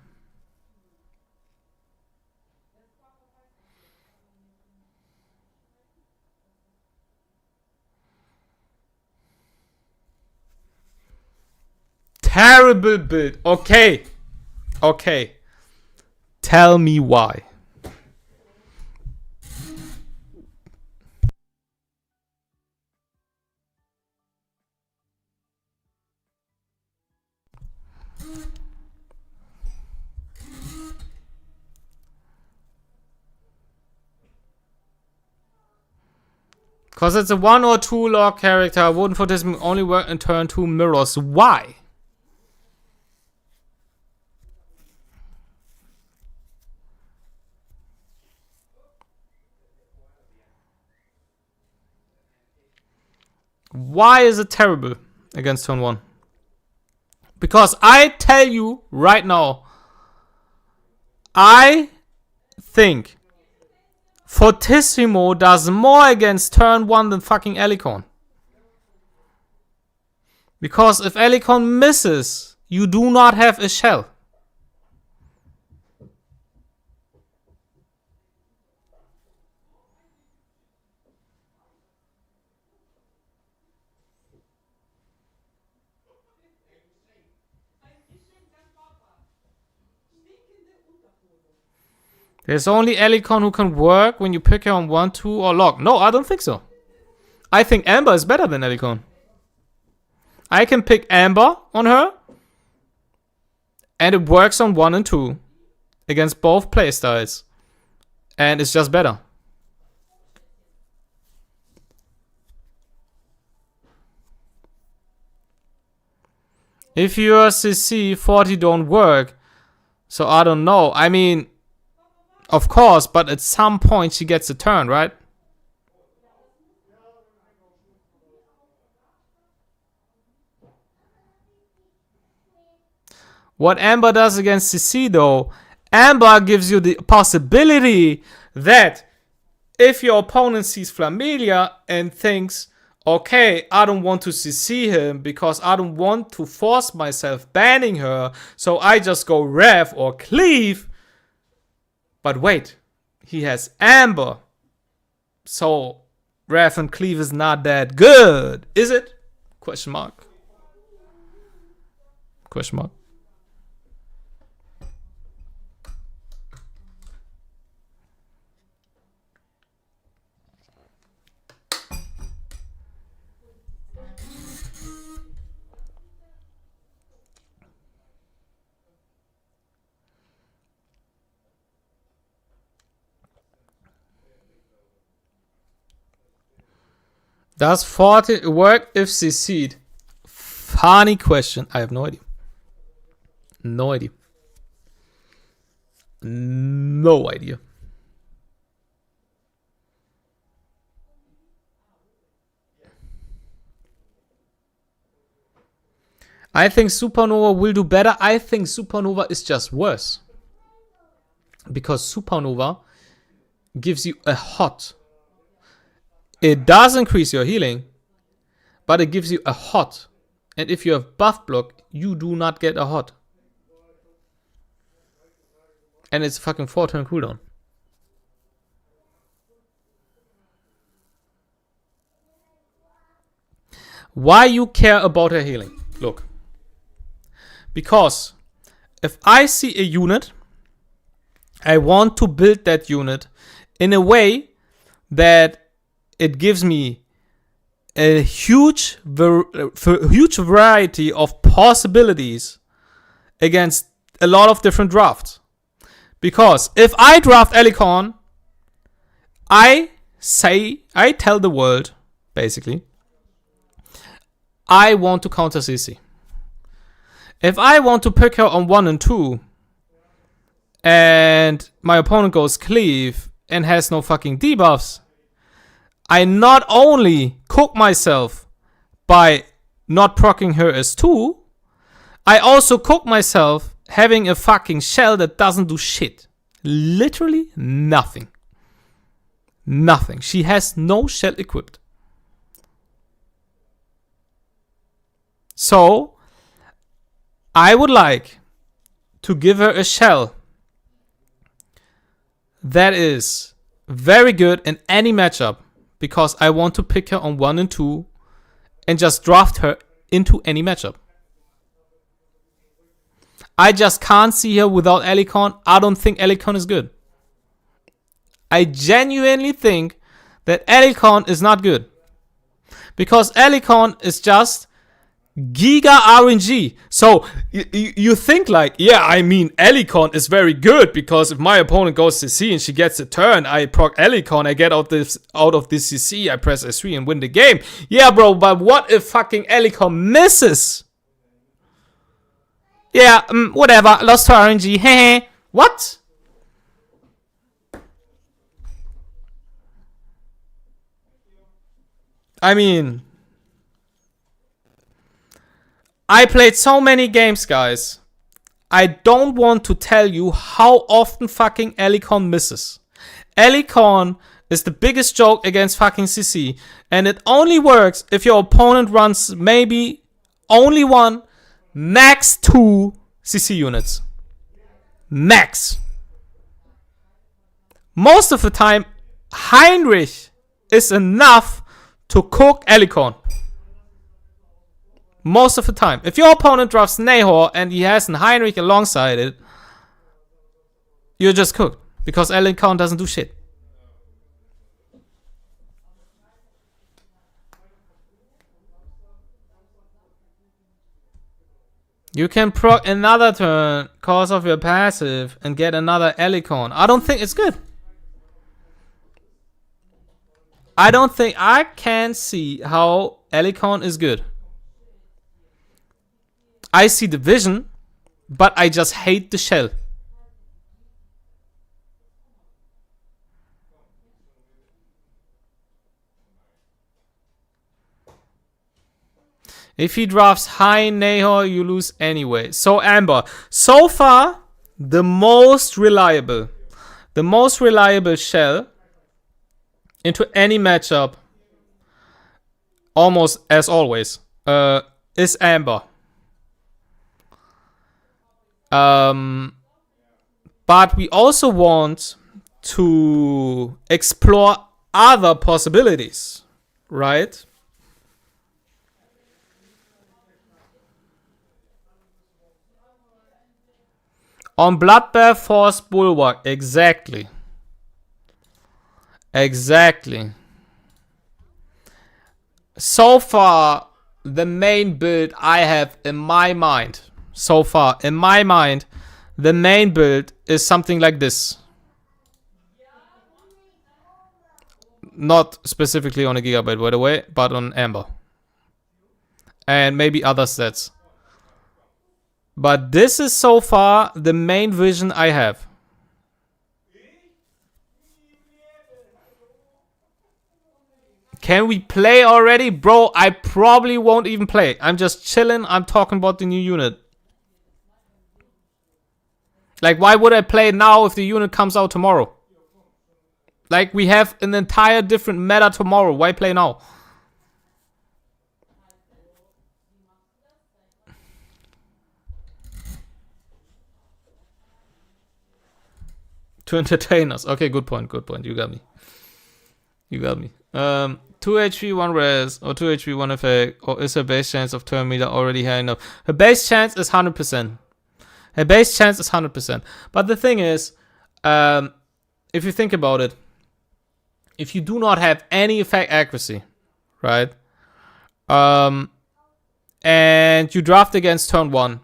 Terrible build. Okay. Okay. Tell me why. Because it's a 1 or 2 log character. Wooden for this only work in turn 2 mirrors. Why? Why is it terrible against turn 1? Because I tell you right now, I think Fortissimo does more against turn 1 than fucking Elikon. Because if Elikon misses, you do not have a shell. There's only Elikon who can work when you pick her on 1, 2, or log. No, I don't think so. I think Amber is better than Elikon. I can pick Amber on her, and it works on 1 and 2 against both playstyles. And it's just better. If your CC 40 don't work, so I don't know. I mean, of course, but at some point she gets a turn, right? What Amber does against CC though, Amber gives you the possibility that if your opponent sees Flamilia and thinks, okay, I don't want to CC him because I don't want to force myself banning her, so I just go Rev or Cleave. But wait, he has Amber. So Rev and Cleave is not that good, is it? Question mark. Question mark. Does 40 work if CC'd? Funny question. I have no idea. No idea. No idea. I think Supernova will do better. I think Supernova is just worse. Because Supernova gives you a hot. It does increase your healing, but it gives you a hot. And if you have buff block, you do not get a hot. And it's a fucking 4-turn cooldown. Why you care about her healing? Look. Because if I see a unit, I want to build that unit in a way that it gives me a huge variety of possibilities against a lot of different drafts. Because if I draft Elikon, I tell the world, basically, I want to counter CC. If I want to pick her on 1 and 2, and my opponent goes Cleave and has no fucking debuffs, I not only cook myself by not proccing her as 2, I also cook myself having a fucking shell that doesn't do shit. Literally nothing. Nothing. She has no shell equipped. So, I would like to give her a shell that is very good in any matchup. Because I want to pick her on 1 and 2 and just draft her into any matchup. I just can't see her without Elikon. I don't think Elikon is good. I genuinely think that Elikon is not good. Because Elikon is just Giga RNG. So you think like, yeah, I mean, Elicon is very good because if my opponent goes CC and she gets a turn, I proc Elicon, I get out of this CC, I press S3 and win the game. Yeah, bro, but what if fucking Elicon misses? Yeah, whatever, lost to RNG, hehe. What? I mean, I played so many games, guys. I don't want to tell you how often fucking Elicon misses. Elicon is the biggest joke against fucking CC. And it only works if your opponent runs maybe only one, max 2 CC units. Max. Most of the time, Heinrich is enough to cook Elicon. Most of the time. If your opponent drops Nahor and he has an Heinrich alongside it, you're just cooked. Because Elicon doesn't do shit. You can proc another turn cause of your passive and get another Elicon. I don't think it's good. I can't see how Elicon is good. I see the vision, but I just hate the shell. If he drafts high Nahor, you lose anyway. So Amber, so far, the most reliable shell into any matchup, almost as always, is Amber. But we also want to explore other possibilities, right? On Bloodbath Force Bulwark, exactly. Exactly. So far, the main build I have in my mind, the main build is something like this. Not specifically on a Gigabyte, by the way, but on Amber. And maybe other sets. But this is so far the main vision I have. Can we play already? Bro, I probably won't even play. I'm just chilling. I'm talking about the new unit. Like, why would I play now if the unit comes out tomorrow? Like, we have an entire different meta tomorrow. Why play now? To entertain us. Okay, good point. Good point. You got me. You got me. 2 HP, 1 res, or 2 HP, 1 effect, or is her base chance of turn meter already high enough? Her base chance is 100%. Her base chance is 100%. But the thing is, if you think about it, if you do not have any effect accuracy, right? And you draft against turn 1,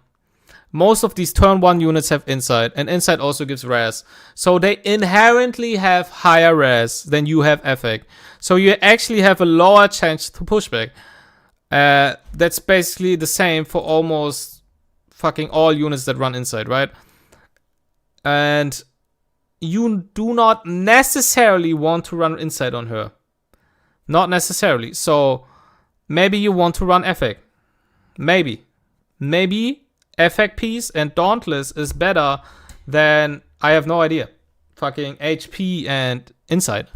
most of these turn 1 units have insight, and insight also gives res. So they inherently have higher res than you have effect. So you actually have a lower chance to pushback. That's basically the same for almost fucking all units that run insight, right? And you do not necessarily want to run insight on her. Not necessarily. So maybe you want to run effect. Maybe effect piece and Dauntless is better than, I have no idea, fucking HP and Insight.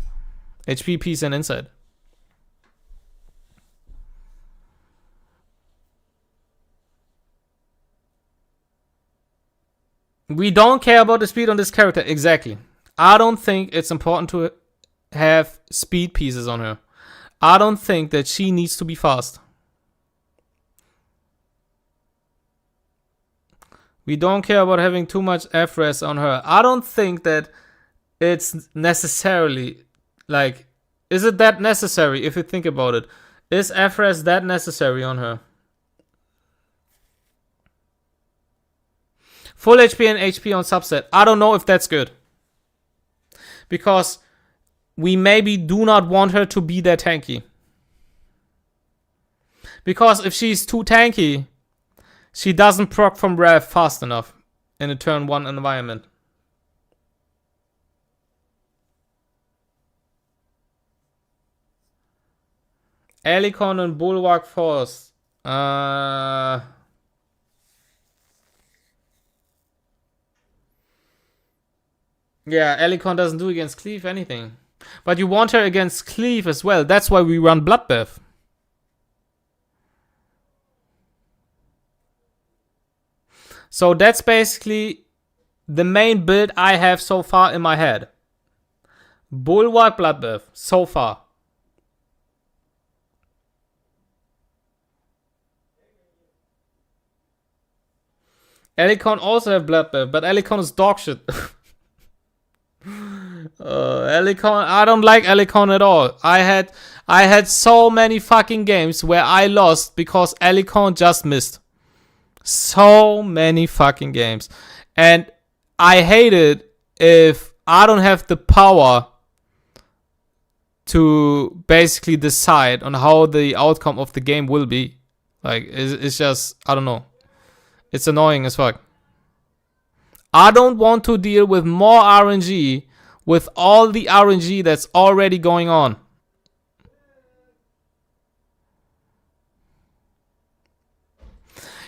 HP piece and Insight. We don't care about the speed on this character. Exactly. I don't think it's important to have speed pieces on her. I don't think that she needs to be fast. We don't care about having too much FRS on her. I don't think that it's necessarily, like, is it that necessary if you think about it? Is FRS that necessary on her? Full HP and HP on subset. I don't know if that's good. Because we maybe do not want her to be that tanky. Because if she's too tanky, she doesn't proc from Rev fast enough in a turn 1 environment. Alicon and Bulwark Force. Yeah, Alicon doesn't do against Cleave anything. But you want her against Cleave as well. That's why we run Bloodbath. So that's basically the main build I have so far in my head. Bulwark, Bloodbath, so far. Alicon also have Bloodbath, but Alicon is dog shit. Alicon, I don't like Alicon at all. I had so many fucking games where I lost because Alicon just missed. So many fucking games. And I hate it if I don't have the power to basically decide on how the outcome of the game will be. Like, it's just, I don't know. It's annoying as fuck. I don't want to deal with more RNG with all the RNG that's already going on.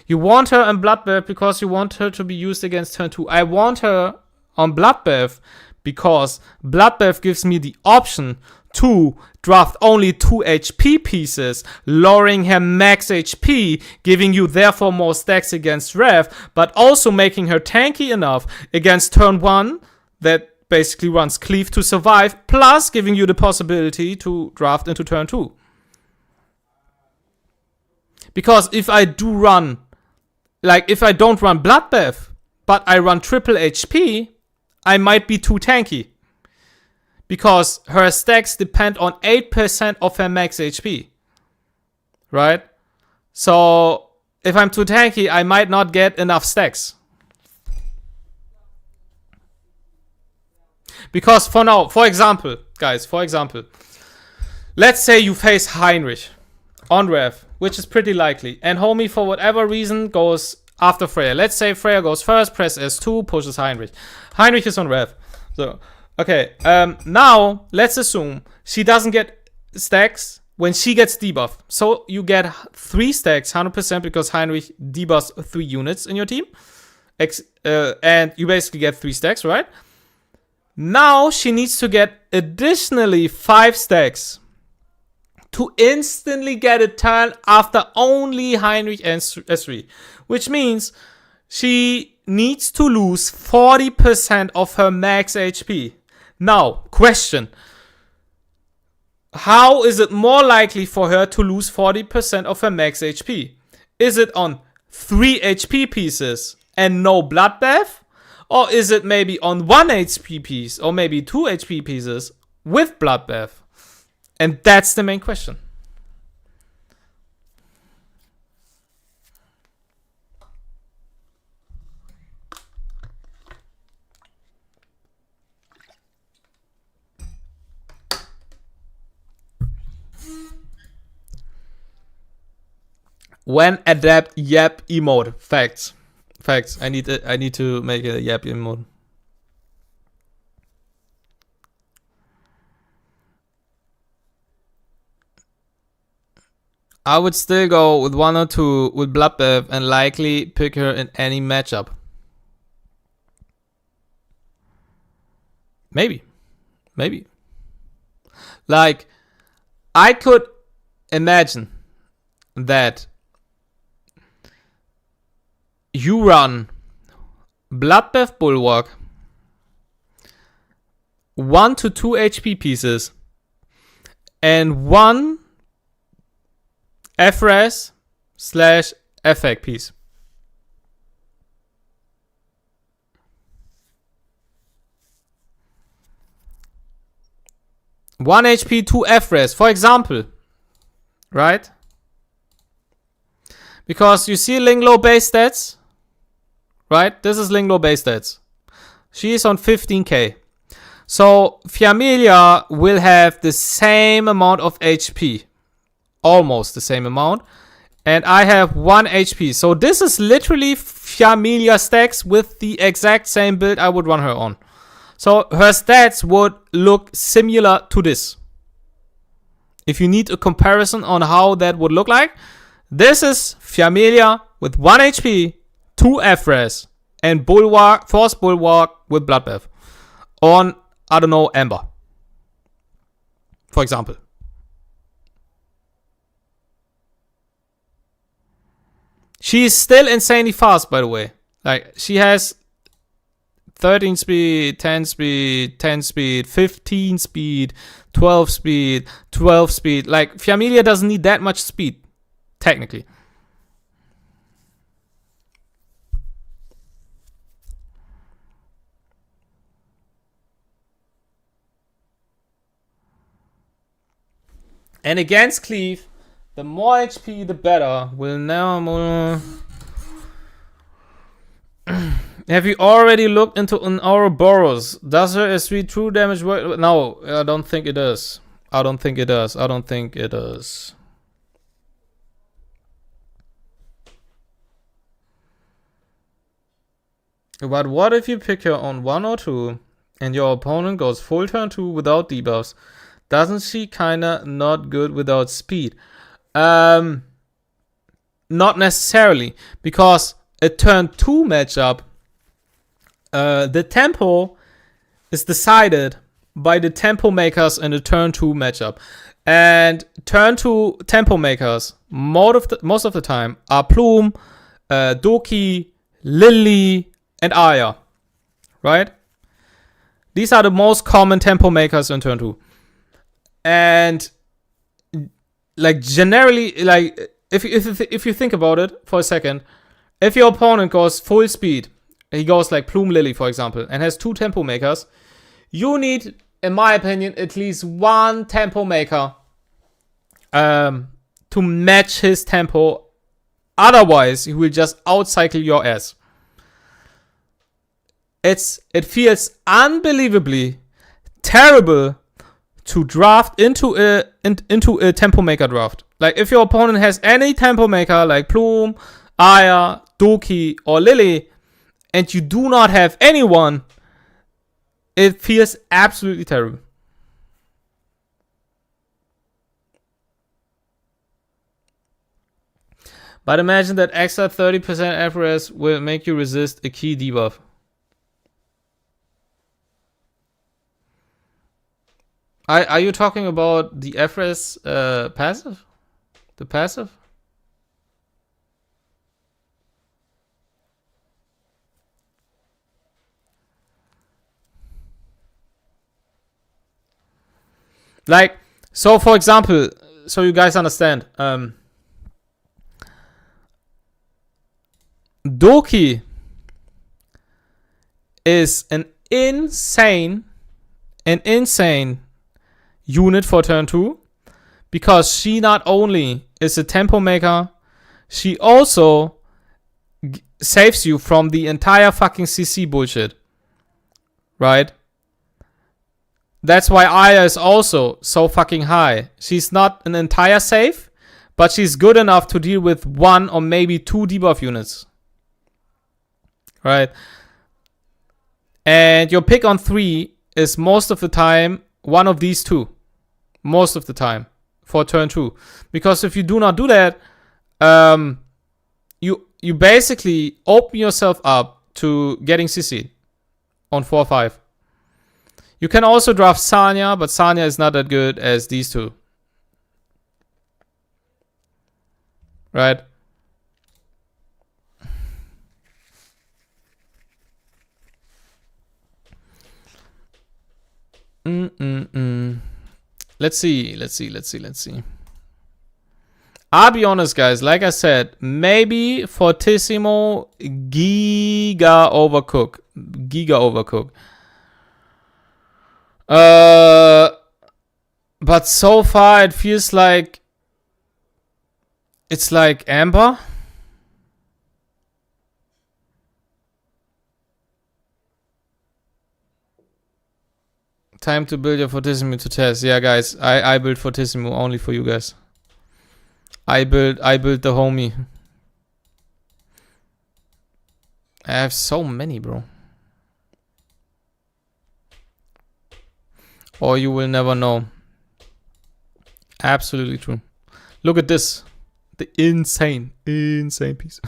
You want her on Bloodbath because you want her to be used against turn 2. I want her on Bloodbath because Bloodbath gives me the option to draft only 2 HP pieces, lowering her max HP, giving you therefore more stacks against Rev, but also making her tanky enough against turn 1 that basically runs Cleave to survive, plus giving you the possibility to draft into turn 2. Because if I do run, like if I don't run Bloodbath, but I run triple HP, I might be too tanky. Because her stacks depend on 8% of her max HP. Right? So, if I'm too tanky, I might not get enough stacks. Because for now, for example, guys, let's say you face Heinrich on Rev, which is pretty likely, and homie for whatever reason goes after Freya. Let's say Freya goes first, press S2, pushes Heinrich. Heinrich is on Rev. So, okay, now let's assume she doesn't get stacks when she gets debuff. So you get 3 stacks, 100%, because Heinrich debuffs 3 units in your team. And you basically get 3 stacks, right? Now she needs to get additionally 5 stacks to instantly get a turn after only Heinrich and S3. Which means she needs to lose 40% of her max HP. Now, question. How is it more likely for her to lose 40% of her max HP? Is it on 3 HP pieces and no Bloodbath? Or is it maybe on 1 HP piece or maybe 2 HP pieces with Bloodbath? And that's the main question. When adapt yap emote. Facts. I need to make a yap emote. I would still go with 1 or 2 with Bloodbath and likely pick her in any matchup. Maybe. Like, I could imagine that you run Bloodbath Bulwark, 1 to 2 HP pieces, and 1 FRS/effect piece. One HP, 2 FRS, for example, right? Because you see Linglo base stats, right? This is Linglo base stats. She is on 15k. So Fiamelia will have the same amount of HP. Almost the same amount. And I have 1 HP. So this is literally Fiamelia stacks with the exact same build I would run her on. So her stats would look similar to this. If you need a comparison on how that would look like, this is Fiamelia with 1 HP, 2 FRES, and Bulwark, Force Bulwark with Bloodbath. On, I don't know, Amber. For example. She is still insanely fast, by the way. Like, she has 13 speed, 10 speed, 10 speed, 15 speed, 12 speed, 12 speed. Like, Fiamelia doesn't need that much speed, technically. And against Cleave, the more HP, the better. Will now... Have you already looked into an Ouroboros? Does her S3 true damage work? No, I don't think it does. I don't think it does. I don't think it does. But what if you pick her on 1 or 2 and your opponent goes full turn 2 without debuffs? Doesn't she kinda not good without speed? Not necessarily, because a turn 2 matchup, the tempo is decided by the tempo makers in the turn 2 matchup. And turn 2 tempo makers, most of the time, are Plume, Doki, Lily, and Aya. Right? These are the most common tempo makers in turn 2. And like generally, like if you think about it for a second, if your opponent goes full speed, he goes like Plume Lily, for example, and has 2 tempo makers, you need, in my opinion, at least 1 tempo maker to match his tempo. Otherwise, he will just outcycle your ass. It feels unbelievably terrible to draft into a tempo maker draft. Like, if your opponent has any tempo maker like Plume, Aya, Doki, or Lily, and you do not have anyone, it feels absolutely terrible. But imagine that extra 30% FRS will make you resist a key debuff. Are you talking about the FRS passive? The passive? Like, so for example, so you guys understand, Doki is an insane unit for turn 2, because she not only is a tempo maker, she also saves you from the entire fucking CC bullshit. Right? That's why Aya is also so fucking high. She's not an entire save, but she's good enough to deal with 1 or maybe 2 debuff units. Right? And your pick on 3 is most of the time one of these 2. Most of the time for turn 2. Because if you do not do that, you basically open yourself up to getting CC'd on 4-5. You can also draft Sanya, but Sanya is not that good as these 2. Right? Let's see. I'll be honest, guys. Like I said, maybe Fortissimo Giga Overcook. But so far it feels like it's like Amber. Time to build your Fortissimo to test. Yeah, guys, I built Fortissimo only for you guys. I built the homie. I have so many, bro. Or you will never know. Absolutely true. Look at this. The insane piece.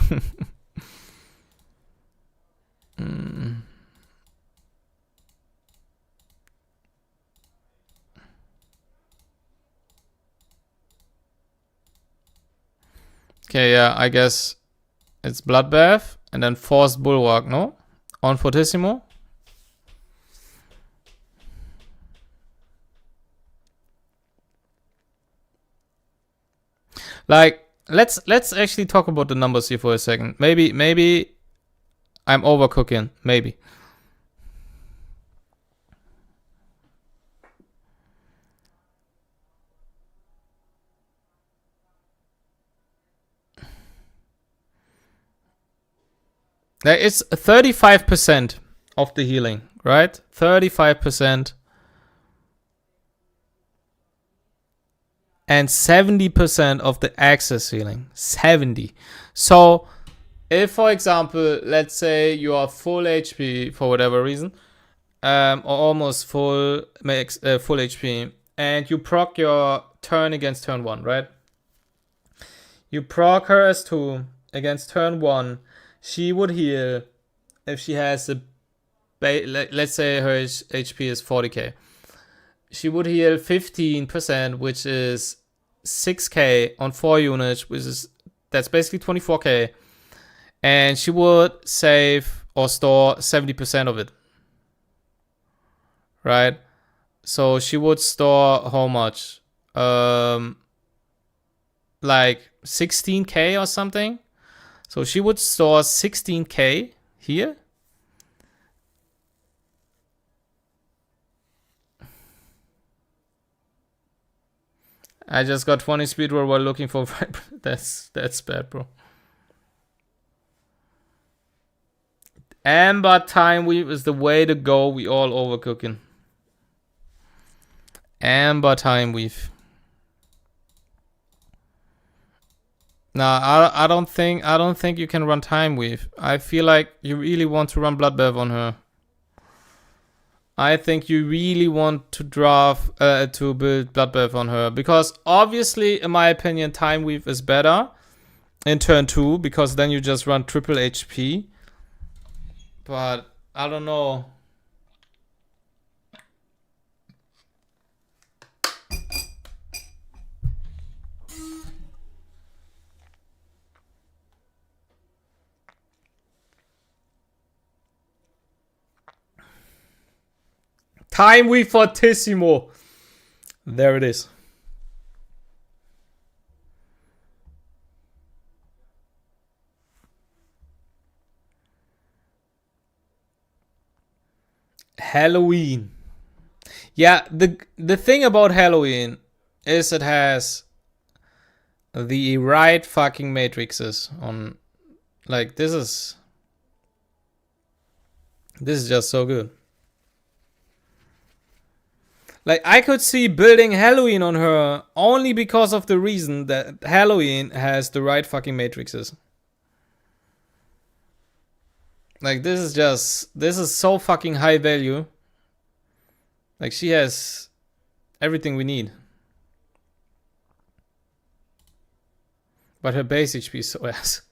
Okay, yeah, I guess it's Bloodbath and then Forced Bulwark, no? On Fortissimo. Like, let's actually talk about the numbers here for a second. Maybe I'm overcooking. Maybe. It's 35% of the healing, right? 35%. And 70% of the access healing. 70. So, if, for example, let's say you are full HP for whatever reason, or almost full HP, and you proc your turn against turn 1, right? You proc her as 2 against turn 1. She would heal if she has a... let's say her HP is 40k. She would heal 15%, which is 6k on 4 units, which is... that's basically 24k. And she would save or store 70% of it. Right? So she would store how much? Like 16k or something. So she would store 16k here. I just got 20 speed roll while looking for that's bad, bro. Amber Time Weave is the way to go. We all overcooking. Amber Time Weave. Nah, I don't think you can run Time Weave. I feel like you really want to run Bloodbath on her. I think you really want to draft to build Bloodbath on her, because obviously, in my opinion, Time Weave is better in turn 2, because then you just run triple HP. But I don't know. Time Weave Fortissimo. There it is. Halloween. Yeah, the thing about Halloween is it has the right fucking matrices on. Like, this is just so good. Like, I could see building Halloween on her only because of the reason that Halloween has the right fucking matrices. Like, this is so fucking high value. Like, she has everything we need. But her base HP is so ass.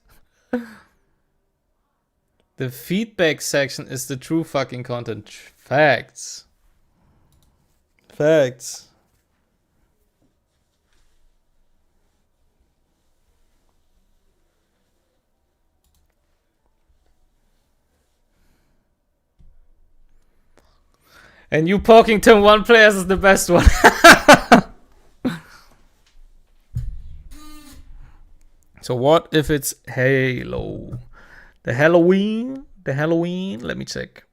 The feedback section is the true fucking content. Facts. Facts. And you poking TN1 players is the best one. So what if it's Halo? The Halloween? Let me check.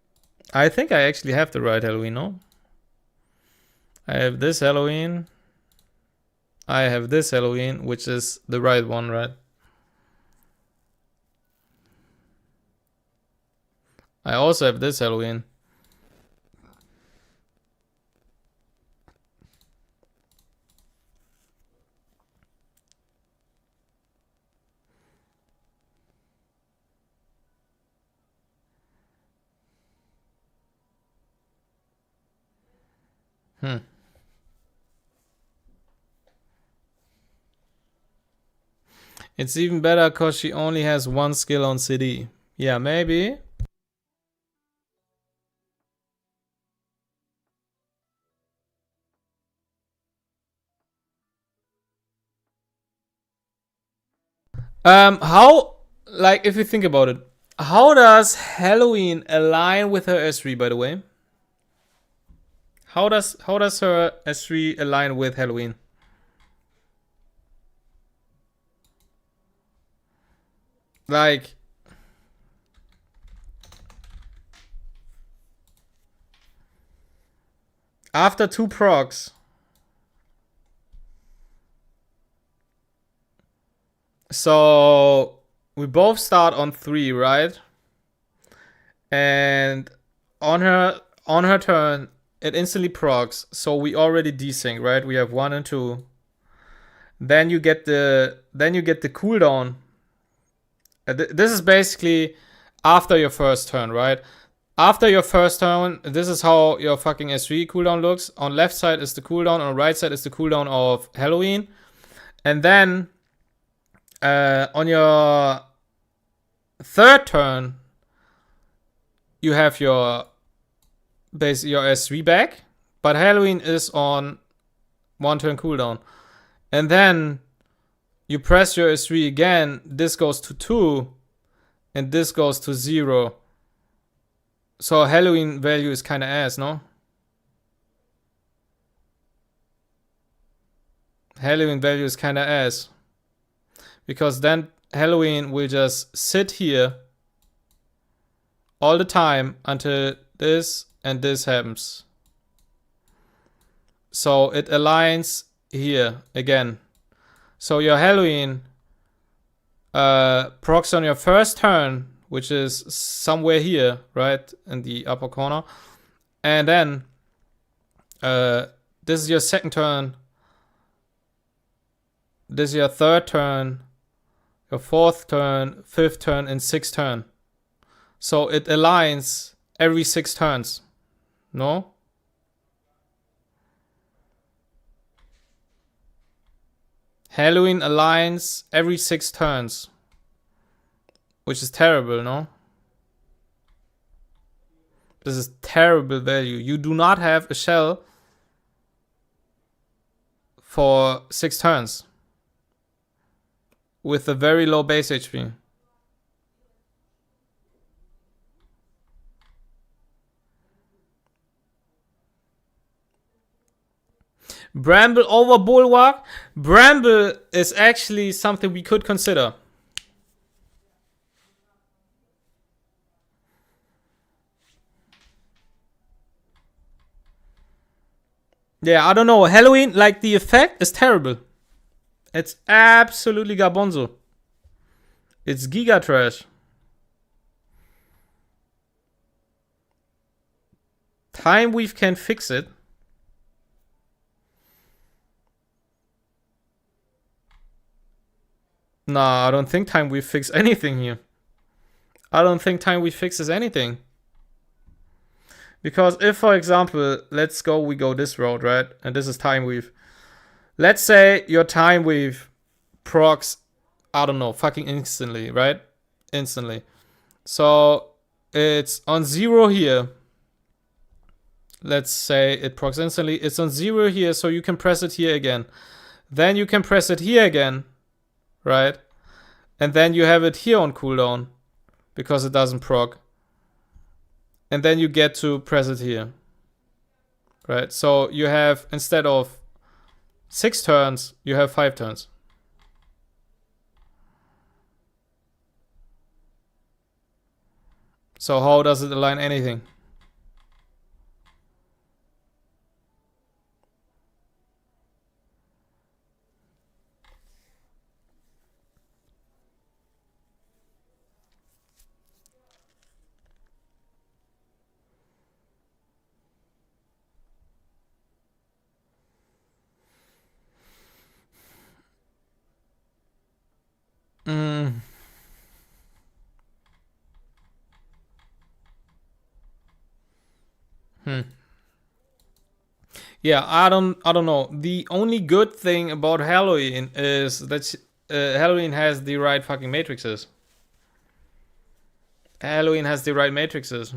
I think I actually have the right Halloween, no? I have this Halloween. I have this Halloween, which is the right one, right? I also have this Halloween. It's even better because she only has one skill on CD. Yeah, maybe. How, like, if you think about it, how does Halloween align with her S3, by the way? How does her S3 align with Halloween? Like, after 2 procs, so we both start on 3, right? And on her turn, it instantly procs. So we already desync, right? We have 1 and 2. Then you get the cooldown. This is basically after your first turn, right? After your first turn, this is how your fucking S3 cooldown looks. On left side is the cooldown, on right side is the cooldown of Halloween. And then on your third turn, you have your S3 back, but Halloween is on 1 turn cooldown. And then you press your S3 again, this goes to 2, and this goes to 0. So Halloween value is kind of ass, no? Halloween value is kind of ass. Because then Halloween will just sit here all the time until this and this happens. So it aligns here again. So your Halloween procs on your first turn, which is somewhere here, right, in the upper corner. And then this is your second turn. This is your third turn, your fourth turn, fifth turn, and sixth turn. So it aligns every 6 turns. No? Halloween aligns every 6 turns. Which is terrible, no? This is terrible value. You do not have a shell for 6 turns. With a very low base HP. Bramble over Bulwark. Bramble is actually something we could consider. Yeah, I don't know. Halloween, like, the effect is terrible. It's absolutely garbonzo. It's giga trash. Time Weave can fix it. Nah, I don't think Time Weave fix anything here. I don't think Time Weave fixes anything. Because if, for example, we go this route, right? And this is Time Weave. Let's say your Time Weave procs, I don't know, fucking instantly, right? Instantly. So it's on 0 here. Let's say it procs instantly. It's on 0 here, so you can press it here again. Then you can press it here again, right? And then you have it here on cooldown because it doesn't proc. And then you get to press it here, right? So you have, instead of 6 turns, you have 5 turns. So how does it align anything? Yeah, I don't know. The only good thing about Halloween is that Halloween has the right fucking matrices. Halloween has the right matrices.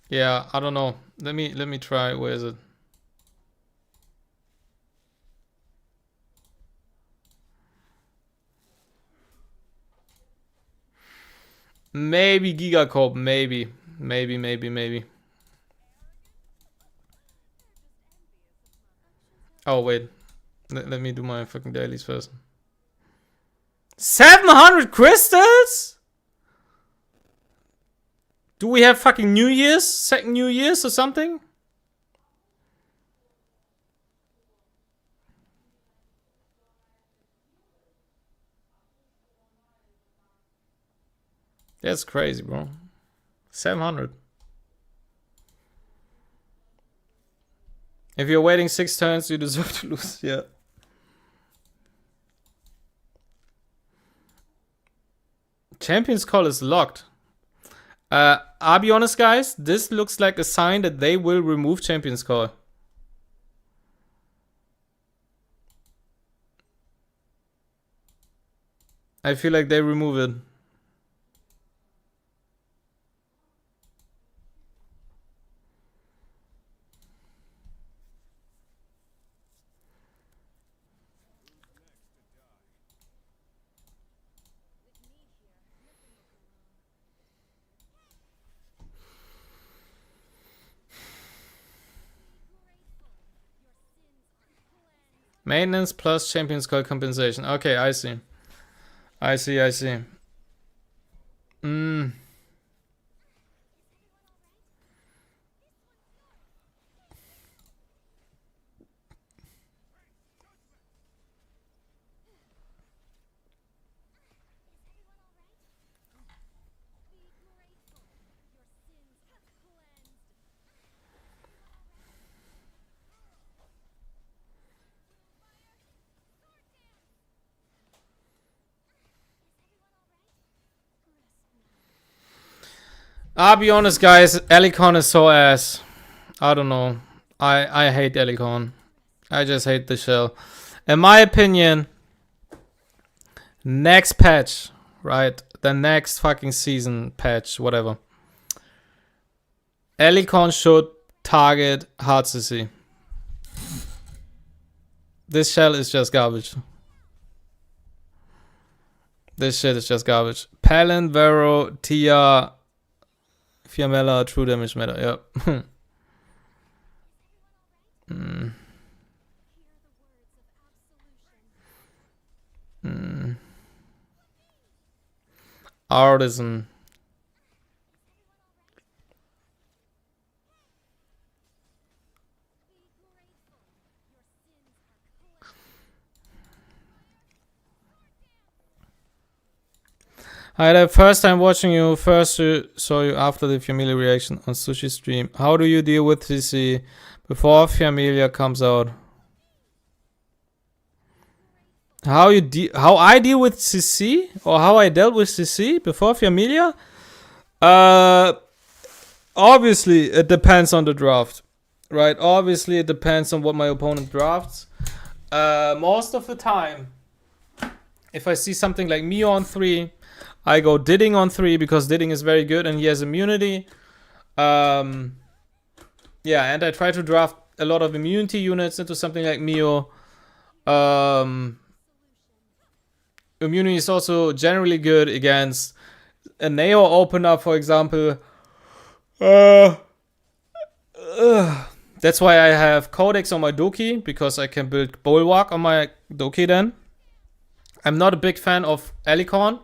Yeah, I don't know. Let me try. Where is it? Maybe Gigacorp. Maybe. Oh wait. Let me do my fucking dailies first. 700 crystals? Do we have fucking New Year's? Second New Year's or something? That's crazy, bro. 700. If you're waiting 6 turns, you deserve to lose. Yeah. Champion's Call is locked. I'll be honest, guys. This looks like a sign that they will remove Champion's Call. I feel like they remove it. Maintenance plus Champion's Call compensation. Okay, I see. I see. I'll be honest, guys. Elicon is so ass. I don't know. I hate Elicon. I just hate the shell. In my opinion, next patch, right? The next fucking season patch, whatever. Elicon should target hard CC. This shell is just garbage. This shit is just garbage. Palin, Vero, Tia, Fiamella, true damage matter. Yep. Artisan. Hi there, first time watching you. First saw you after the Familia reaction on Sushi stream. How do you deal with CC before Familia comes out? How I deal with CC, or how I dealt with CC before Familia? Obviously it depends on the draft, right? Obviously it depends on what my opponent drafts. Most of the time, if I see something like Mio on 3, I go Didding on 3 because Didding is very good and he has immunity. Yeah, and I try to draft a lot of immunity units into something like Mio. Immunity is also generally good against a Neo opener, for example. That's why I have Codex on my Doki, because I can build Bulwark on my Doki then. I'm not a big fan of Elicon,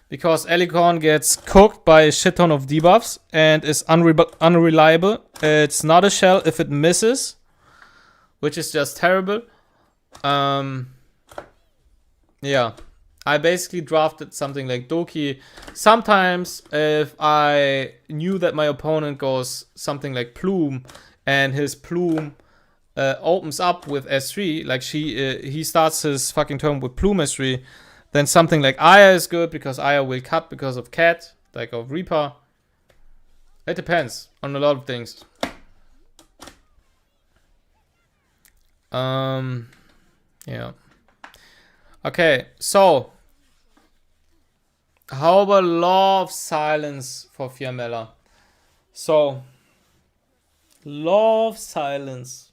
because Alicorn gets cooked by a shit ton of debuffs and is unreliable. It's not a shell if it misses, which is just terrible. Yeah, I basically drafted something like Doki. Sometimes if I knew that my opponent goes something like Plume and his Plume opens up with S3, like he starts his fucking turn with Plume S3, then something like Aya is good because Aya will cut because of Cat, like of Reaper. It depends on a lot of things. Yeah. Okay, so how about Law of Silence for Fiamella? So, Law of Silence.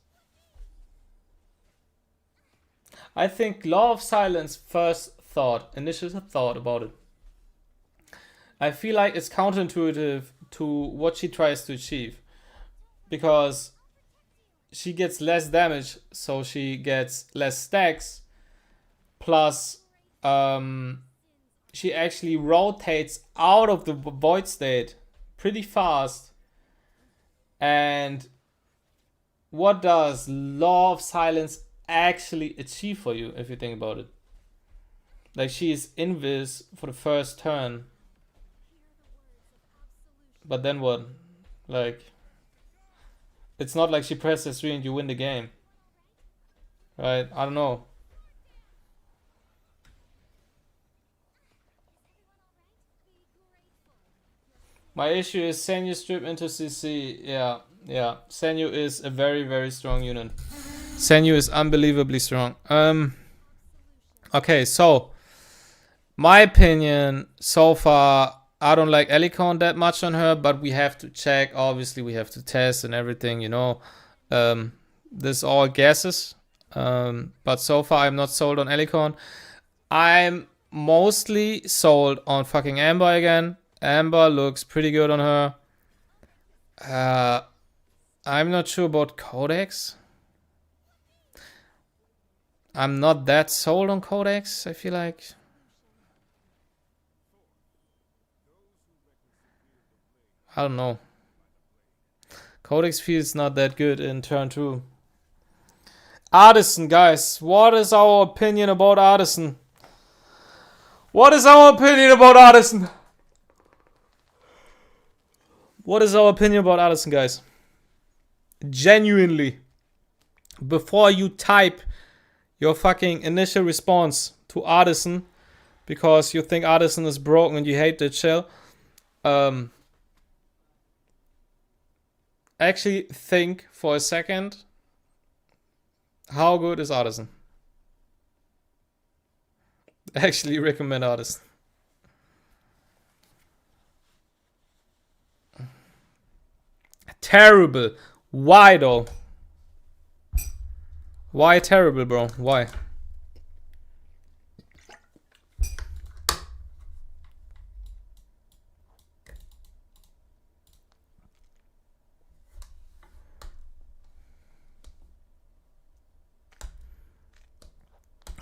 I think Law of Silence, initial thought about it. I feel like it's counterintuitive to what she tries to achieve. Because she gets less damage, so she gets less stacks. Plus, she actually rotates out of the void state pretty fast. And what does Law of Silence actually achieve for you, if you think about it? Like, she is invis for the first turn. But then what? Like, it's not like she presses 3 and you win the game. Right? I don't know. My issue is Senyu strip into CC. Yeah. Senyu is a very, very strong unit. Senyu is unbelievably strong. Okay, so my opinion so far, I don't like Alicorn that much on her, but we have to check. Obviously, we have to test and everything, you know. This all guesses. But so far, I'm not sold on Alicorn. I'm mostly sold on fucking Amber again. Amber looks pretty good on her. I'm not sure about Codex. I'm not that sold on Codex, I feel like. I don't know. Codex feels not that good in turn 2. Artisan, guys. What is our opinion about Artisan? What is our opinion about Artisan? What is our opinion about Artisan, guys? Genuinely. Before you type your fucking initial response to Artisan, because you think Artisan is broken and you hate that shell, actually think for a second, how good is Artisan? Actually recommend Artisan. Terrible. Why though? Why terrible, bro? Why?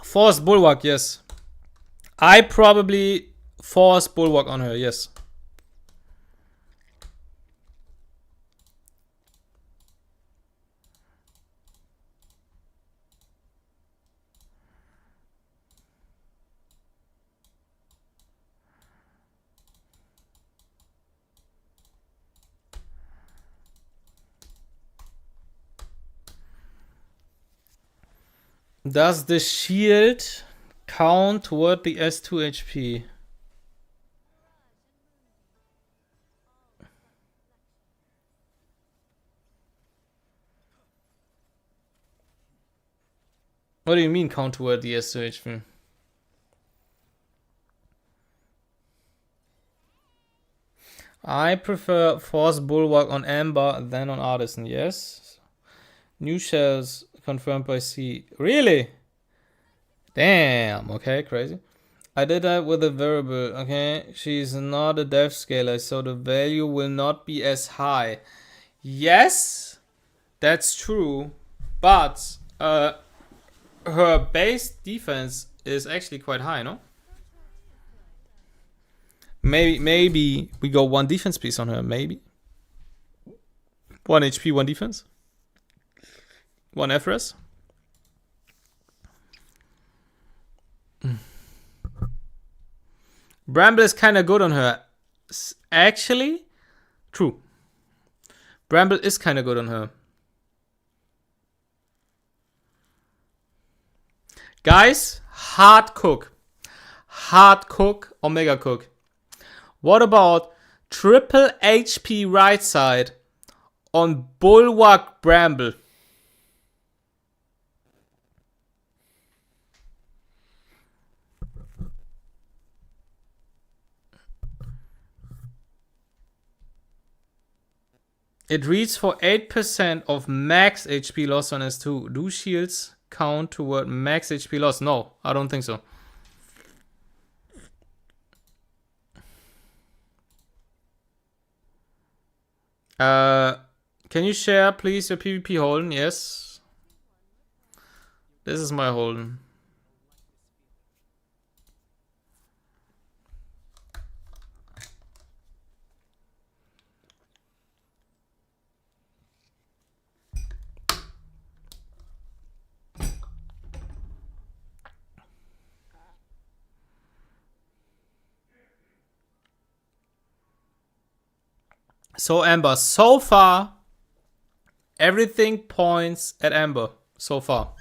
Force Bulwark, yes. I probably force Bulwark on her, yes. Does the shield count toward the S2 HP? What do you mean count toward the S2 HP? I prefer Force Bulwark on Amber than on Artisan, yes. New shells confirmed by C. Really? Damn, okay, crazy. I did that with a variable, okay? She's not a depth scaler, so the value will not be as high. Yes, that's true, but her base defense is actually quite high, no? Maybe we go 1 defense piece on her. Maybe 1 HP, 1 defense, 1 FRS. Bramble is kind of good on her. Actually, true. Bramble is kind of good on her. Guys, hard cook. Hard cook or mega cook. What about triple HP right side on Bulwark Bramble? It reads for 8% of max HP loss on S2. Do shields count toward max HP loss? No, I don't think so. Can you share, please, your PvP Holden? Yes. This is my Holden. So Amber, so far, everything points at Amber so far.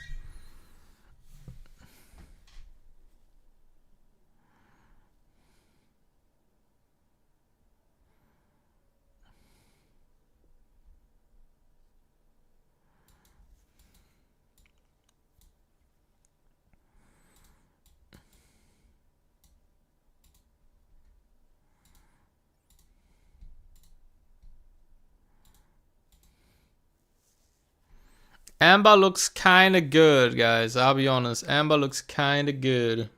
Amber looks kind of good, guys. I'll be honest. Amber looks kind of good.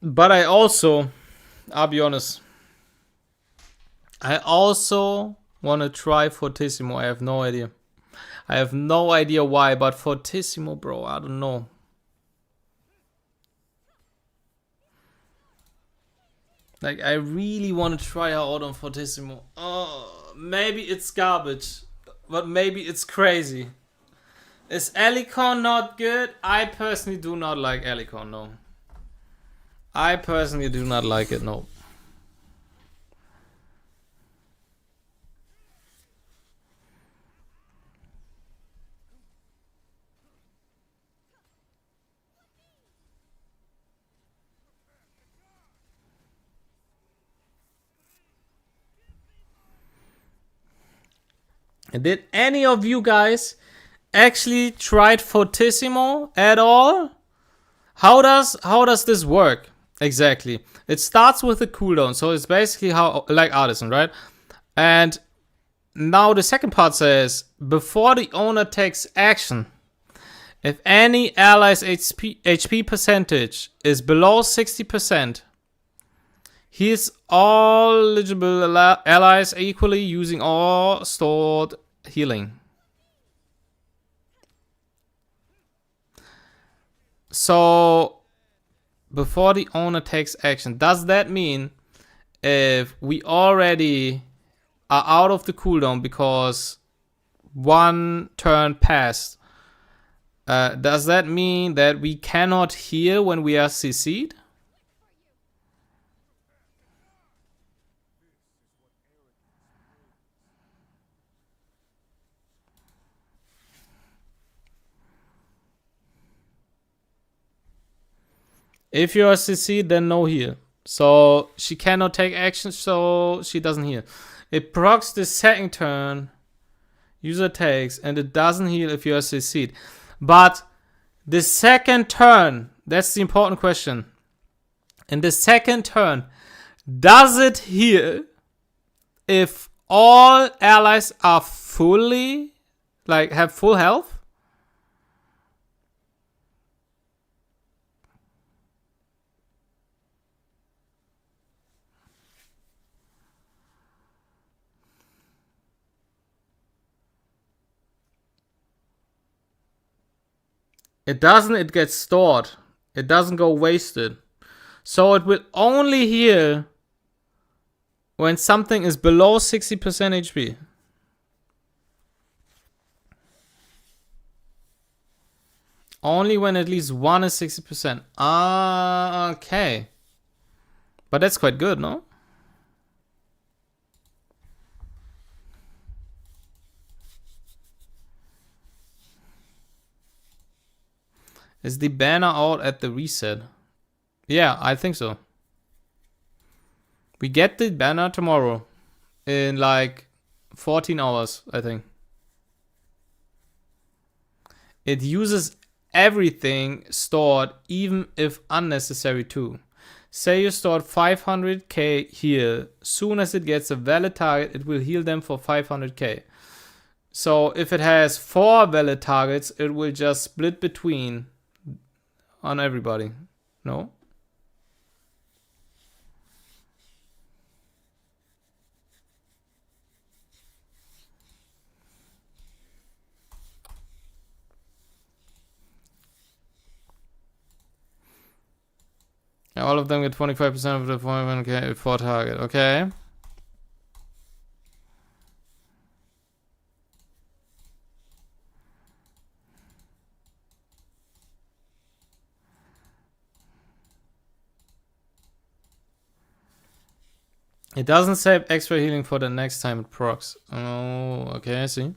But I'll be honest. I also want to try Fortissimo. I have no idea. I have no idea why, but Fortissimo, bro, I don't know. Like, I really want to try her out on Fortissimo. Oh, maybe it's garbage, but maybe it's crazy. Is Alicon not good? I personally do not like Alicon, no. I personally do not like it, no. Did any of you guys actually tried Fortissimo at all? How does this work exactly? It starts with a cooldown, so it's basically how like Artisan, right? And now the second part says before the owner takes action, if any ally's HP percentage is below 60%, he's all eligible allies equally using all stored healing. So, before the owner takes action, does that mean if we already are out of the cooldown because 1 turn passed, does that mean that we cannot heal when we are CC'd? If you are CC'd, then no heal. So she cannot take action, so she doesn't heal. It procs the second turn user takes, and it doesn't heal if you are CC'd. But the second turn, that's the important question. In the second turn, does it heal if all allies are fully, like, have full health? It doesn't, it gets stored. It doesn't go wasted. So it will only heal when something is below 60% HP. Only when at least one is 60%. Ah, okay. But that's quite good, no? Is the banner out at the reset? Yeah, I think so. We get the banner tomorrow. In like 14 hours, I think. It uses everything stored, even if unnecessary too. Say you stored 500k here. Soon as it gets a valid target, it will heal them for 500k. So if it has 4 valid targets, it will just split between on everybody. No? All of them get 25% of the 400k for target. Okay. It doesn't save extra healing for the next time it procs. Oh, okay, I see.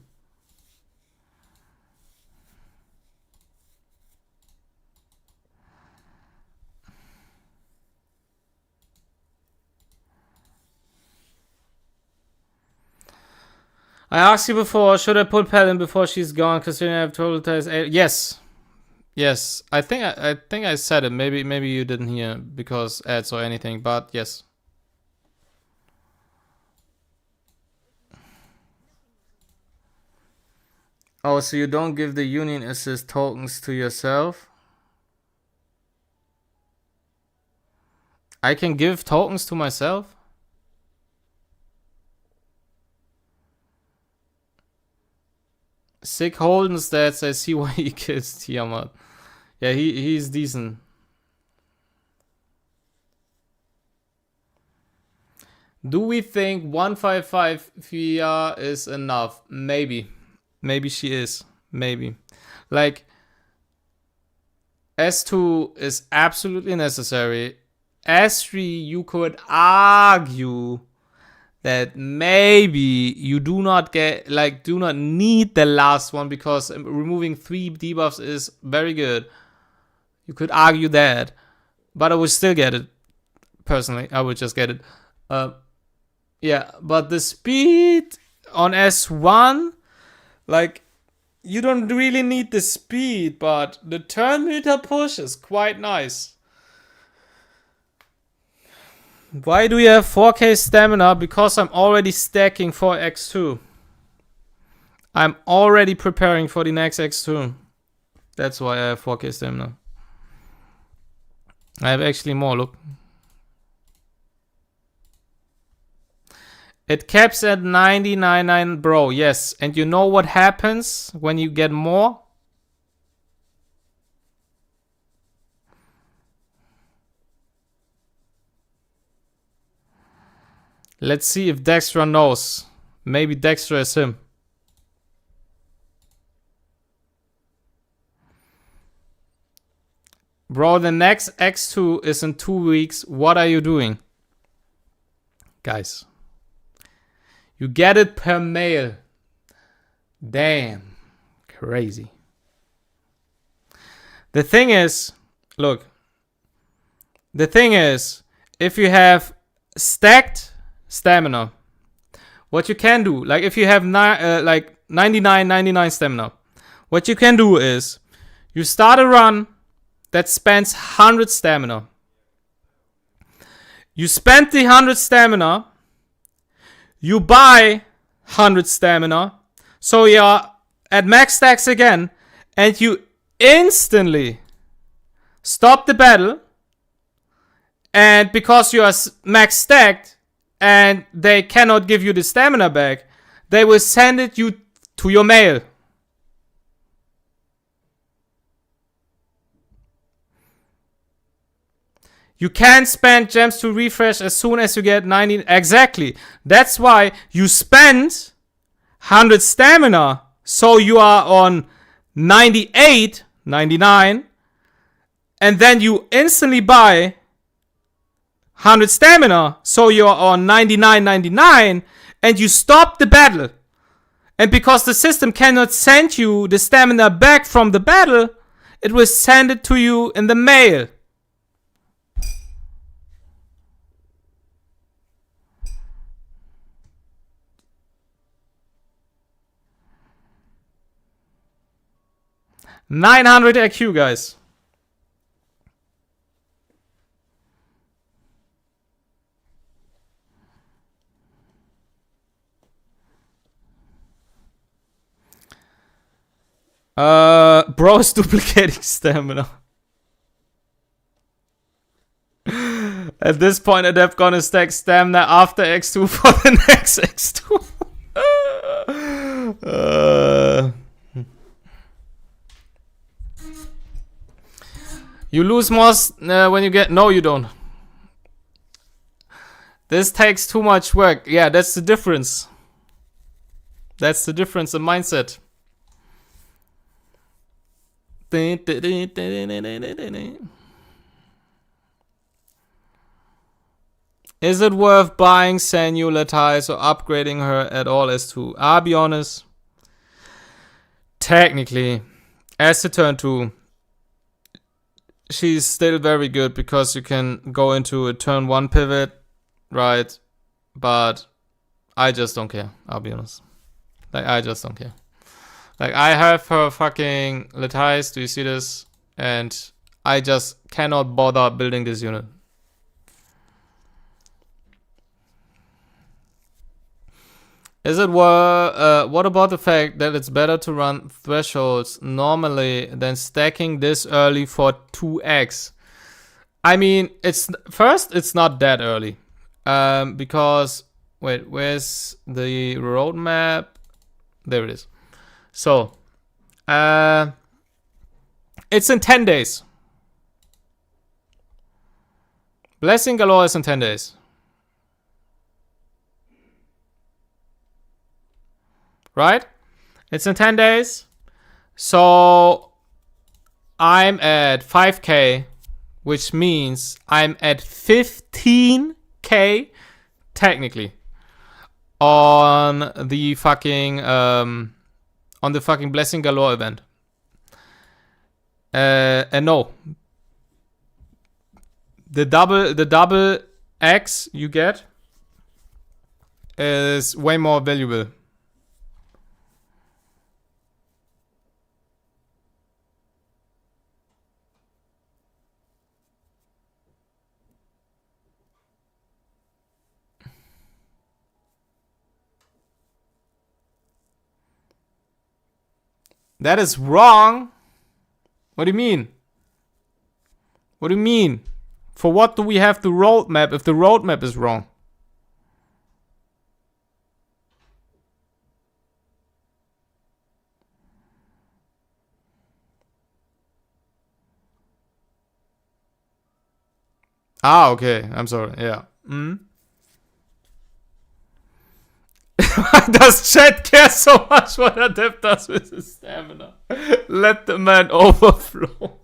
I asked you before, should I put Pelin before she's gone? Considering I have total test. Yes. Yes. I think I said it. Maybe you didn't hear because ads or anything, but yes. Oh, so you don't give the Union Assist tokens to yourself? I can give tokens to myself? Sick Holden stats, I see why he kills Tiamat. Yeah, he's decent. Do we think 155 VR is enough? Maybe. Maybe she is. Maybe. Like, S2 is absolutely necessary. S3, you could argue that maybe you do not need the last one because removing 3 debuffs is very good. You could argue that, but I would still get it. Personally, I would just get it. Yeah, but the speed on S1, like, you don't really need the speed, but the turn meter push is quite nice. Why do you have 4k stamina? Because I'm already stacking for X2. I'm already preparing for the next X2. That's why I have 4k stamina. I have actually more, look. It caps at 99.9, bro, yes. And you know what happens when you get more? Let's see if Dextra knows. Maybe Dextra is him. Bro, the next X2 is in 2 weeks. What are you doing? Guys. You get it per mail. Damn. Crazy. The thing is, look. The thing is, if you have stacked stamina, what you can do, like if you have 99 stamina, what you can do is you start a run that spends 100 stamina. You spend the 100 stamina, you buy 100 stamina, so you're at max stacks again, and you instantly stop the battle, and because you are max stacked and they cannot give you the stamina back, they will send it you to your mail. You can't spend gems to refresh as soon as you get 90. Exactly. That's why you spend 100 stamina. So you are on 98, 99. And then you instantly buy 100 stamina. So you're on 99, 99. And you stop the battle. And because the system cannot send you the stamina back from the battle, it will send it to you in the mail. $900 IQ, guys. Bro is duplicating stamina. At this point, Adept gonna stack stamina after X2 for the next X2. You lose more when you get... No, you don't. This takes too much work. Yeah, that's the difference. That's the difference in mindset. Is it worth buying Sanyu Latais or upgrading her at all as to? I'll be honest. Technically, as to turn 2, she's still very good because you can go into a turn 1 pivot, right? But I just don't care. I'll be honest. Like, I just don't care. Like, I have her fucking Latais. Do you see this? And I just cannot bother building this unit. Is it what about the fact that it's better to run thresholds normally than stacking this early for 2x? I mean, it's not that early. Because wait, where's the roadmap? There it is. So, it's in 10 days. Blessing Galore is in 10 days. Right? It's in 10 days. So, I'm at 5k, which means I'm at 15k, technically, on the fucking, Blessing Galore event. And no. The double X you get is way more valuable. That is wrong. What do you mean? What do you mean? For what do we have the roadmap if the roadmap is wrong? Ah, okay. I'm sorry. Yeah. Why does chat care so much what Adept does with his stamina? Let the man overflow.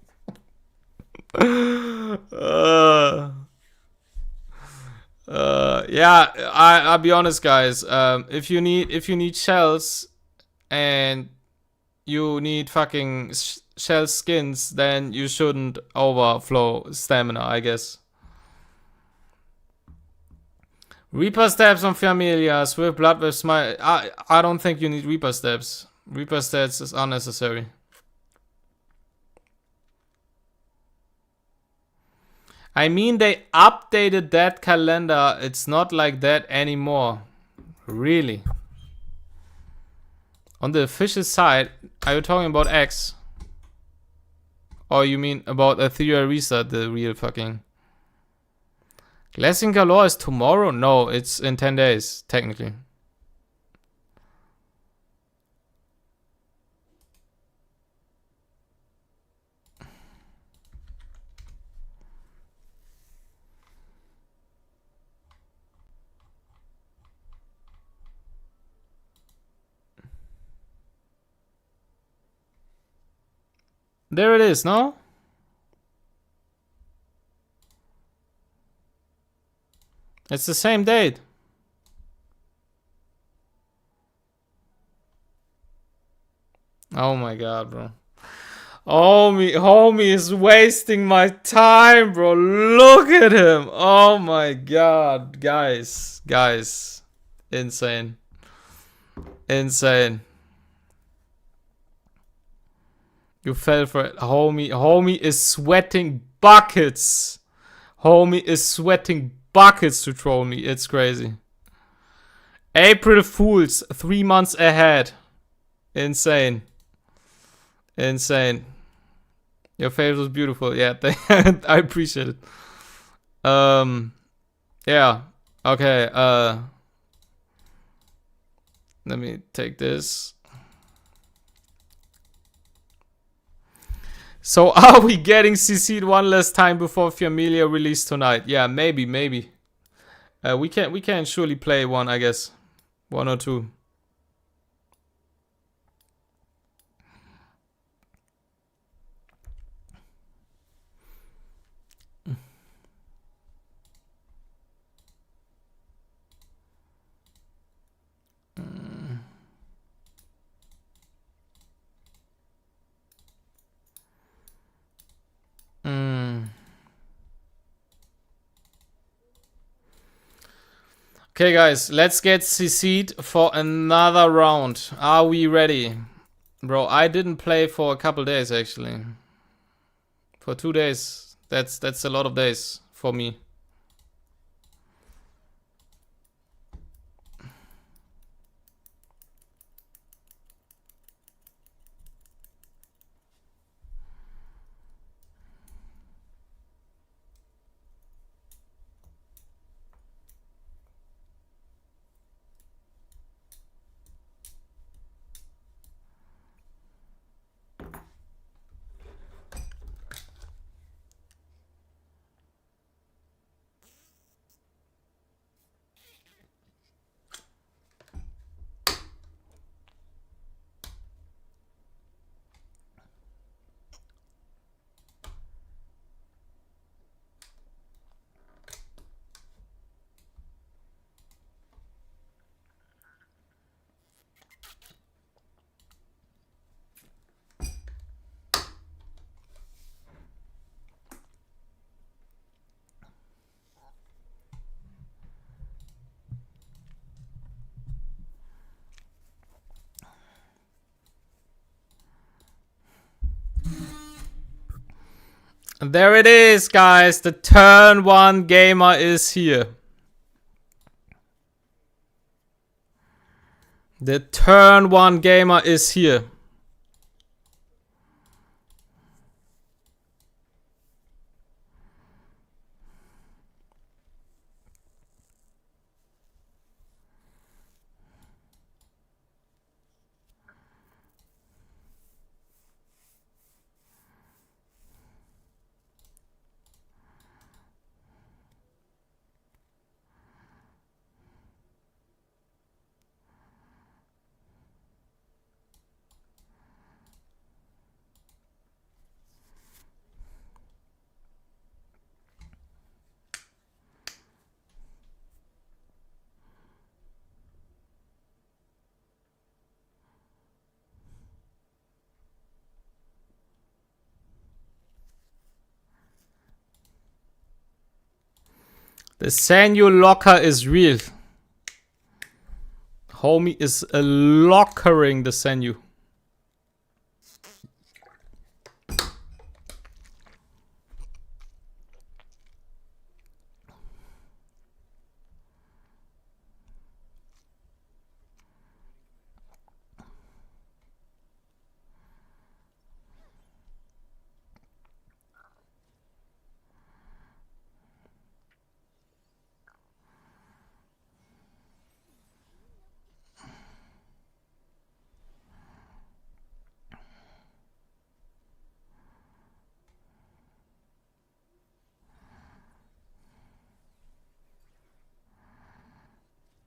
Yeah, I'll be honest, guys. If you need shells and you need fucking shell skins, then you shouldn't overflow stamina, I guess. Reaper steps on Familias with blood with smile. I don't think you need Reaper steps. Reaper steps is unnecessary. I mean, they updated that calendar. It's not like that anymore. Really. On the official side, are you talking about X? Or you mean about Etheria Restart, the real fucking... Blessing Galore is tomorrow? No, it's in 10 days, technically. There it is, no? It's the same date. Oh my god, bro. Homie is wasting my time, bro. Look at him. Oh my god. Guys. Insane. Insane. You fell for it. Homie is sweating buckets. Homie is sweating buckets to troll me. It's crazy. April Fools, 3 months ahead. Insane. Insane. Your face was beautiful. Yeah, I appreciate it. Yeah. Okay, let me take this. So are we getting CC'd one last time before Familia release tonight? Yeah, maybe. We can surely play one, I guess. 1 or 2. Okay, guys, let's get CC'd for another round. Are we ready? Bro, I didn't play for a couple days, actually. For 2 days. That's a lot of days for me. There it is, guys. The turn 1 gamer is here. The turn 1 gamer is here. The Sanyo locker is real. Homie is lockering the Sanyo.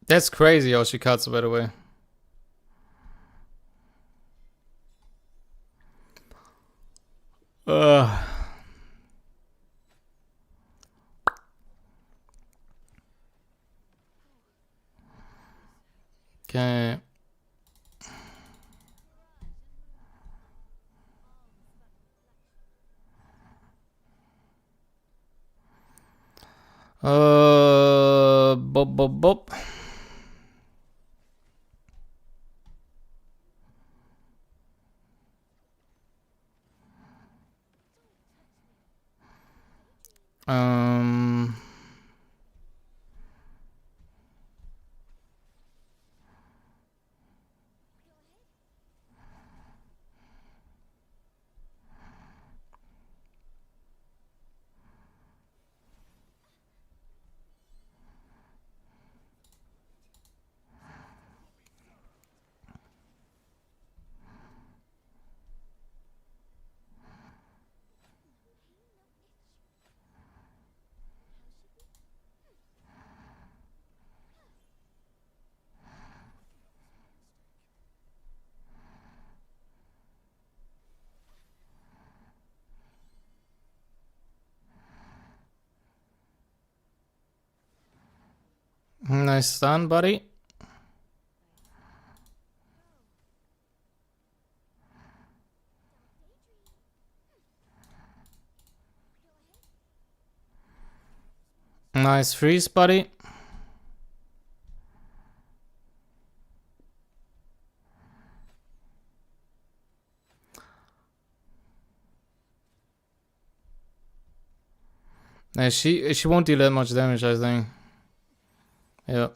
That's crazy, Oshikatsu, by the way. Okay. Bop, bop, bop. Nice stun, buddy. Nice freeze, buddy. She won't deal that much damage, I think. Yeah.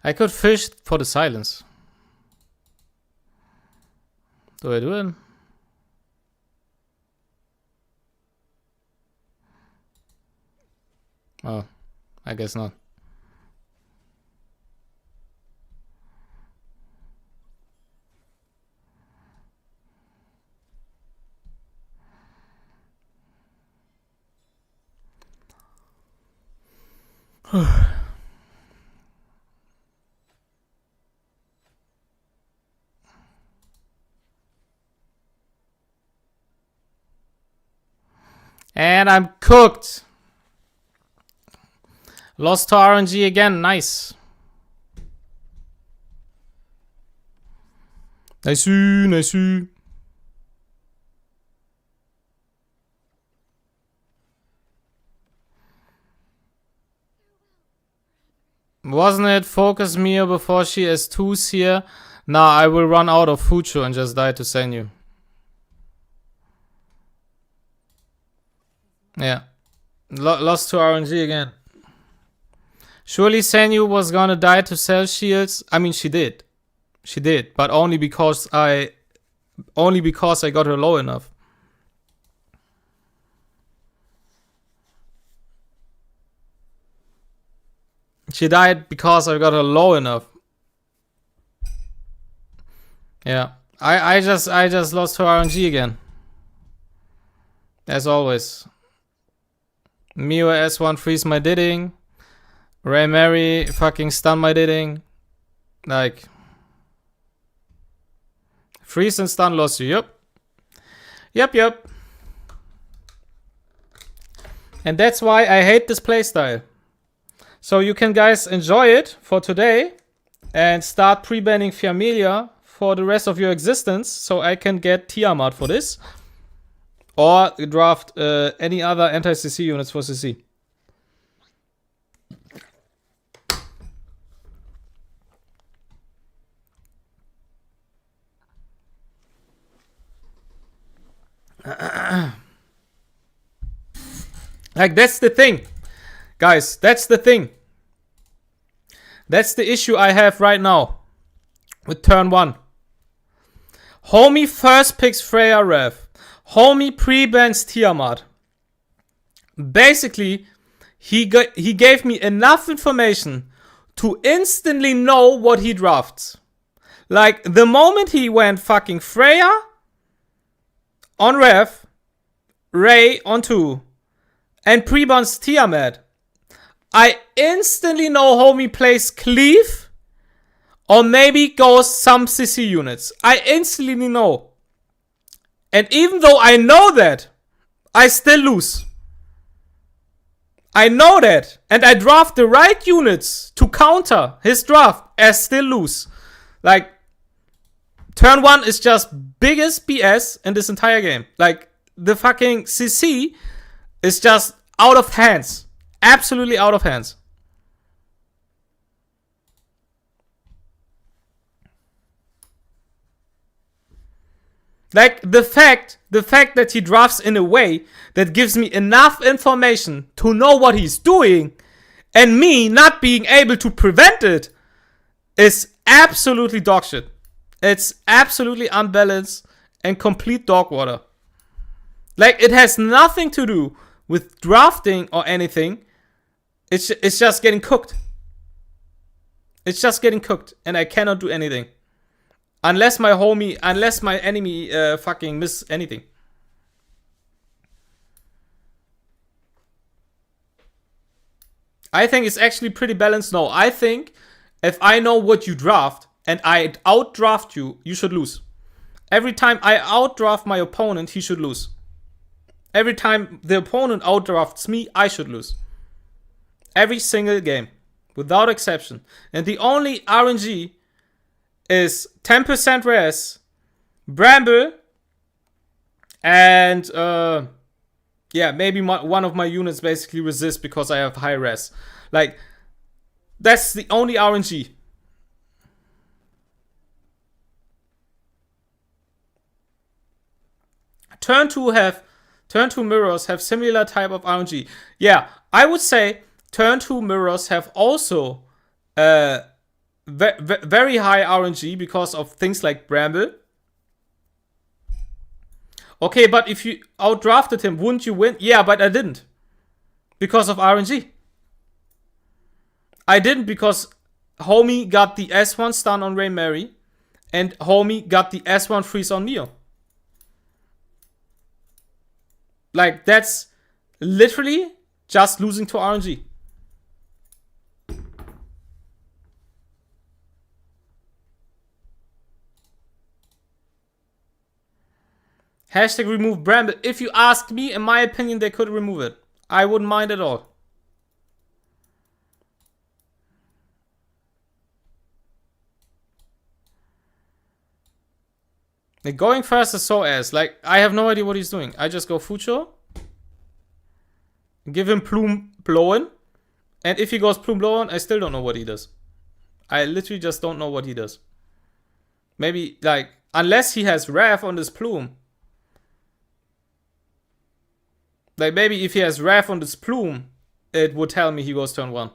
I could fish for the silence. Do I do it? Oh, I guess not. And I'm cooked. Lost to RNG again. Nice. Nice, nice. Wasn't it focus Mio before she S2s here? Nah, I will run out of Fuchu and just die to Senyu. Yeah. Lost to RNG again. Surely Senyu was gonna die to Cell Shields. I mean, she did. She did, but only because I got her low enough. She died because I got her low enough. Yeah. I just lost her RNG again. As always. Mio S1 freeze my didding. Ray Mary fucking stun my didding. Like. Freeze and stun lost you. Yep. Yep. And that's why I hate this playstyle. So you can guys enjoy it for today and start pre-banning Fiamelia for the rest of your existence so I can get Tiamat for this. Or draft any other anti-CC units for CC. Like, that's the thing. Guys, that's the thing. That's the issue I have right now with turn 1. Homie first picks Freya Rev. Homie pre-bans Tiamat. Basically, he gave me enough information to instantly know what he drafts. Like, the moment he went fucking Freya on Rev, Ray on 2, and pre-bans Tiamat, I instantly know homie plays cleave or maybe goes some CC units. I instantly know. And even though I know that, I still lose. I know that. And I draft the right units to counter his draft. I still lose. Like, turn 1 is just biggest BS in this entire game. Like, the fucking CC is just out of hands. Absolutely out of hands. Like, the fact that he drafts in a way that gives me enough information to know what he's doing and me not being able to prevent it is absolutely dog shit. It's absolutely unbalanced and complete dog water. Like, it has nothing to do with drafting or anything. It's just getting cooked. It's just getting cooked and I cannot do anything. Unless my enemy fucking miss anything. I think it's actually pretty balanced now. I think if I know what you draft and I outdraft you, you should lose. Every time I outdraft my opponent, he should lose. Every time the opponent outdrafts me, I should lose. Every single game. Without exception. And the only RNG is 10% res, Bramble, and yeah, maybe one of my units basically resists because I have high res. Like, that's the only RNG. Turn 2 mirrors have similar type of RNG. Yeah, I would say turn 2 mirrors have also very high RNG because of things like Bramble. Okay, but if you outdrafted him, wouldn't you win? Yeah, but I didn't. Because of RNG. I didn't because homie got the S1 stun on Ray Mary and homie got the S1 freeze on Neo. Like, that's literally just losing to RNG. Hashtag remove Bramble. If you ask me, in my opinion, they could remove it. I wouldn't mind at all. Like, going first is so ass. Like, I have no idea what he's doing. I just go Fucho. Give him Plume Blown. And if he goes Plume Blown, I still don't know what he does. I literally just don't know what he does. Maybe, like, unless he has Wrath on this Plume. Like, maybe if he has Wrath on this Plume, it would tell me he goes turn 1.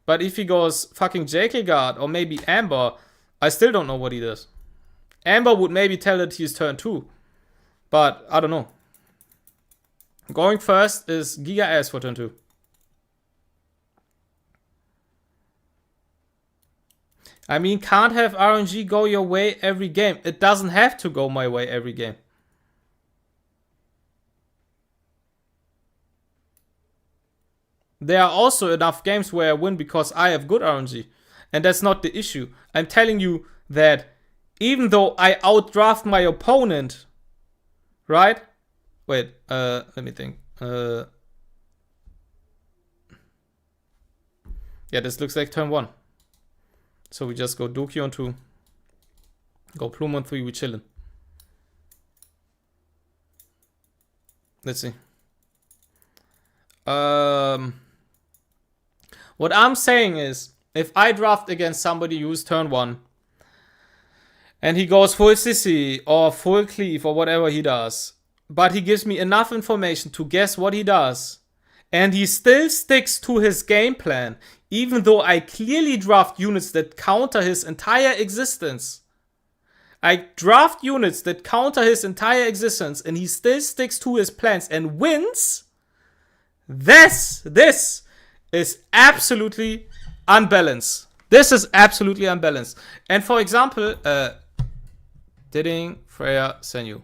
But if he goes fucking JK Guard or maybe Amber, I still don't know what he does. Amber would maybe tell that he's turn 2. But, I don't know. Going first is Giga ass for turn 2. I mean, can't have RNG go your way every game. It doesn't have to go my way every game. There are also enough games where I win because I have good RNG. And that's not the issue. I'm telling you that even though I outdraft my opponent, right? Wait, let me think. Yeah, this looks like turn 1. So we just go Doki on 2. Go Plume on 3, we chillin'. Let's see. What I'm saying is, if I draft against somebody who's turn 1, and he goes full CC or full cleave or whatever he does, but he gives me enough information to guess what he does, and he still sticks to his game plan, even though I clearly draft units that counter his entire existence. I draft units that counter his entire existence, and he still sticks to his plans and wins. This is absolutely unbalanced. This is absolutely unbalanced. And for example, Didding, Freya, Senyu.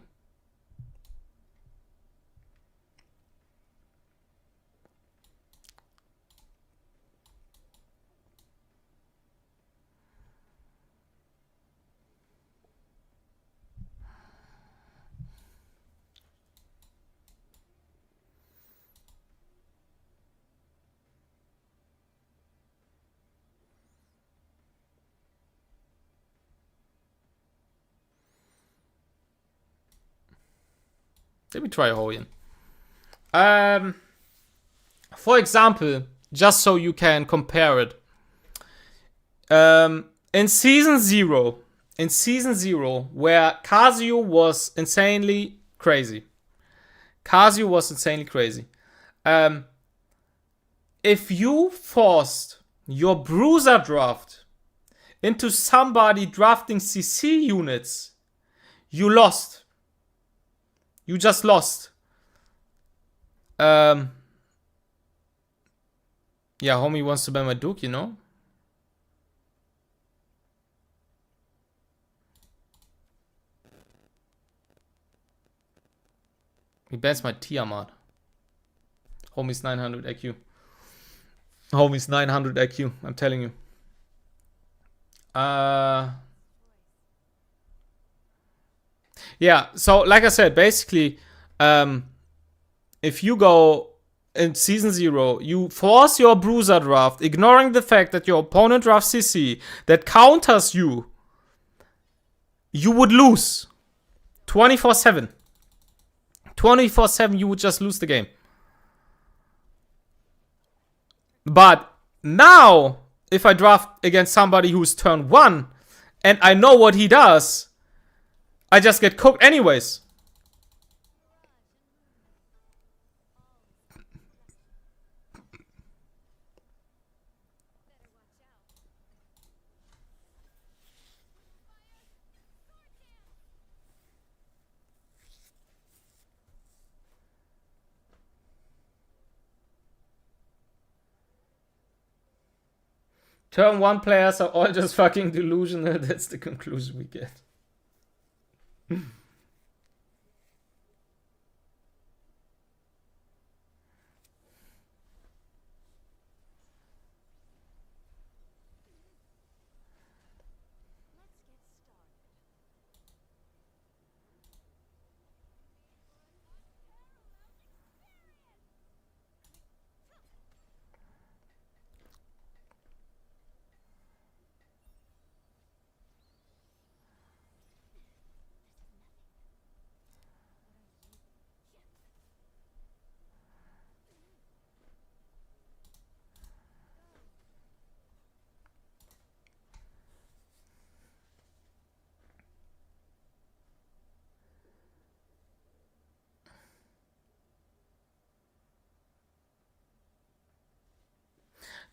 Let me try Hoyan. For example, just so you can compare it. In season 0, where KAZUYO was insanely crazy. If you forced your bruiser draft into somebody drafting CC units, you lost. You just lost. Yeah, homie wants to ban my Duke, you know? He bans my Tiamat. Homie's 900 IQ. Homie's 900 IQ, I'm telling you. Yeah, so like I said, basically, if you go in season 0, you force your bruiser draft, ignoring the fact that your opponent drafts CC that counters you, you would lose 24/7. 24/7, you would just lose the game. But now, if I draft against somebody who's turn 1 and I know what he does, I just get cooked anyways. Turn 1 players are all just fucking delusional. That's the conclusion we get.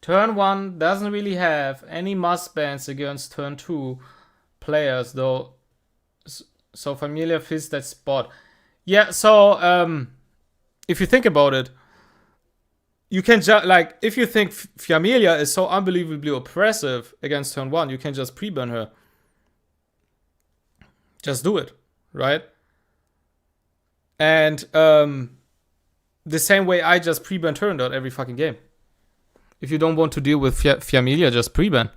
Turn 1 doesn't really have any must bans against turn 2 players, though. So Familia fits that spot. Yeah, so if you think about it, you can just, like, if you think Familia is so unbelievably oppressive against turn 1, you can just pre-ban her. Just do it, right? And the same way I just pre-ban Turandot every fucking game. If you don't want to deal with Familia, just pre-ban.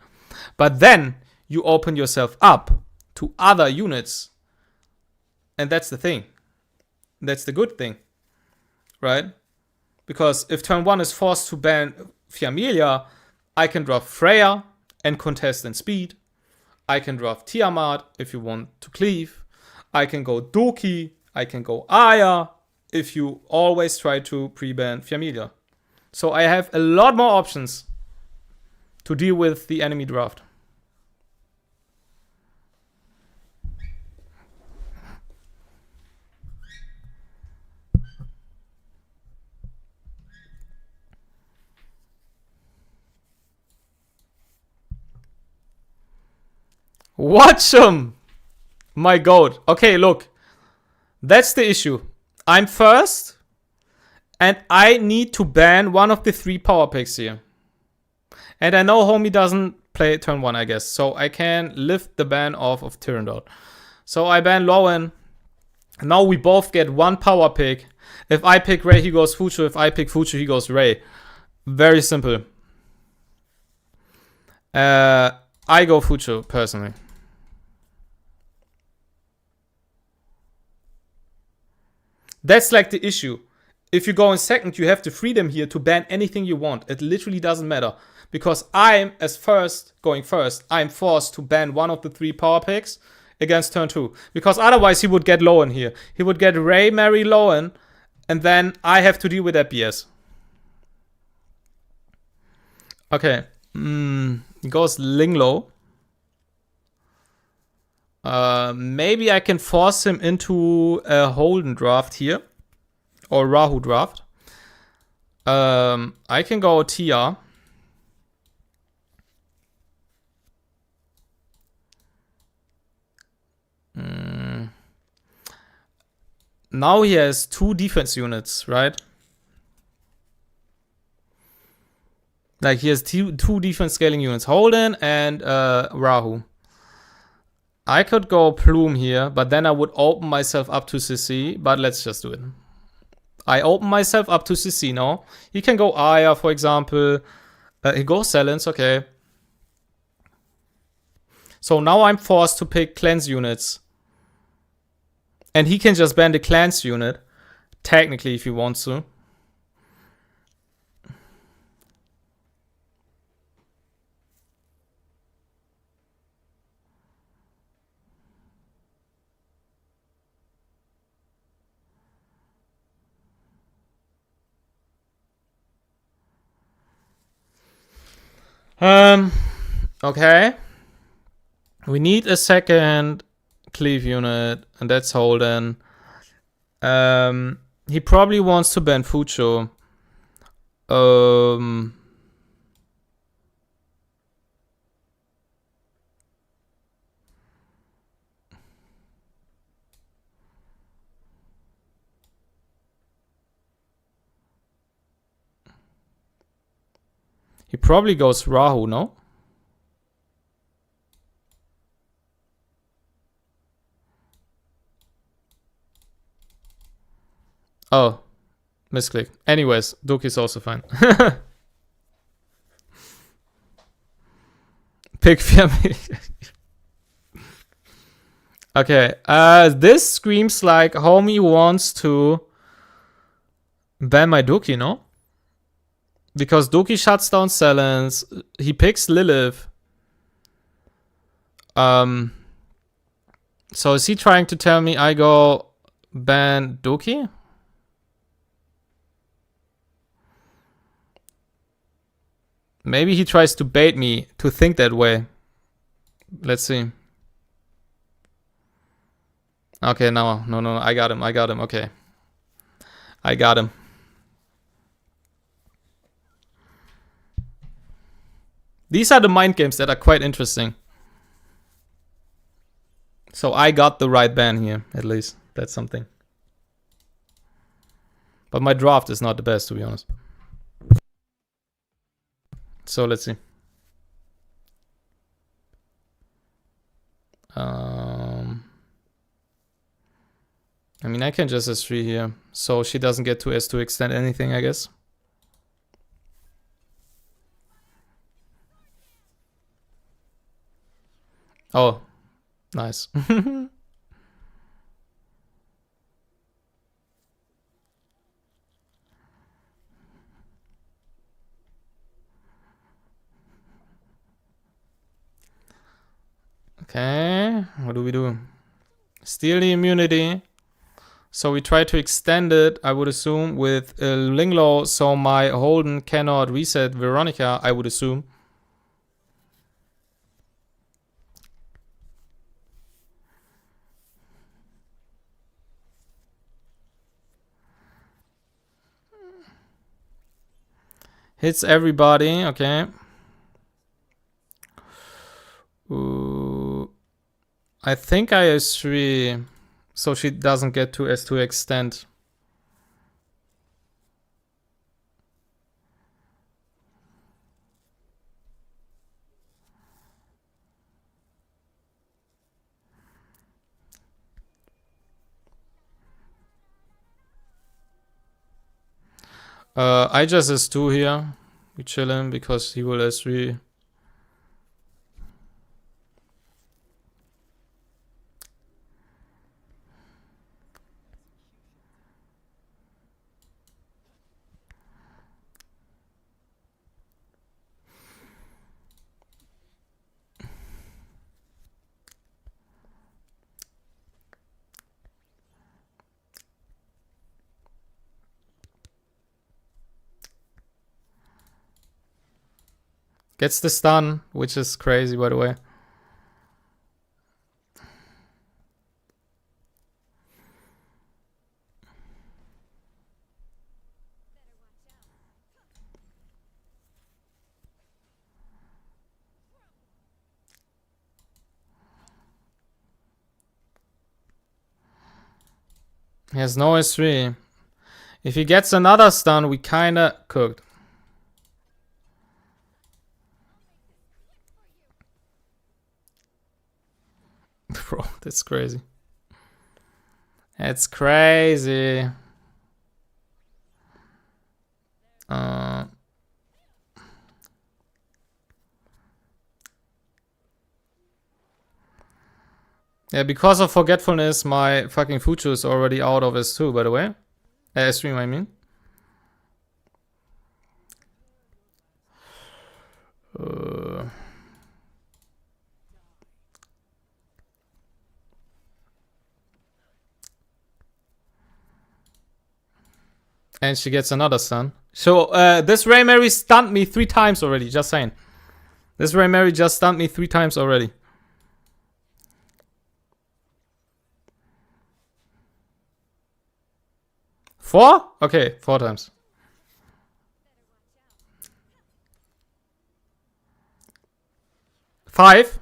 But then you open yourself up to other units. And that's the thing. That's the good thing. Right? Because if turn 1 is forced to ban Familia, I can draft Freya and contest in speed. I can draft Tiamat if you want to cleave. I can go Doki. I can go Aya if you always try to pre-ban Familia. So I have a lot more options to deal with the enemy draft. Watch him! My god. Okay, look. That's the issue. I'm first. And I need to ban one of the 3 power picks here. And I know homie doesn't play turn 1, I guess. So I can lift the ban off of Tyrandot. So I ban Lowen. Now we both get 1 power pick. If I pick Ray, he goes Fuchu. If I pick Fuchu, he goes Ray. Very simple. I go Fuchu, personally. That's like the issue. If you go in second, you have the freedom here to ban anything you want. It literally doesn't matter. Because I'm, as going first, I'm forced to ban one of the 3 power picks. against turn 2. Because otherwise he would get Lowen here. He would get Ray, Mary, Lowen, and then I have to deal with that BS. Okay. He goes Linglo. Maybe I can force him into a Holden draft here. Or Rahu draft. I can go TR. Now he has 2 defense units, right? Like he has two defense scaling units, Holden and Rahu. I could go Plume here, but then I would open myself up to CC, but let's just do it. I open myself up to CC now. He can go Aya, for example. He goes Silence, okay. So now I'm forced to pick cleanse units. And he can just ban the cleanse unit. Technically, if he wants to. Okay. We need a second cleave unit, and that's Holden. He probably wants to ban Fucho. He probably goes Rahu, no? Oh, misclick. Anyways, Doki's also fine. Pick family. Okay, this screams like homie wants to ban my Doki, no? Because Doki shuts down Silence. He picks Lilith. So is he trying to tell me I go ban Doki? Maybe he tries to bait me to think that way. Let's see. Okay, no, I got him, okay. I got him. These are the mind games that are quite interesting. So I got the right ban here, at least. That's something. But my draft is not the best, to be honest. So let's see. I mean, I can just S3 here. So she doesn't get to S2 extend anything, I guess. Oh, nice. Okay, what do we do? Steal the immunity. So we try to extend it, I would assume, with Linglo, so my Holden cannot reset Veronica, I would assume. Hits everybody, okay. Ooh. I think I S3, so she doesn't get to S2 extend. I just S2 here. We chill him because he will S3. Gets the stun, which is crazy, by the way. He has no S3. If he gets another stun, we kinda cooked. Bro, that's crazy. It's crazy. Yeah, because of forgetfulness, my fucking Fuchu is already out of S2, by the way. S3, I mean. And she gets another stun. So, this Ray Mary stunned me 3 times already, just saying. This Ray Mary just stunned me 3 times already. Four? Okay, 4 times. Five?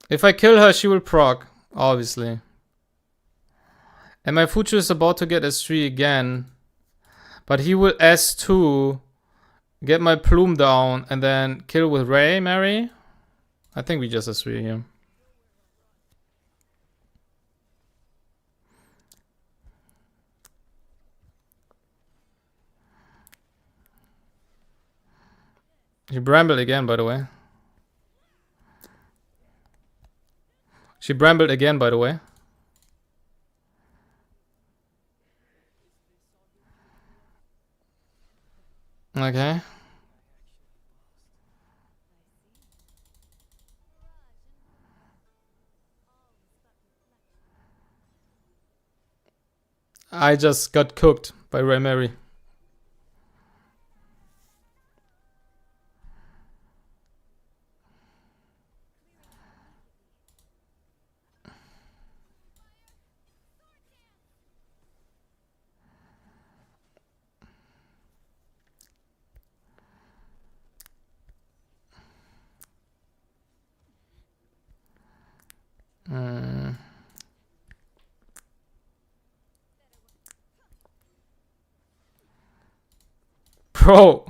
If I kill her, she will proc, obviously. And my Fuchu is about to get S3 again. But he will S2, get my plume down, and then kill with Ray Mary. I think we just S3 here. She brambled again, by the way. She brambled again, by the way. Okay. I just got cooked by Ray Mary. Bro.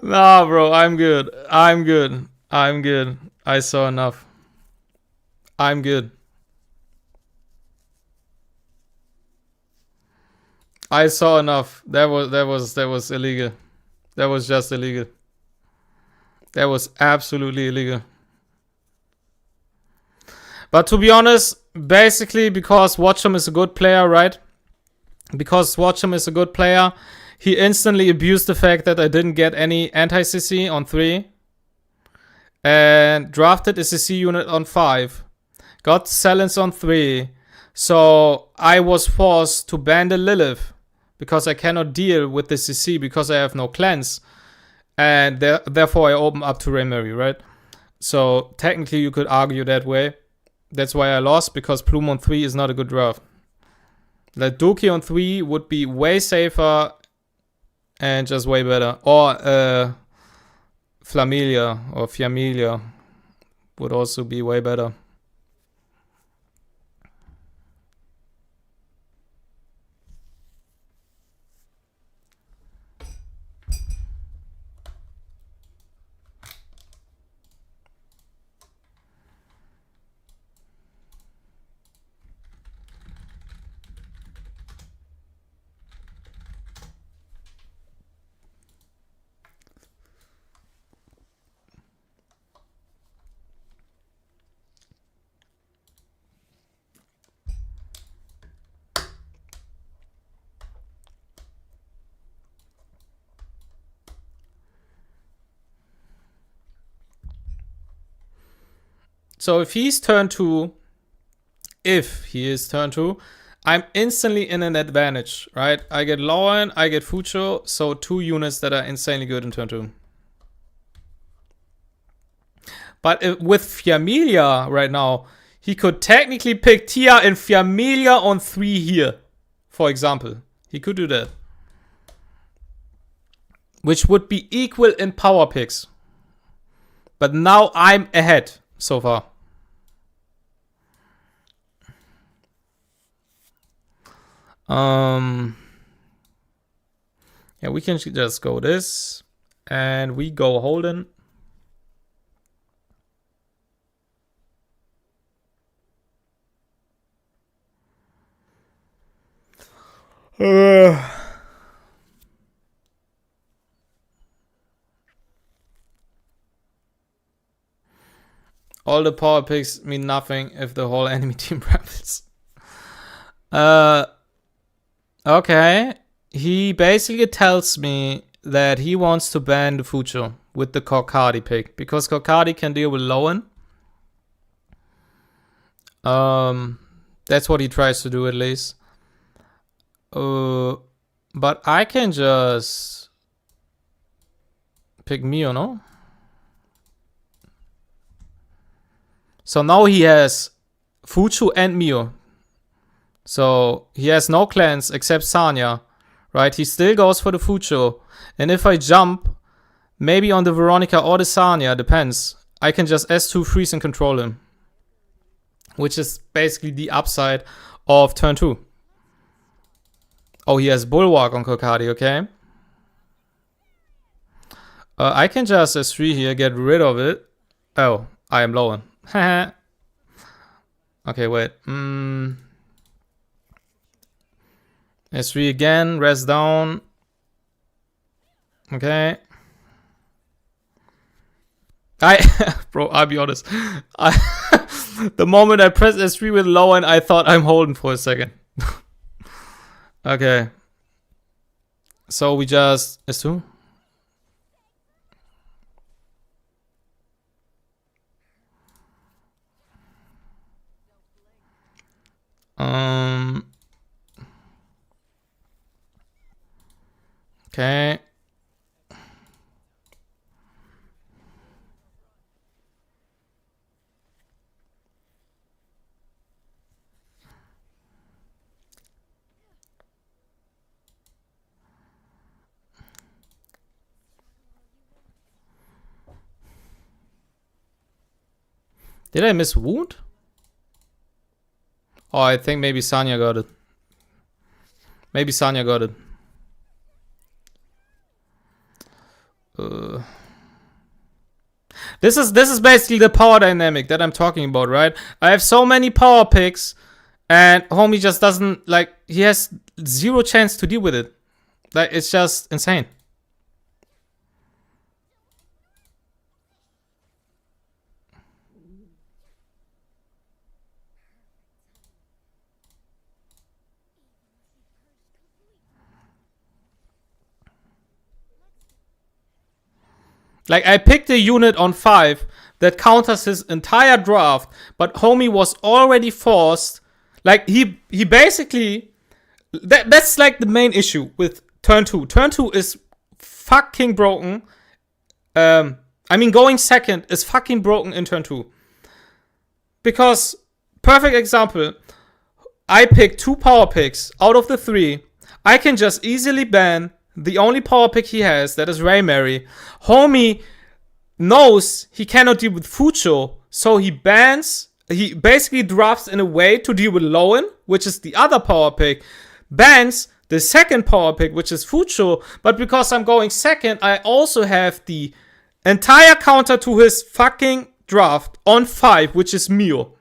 Nah, bro, I'm good. I'm good. I'm good. I saw enough. I'm good. I saw enough. That was illegal. That was just illegal. That was absolutely illegal. But to be honest, basically because Watchum is a good player, right? Because Watchum is a good player, he instantly abused the fact that I didn't get any anti-CC on 3. And drafted a CC unit on 5. Got silence on 3. So I was forced to ban the Lilith. Because I cannot deal with the CC because I have no cleanse. And therefore I open up to Ray Mary, right? So technically you could argue that way. That's why I lost, because Plume on 3 is not a good draft. Like Doki on 3 would be way safer and just way better. Or Flamilia or Fiamilia would also be way better. So if he's turn 2, if he is turn 2, I'm instantly in an advantage, right? I get Lauren, I get Fucho, so 2 units that are insanely good in turn 2. But with Fiamelia right now, he could technically pick Tia and Fiamelia on 3 here, for example. He could do that. Which would be equal in power picks. But now I'm ahead so far. Yeah, we can just go this. And we go Holden. All the power picks mean nothing if the whole enemy team rebels. Okay. He basically tells me that he wants to ban the Fucho with the Korkadi pick. Because Korkadi can deal with Lowen. That's what he tries to do at least. But I can just pick Mio, no? So now he has Fuchu and Mio. So he has no clans except Sanya, right? He still goes for the Fuchu. And if I jump, maybe on the Veronica or the Sanya, depends. I can just S2 freeze and control him. Which is basically the upside of turn 2. Oh, he has Bulwark on Korkadi, okay. I can just S3 here, get rid of it. Oh, I am low on. Okay, wait. S3 again, rest down. Okay. Bro, I'll be honest. The moment I pressed S3 with low end, I thought I'm holding for a second. Okay. So we just S2. Okay. Did I miss wound? Oh, I think maybe Sanya got it. Maybe Sanya got it. This is basically the power dynamic that I'm talking about, right? I have so many power picks, and homie just doesn't, like, he has zero chance to deal with it. Like, it's just insane. Like, I picked a unit on 5 that counters his entire draft, but homie was already forced. Like, he basically... That's like the main issue with turn 2. Turn 2 is fucking broken. I mean, going second is fucking broken in turn 2. Because, perfect example, I picked 2 power picks out of the 3. I can just easily ban the only power pick he has, that is Raymary. Homie knows he cannot deal with Fucho, so he bans, he basically drafts in a way to deal with Lowen, which is the other power pick, bans the second power pick, which is Fucho, but because I'm going second, I also have the entire counter to his fucking draft on 5, which is Mio.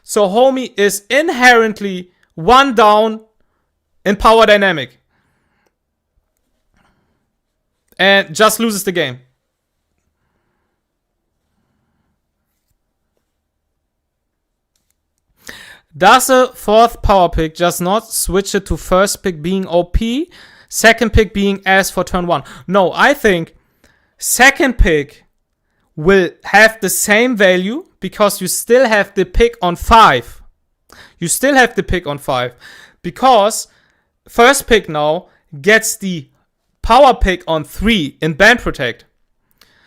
So homie is inherently 1 down in power dynamic. And just loses the game. Does a 4th power pick just not switch it to first pick being OP, second pick being S for turn 1? No, I think second pick will have the same value because you still have the pick on 5. You still have the pick on 5. Because first pick now gets the power pick on 3 in Band Protect.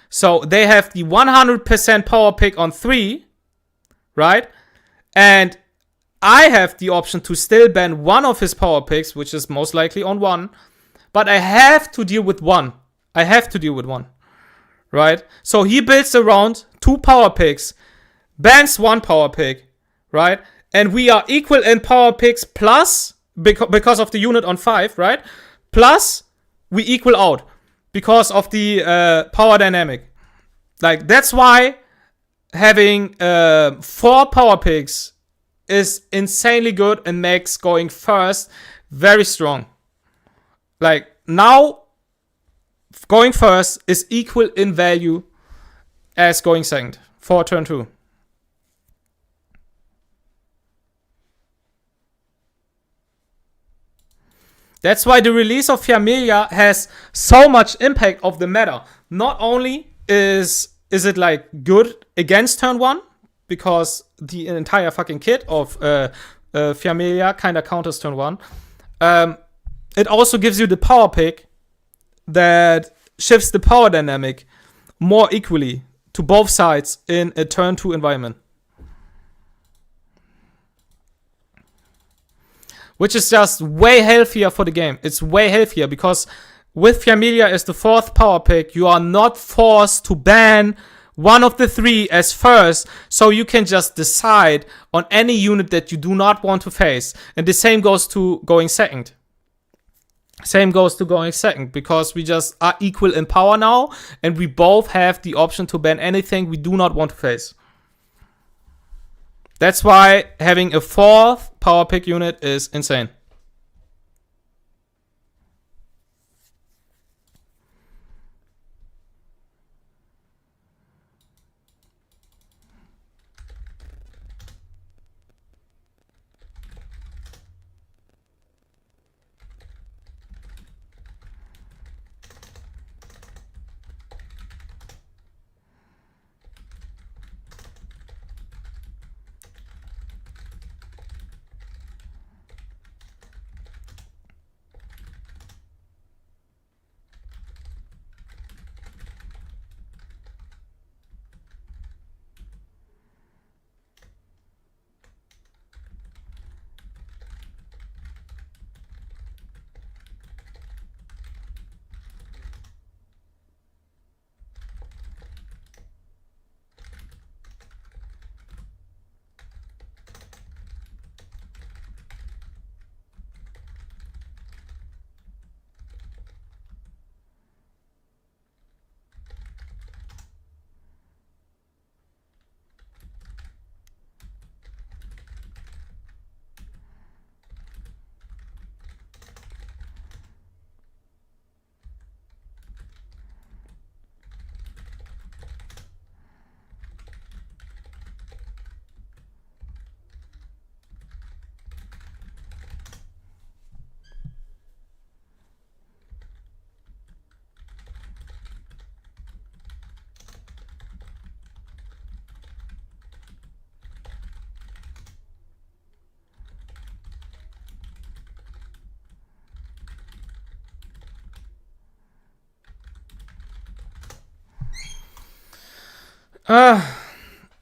So they have the 100% power pick on 3, right? And I have the option to still ban one of his power picks, which is most likely on 1. But I have to deal with 1. I have to deal with 1. Right? So he builds around 2 power picks, bans 1 power pick, right? And we are equal in power picks plus, because of the unit on 5, right? Plus, we equal out because of the power dynamic. Like, that's why having 4 power picks is insanely good and makes going first very strong. Like, now, going first is equal in value as going second for turn 2. That's why the release of Familia has so much impact of the meta. Not only is it like good against turn 1, because the entire fucking kit of Familia kind of counters turn 1. It also gives you the power pick that shifts the power dynamic more equally to both sides in a turn 2 environment. Which is just way healthier for the game. It's way healthier because with Familia as the 4th power pick, you are not forced to ban one of the 3 as first, so you can just decide on any unit that you do not want to face. And the same goes to going second. Because we just are equal in power now, and we both have the option to ban anything we do not want to face. That's why having a 4th power pick unit is insane.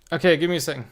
Okay, give me a second.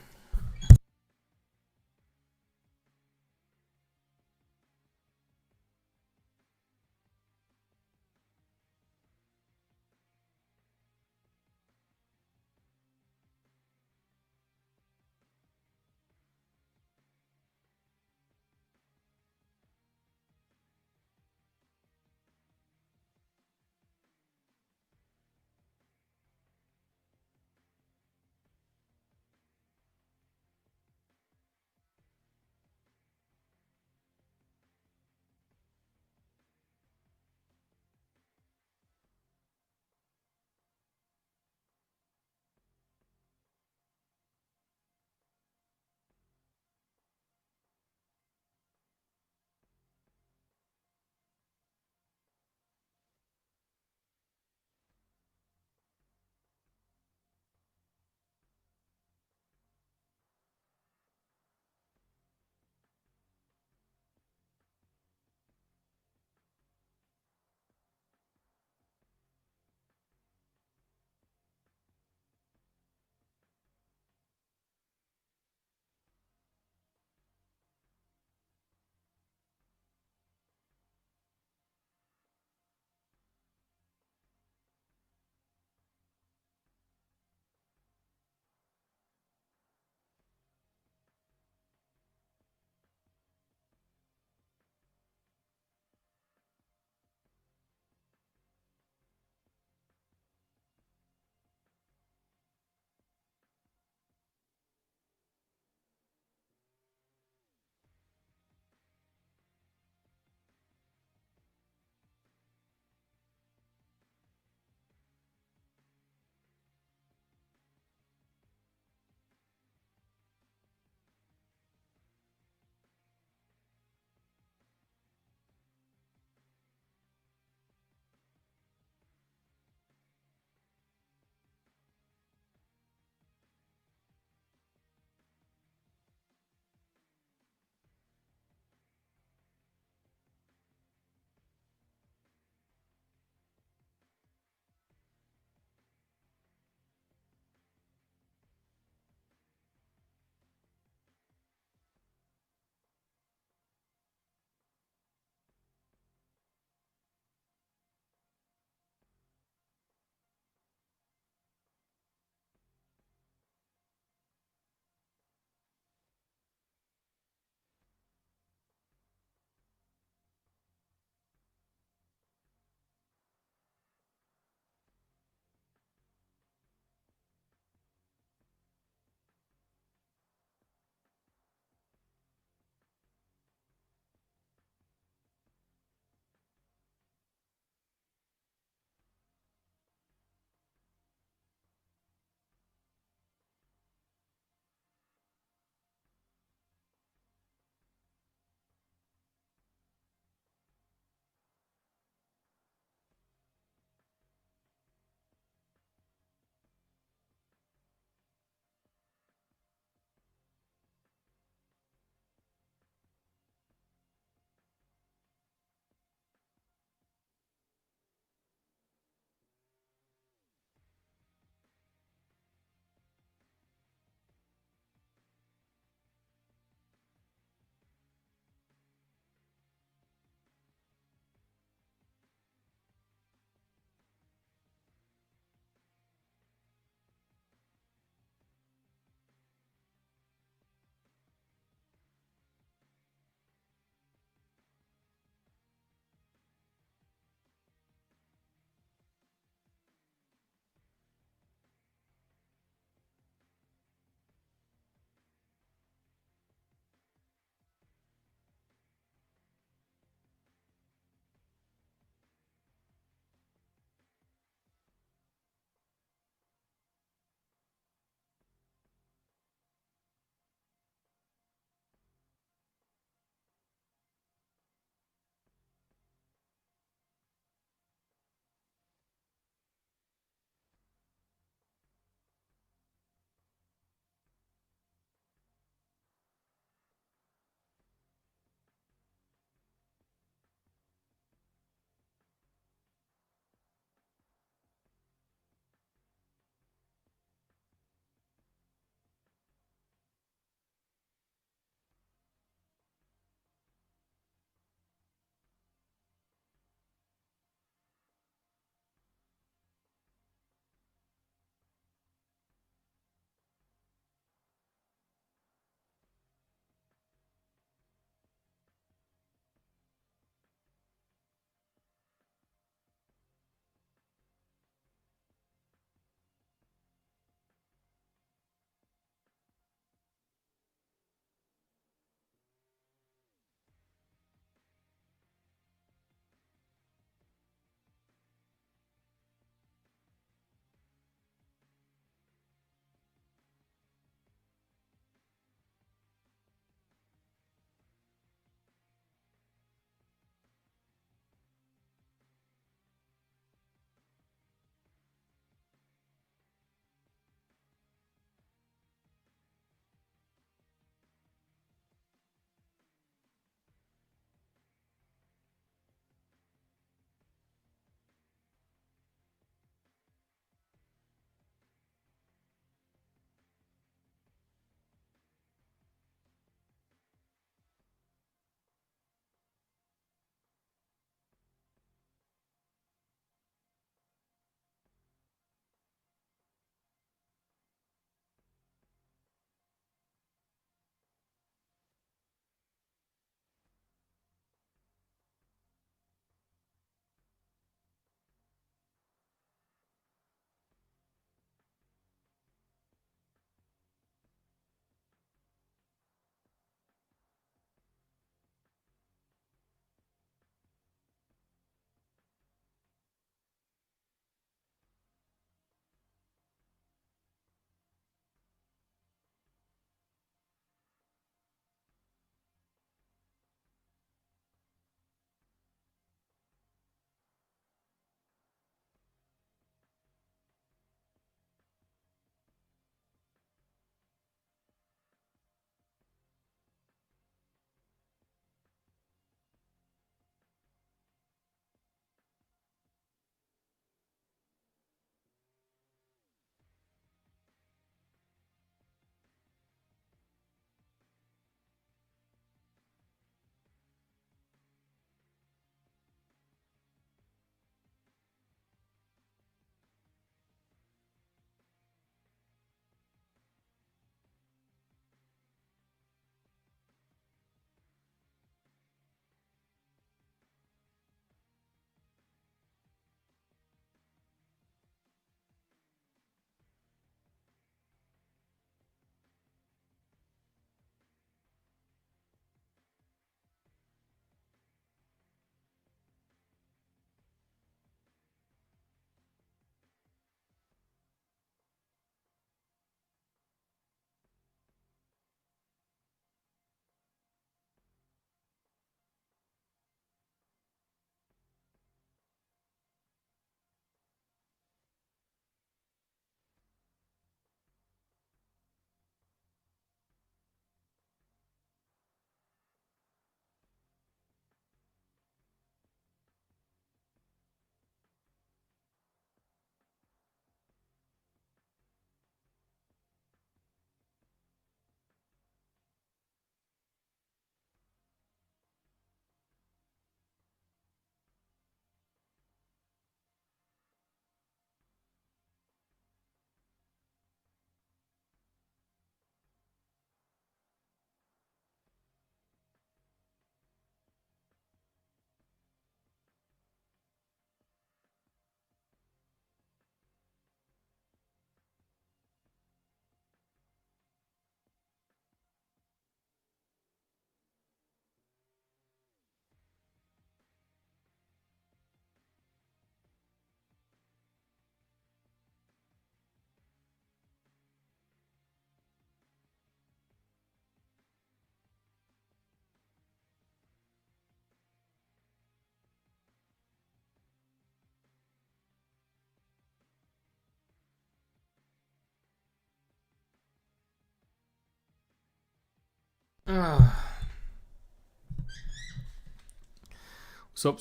Sup.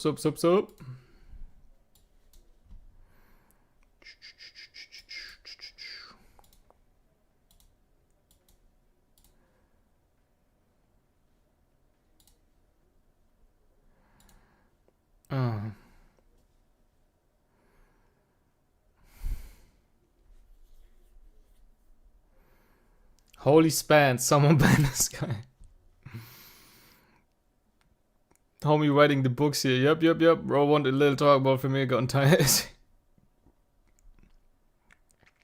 Holy span, someone ban this guy. Homie writing the books here. Yep. Bro, want a little talk about Familia gotten tired.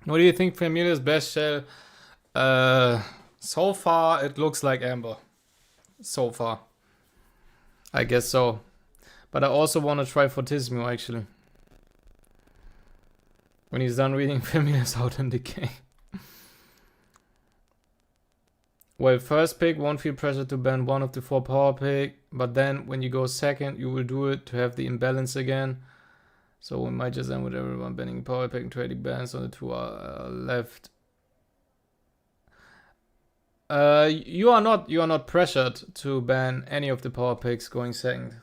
What do you think Familia's best shell? So far, it looks like Amber. So far. I guess so. But I also want to try Fortissimo, actually. When he's done reading Familia's out in decay. Well, first pick, won't feel pressure to ban one of the 4 power pick, but then when you go second, you will do it to have the imbalance again. So we might just end with everyone banning power pick and trading bans on the 2 left. You are not pressured to ban any of the power picks going second,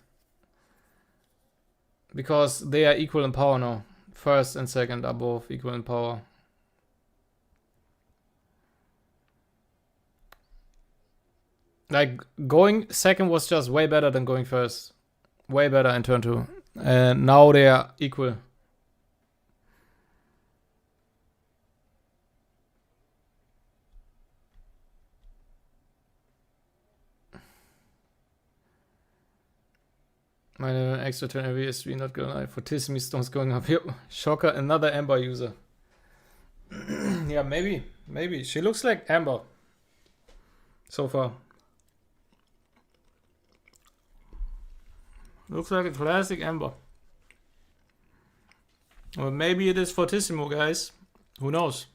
because they are equal in power now. First and second are both equal in power. Like, going second was just way better than going first. Way better in turn 2. And now they are equal. Meine extra turn every S3, not gonna lie. Fortissimo stones going up. Yep. Shocker, another Amber user. Yeah, maybe. She looks like Amber. So far. Looks like a classic Amber. Or maybe it is Fortissimo, guys. Who knows?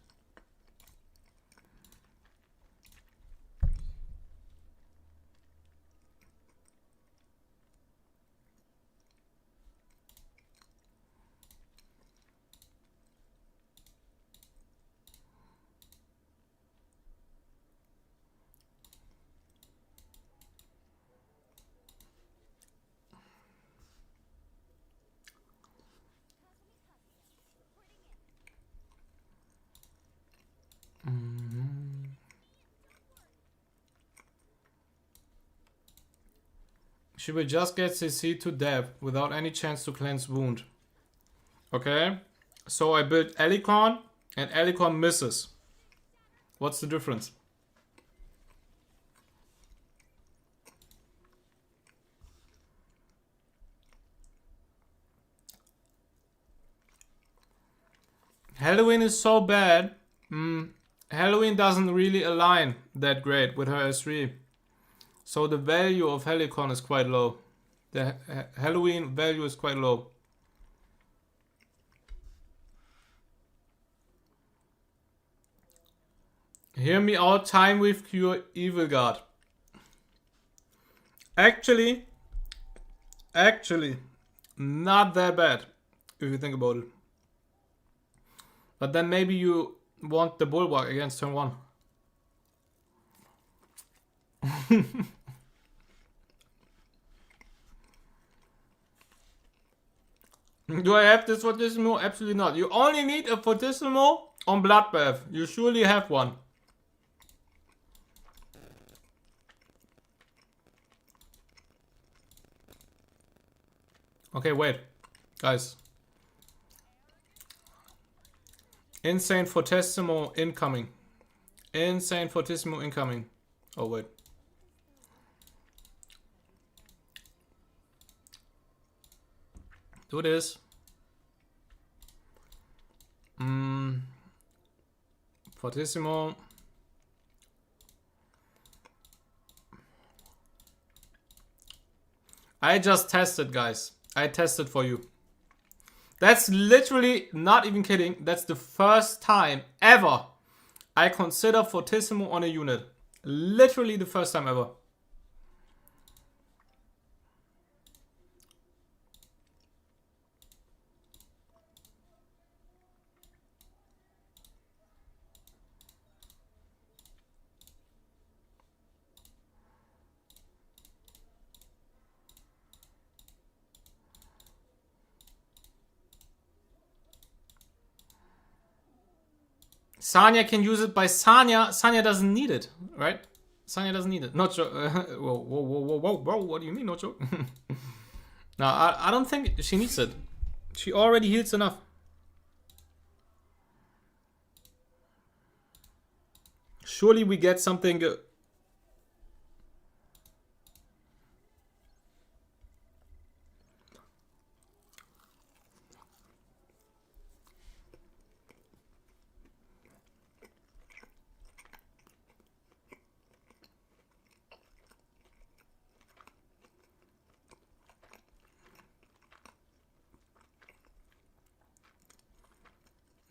She will just get CC to death without any chance to cleanse wound. Okay? So I built Alicorn and Alicorn misses. What's the difference? Halloween is so bad. Halloween doesn't really align that great with her S3. So the value of Helicon is quite low. The Halloween value is quite low. Hear me out, time with cure Evil Guard. Actually, not that bad, if you think about it. But then maybe you want the Bulwark against turn 1. Do I have this Fortissimo? Absolutely not. You only need a Fortissimo on Bloodbath. You surely have one. Okay, wait. Guys. Insane Fortissimo incoming. Insane Fortissimo incoming. Oh, wait. Do this. Fortissimo. I just tested, guys. I tested for you. That's literally, not even kidding, that's the first time ever I consider Fortissimo on a unit. Literally the first time ever. Sanya can use it by Sanya. Sanya doesn't need it, right? Sanya doesn't need it. Not sure. Whoa, whoa, whoa, whoa, whoa. What do you mean, not sure? No, I don't think she needs it. She already heals enough. Surely we get something.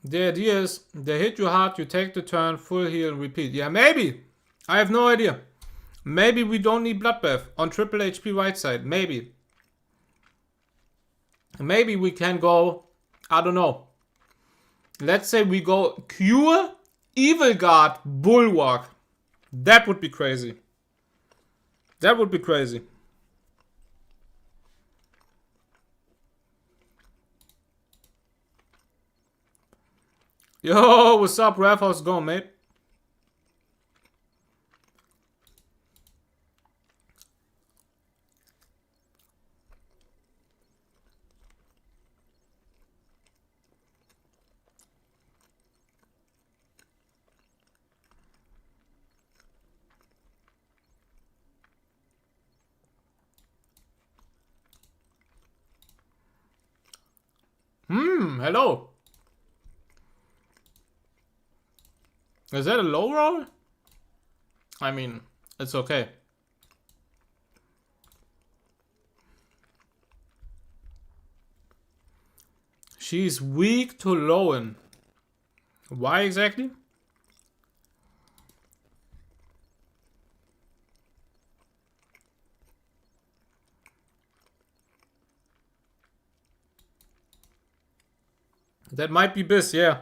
The idea is they hit you hard, you take the turn, full heal, and repeat. Yeah, maybe. I have no idea. Maybe we don't need Bloodbath on triple HP right side. Maybe. Maybe we can go, I don't know. Let's say we go Cure, Evil Guard, Bulwark. That would be crazy. That would be crazy. Yo, what's up, Raf? How's it going, mate? Hello. Is that a low roll? I mean, it's okay. She's weak to Lowen. Why exactly? That might be Biss, yeah.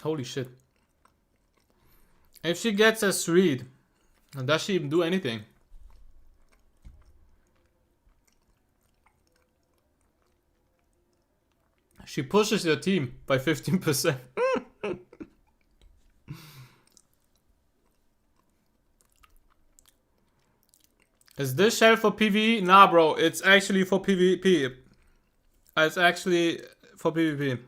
Holy shit. If she gets a read, does she even do anything? She pushes your team by 15%. Is this shell for PvE? Nah, bro. It's actually for PvP. It's actually for PvP.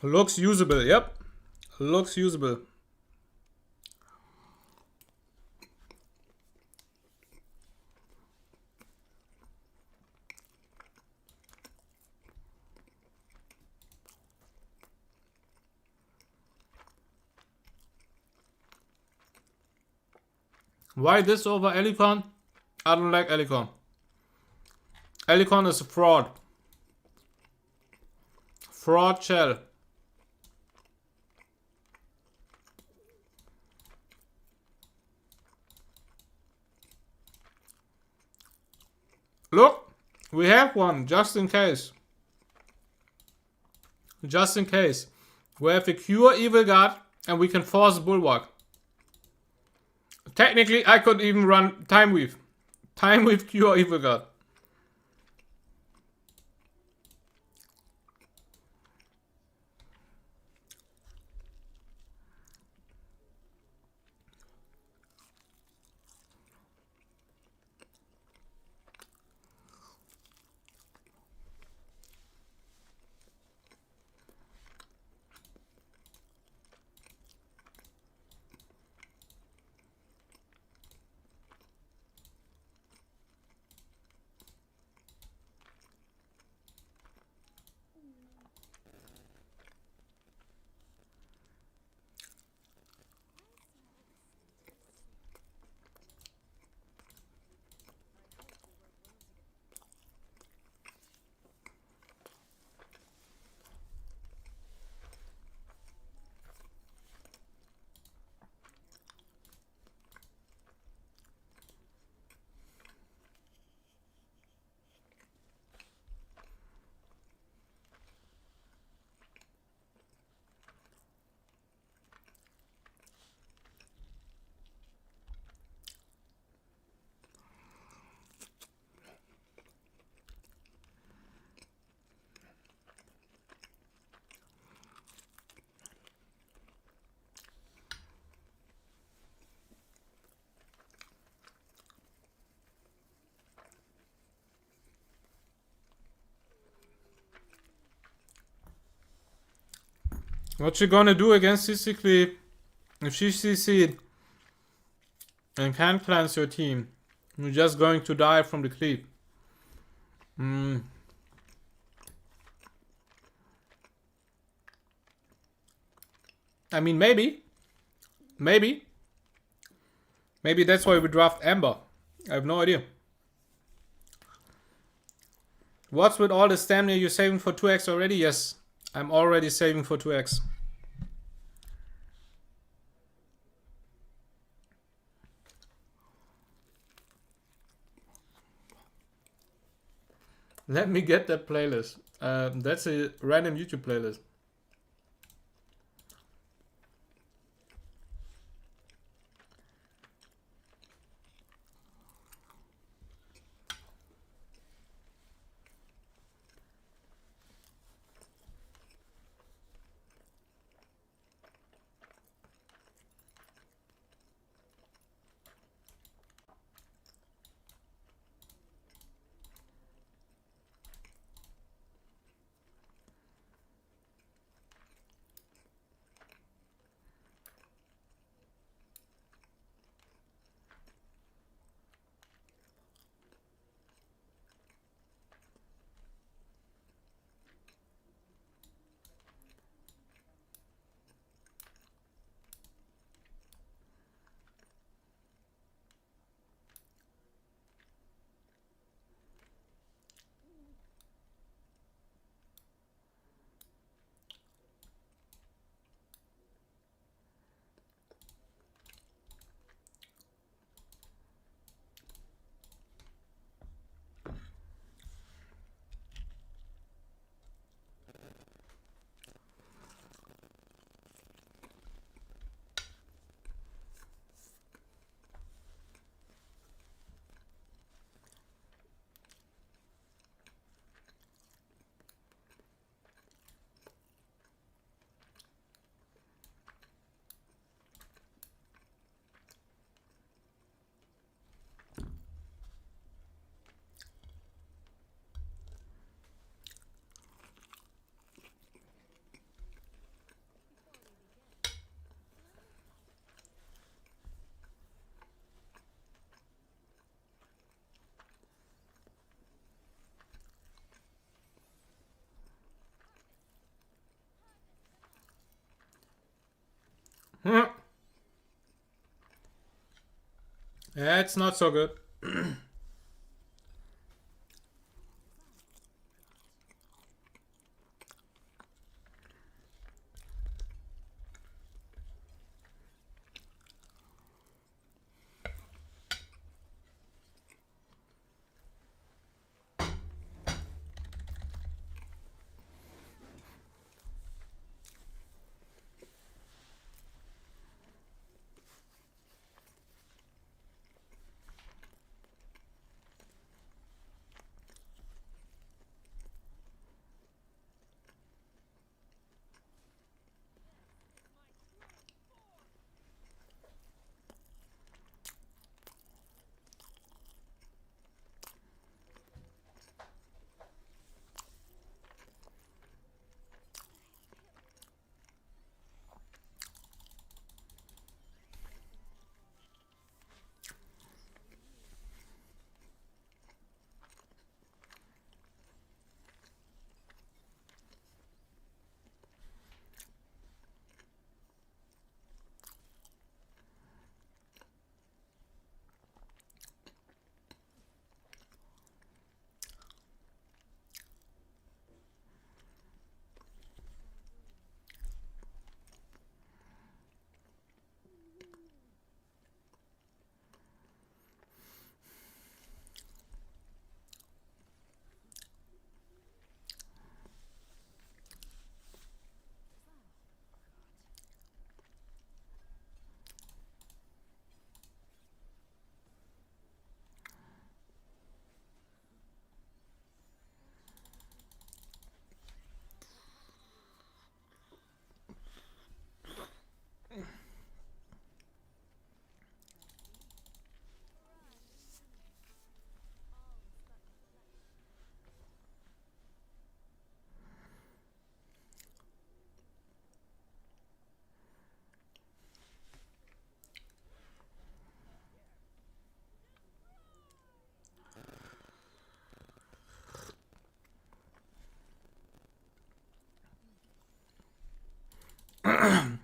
Looks usable, yep. Looks usable. Why this over Elikon? I don't like Elikon. Elikon is a fraud. Fraud shell. Look, we have one, just in case. Just in case. We have the Cure Evil Guard, and we can force Bulwark. Technically, I could even run Time Weave. Time Weave Cure Evil Guard. What you gonna do against CC if she CC'd and can't cleanse your team? You're just going to die from the cleave. I mean, maybe. Maybe that's why we draft Amber. I have no idea. What's with all the stamina you're saving for 2x already? Yes, I'm already saving for 2x. Let me get that playlist. That's a random YouTube playlist. Yeah, it's not so good.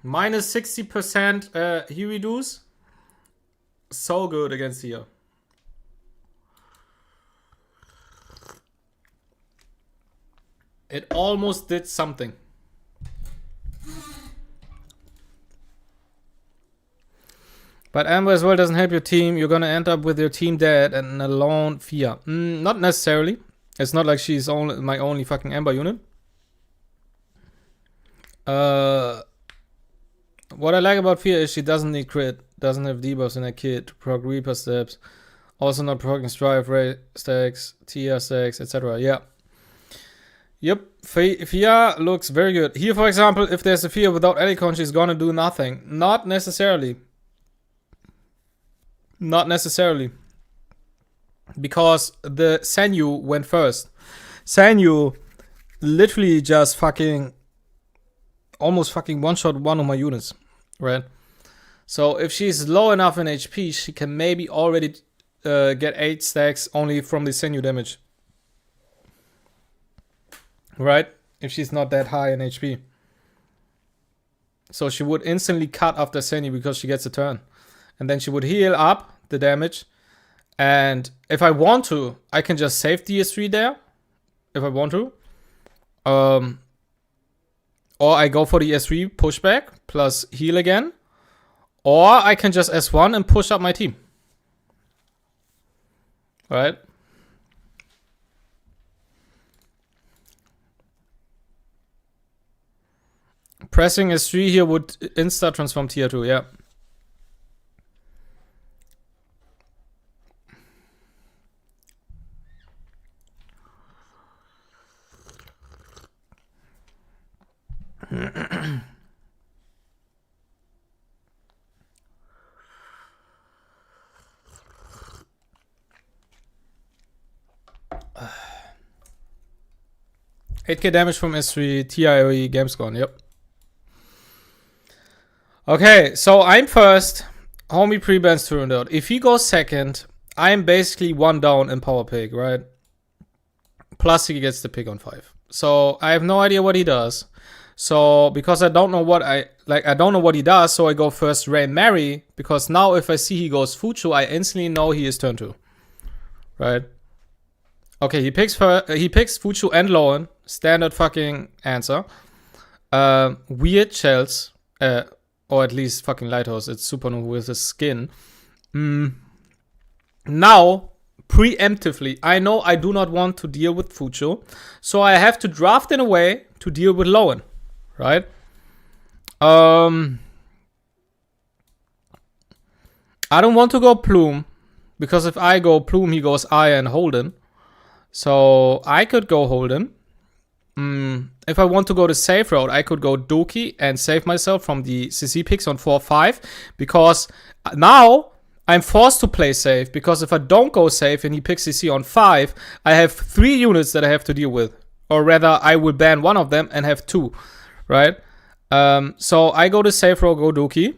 Minus 60% he reduce. So good against here. It almost did something. But Amber as well doesn't help your team. You're gonna end up with your team dead and a lone Fia. Not necessarily. It's not like she's my only fucking Amber unit. What I like about Fia is she doesn't need crit, doesn't have debuffs in her kit to proc Reaper steps, also not proccing Strive Ray stacks, TR stacks, etc. Yeah. Yep, Fia looks very good. Here, for example, if there's a Fia without Elicon, she's gonna do nothing. Not necessarily. Not necessarily. Because the Sanyu went first. Sanyu literally just almost fucking one-shot one of my units, right? So if she's low enough in HP, she can maybe already get 8 stacks only from the Sanyu damage. Right? If she's not that high in HP. So she would instantly cut after Sanyu because she gets a turn. And then she would heal up the damage. And if I want to, I can just save DS3 there. If I want to. Or I go for the S3 pushback plus heal again. Or I can just S1 and push up my team. Right? Pressing S3 here would insta transform tier 2, yeah. $8k damage from S3, TIOE, game's gone, yep. Okay, so I'm first. Homie pre-bans turned out. If he goes second, I'm basically 1 down in power pick, right? Plus he gets the pick on 5. So I have no idea what he does. So because I don't know what I don't know what he does, so I go first Rain Mary, because now if I see he goes Fuchu, I instantly know he is turn 2. Right? Okay, he picks Fuchu and Lowen. Standard fucking answer. Weird shells. Or at least fucking Lighthouse. It's Supernova with a skin. Now, preemptively, I know I do not want to deal with Fuchu. So I have to draft in a way to deal with Lowen. Right? I don't want to go Plume. Because if I go Plume, he goes Aya and Holden. So I could go Holden. If I want to go the safe route, I could go Doki and save myself from the CC picks on 4-5. Because now I'm forced to play safe. Because if I don't go safe and he picks CC on 5, I have 3 units that I have to deal with. Or rather, I will ban one of them and have 2. Right? So I go the safe route, go Doki.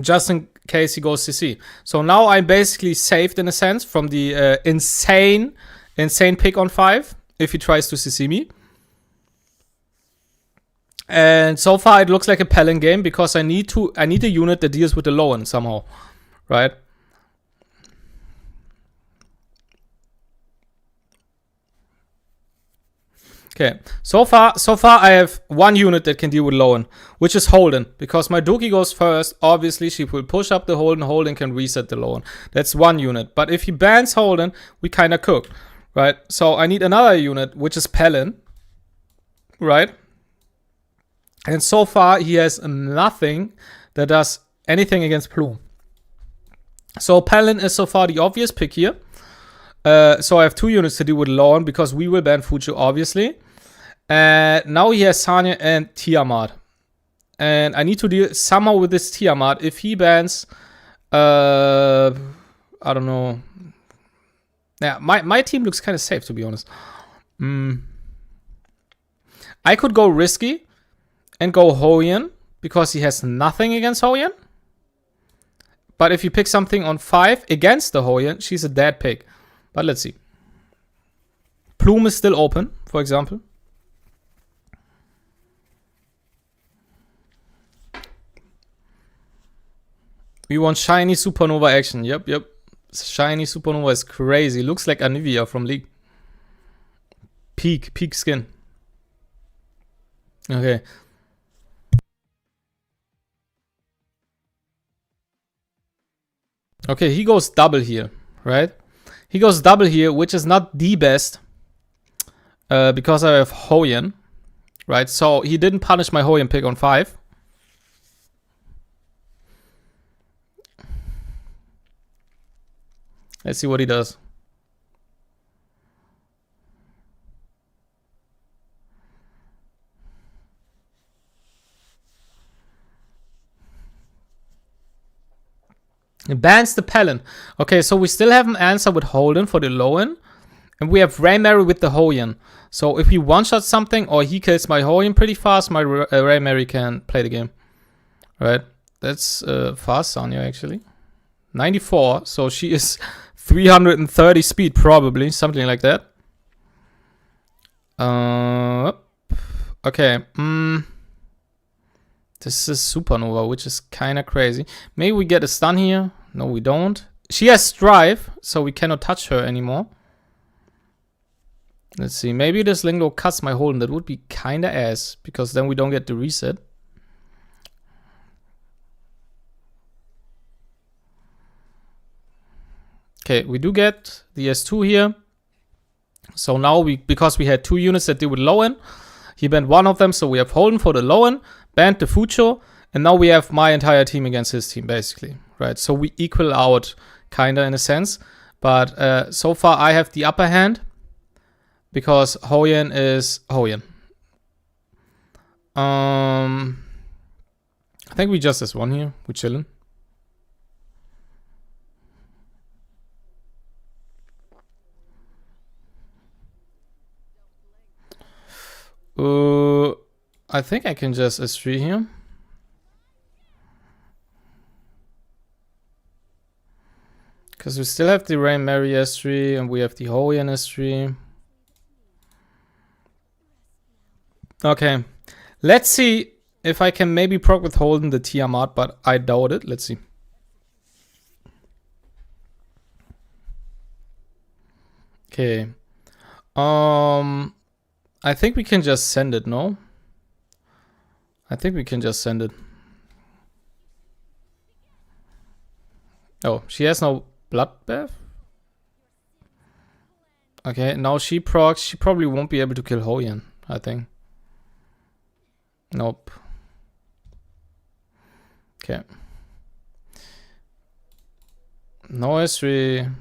Just in case he goes CC. So now I'm basically saved in a sense from the insane pick on 5. If he tries to CC me. And so far it looks like a Palin game because I need a unit that deals with the low end somehow. Right? Okay. So far I have 1 unit that can deal with Lowen, which is Holden. Because my Doki goes first, obviously she will push up the Holden. Holden can reset the Lowen. That's 1 unit. But if he bans Holden, we kinda cook. Right? So I need another unit, which is Palin. Right? And so far, he has nothing that does anything against Plume. So Palin is so far the obvious pick here. So I have 2 units to deal with Lowen because we will ban Fuchu, obviously. Now he has Sanya and Tiamat. And I need to deal somehow with this Tiamat. If he bans... I don't know... Yeah, my team looks kind of safe, to be honest. I could go risky and go Hoyen because he has nothing against Hoyen. But if you pick something on 5 against the Hoyen, she's a dead pick. But let's see. Plume is still open, for example. We want shiny supernova action. Yep. Shiny supernova is crazy. Looks like Anivia from League. Peak skin. Okay. Okay, he goes double here, right? He goes double here, which is not the best. Because I have Hoyen, right? So he didn't punish my Hoyen pick on 5. Let's see what he does. It bans the Pelin. Okay, so we still have an answer with Holden for the Lowen. And we have Raymary with the Hoyen. So if we one-shot something or he kills my Hoyen pretty fast, my Raymary can play the game. Right? That's fast, Sanya, actually. 94, so she is 330 speed, probably. Something like that. Okay. This is Supernova, which is kind of crazy. Maybe we get a stun here. No, we don't. She has Strive, so we cannot touch her anymore. Let's see. Maybe this Linglo cuts my Holden. That would be kind of ass, because then we don't get the reset. Okay, we do get the S2 here. So now because we had 2 units that deal with Lowen, he banned one of them, so we have Holden for the Lowen, banned the Fucho, and now we have my entire team against his team, basically, right? So we equal out, kinda, in a sense. But so far I have the upper hand, because Hoyen is Hoyen. I think we just has one here. We're chilling. I think I can just S3 here. Because we still have the Raymary S3 and we have the Hoyen S3. Okay. Let's see if I can maybe proc with Holden the Tiamat, but I doubt it. Let's see. Okay. I think we can just send it, no? I think we can just send it. Oh, she has no bloodbath? Okay, now she procs. She probably won't be able to kill Hoyen, I think. Nope. Okay. No S3.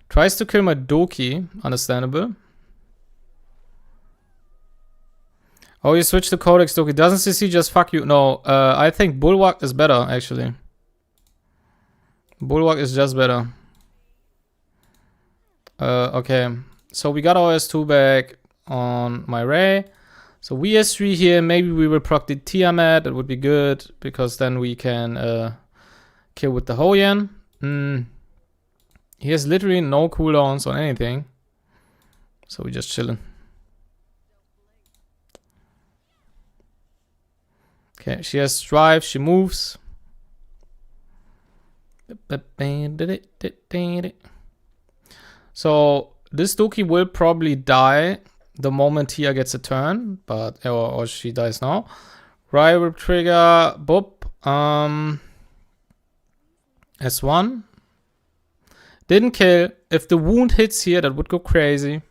Tries to kill my Doki. Understandable. Oh, you switched to Codex Doki. Doesn't CC just fuck you? No, I think Bulwark is better, actually. Bulwark is just better. Okay. So we got our S2 back on my Ray. So we S3 here. Maybe we will proc the Tiamat. That would be good, because then we can kill with the Hoyen. He has literally no cooldowns on anything. So we just chilling. Okay, she has Strive, she moves. So this Doki will probably die the moment Tia gets a turn, but or she dies now. Rival trigger, boop. S1. Didn't kill. If the wound hits here, that would go crazy.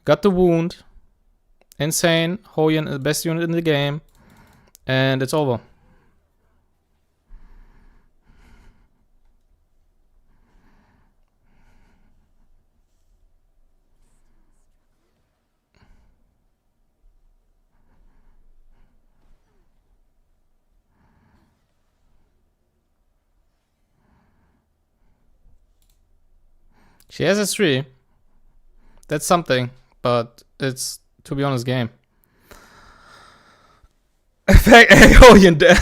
Got the wound. Insane. Hoyen is the best unit in the game. And it's over. She has a 3. That's something, but it's, to be honest, game. Hoyen dead.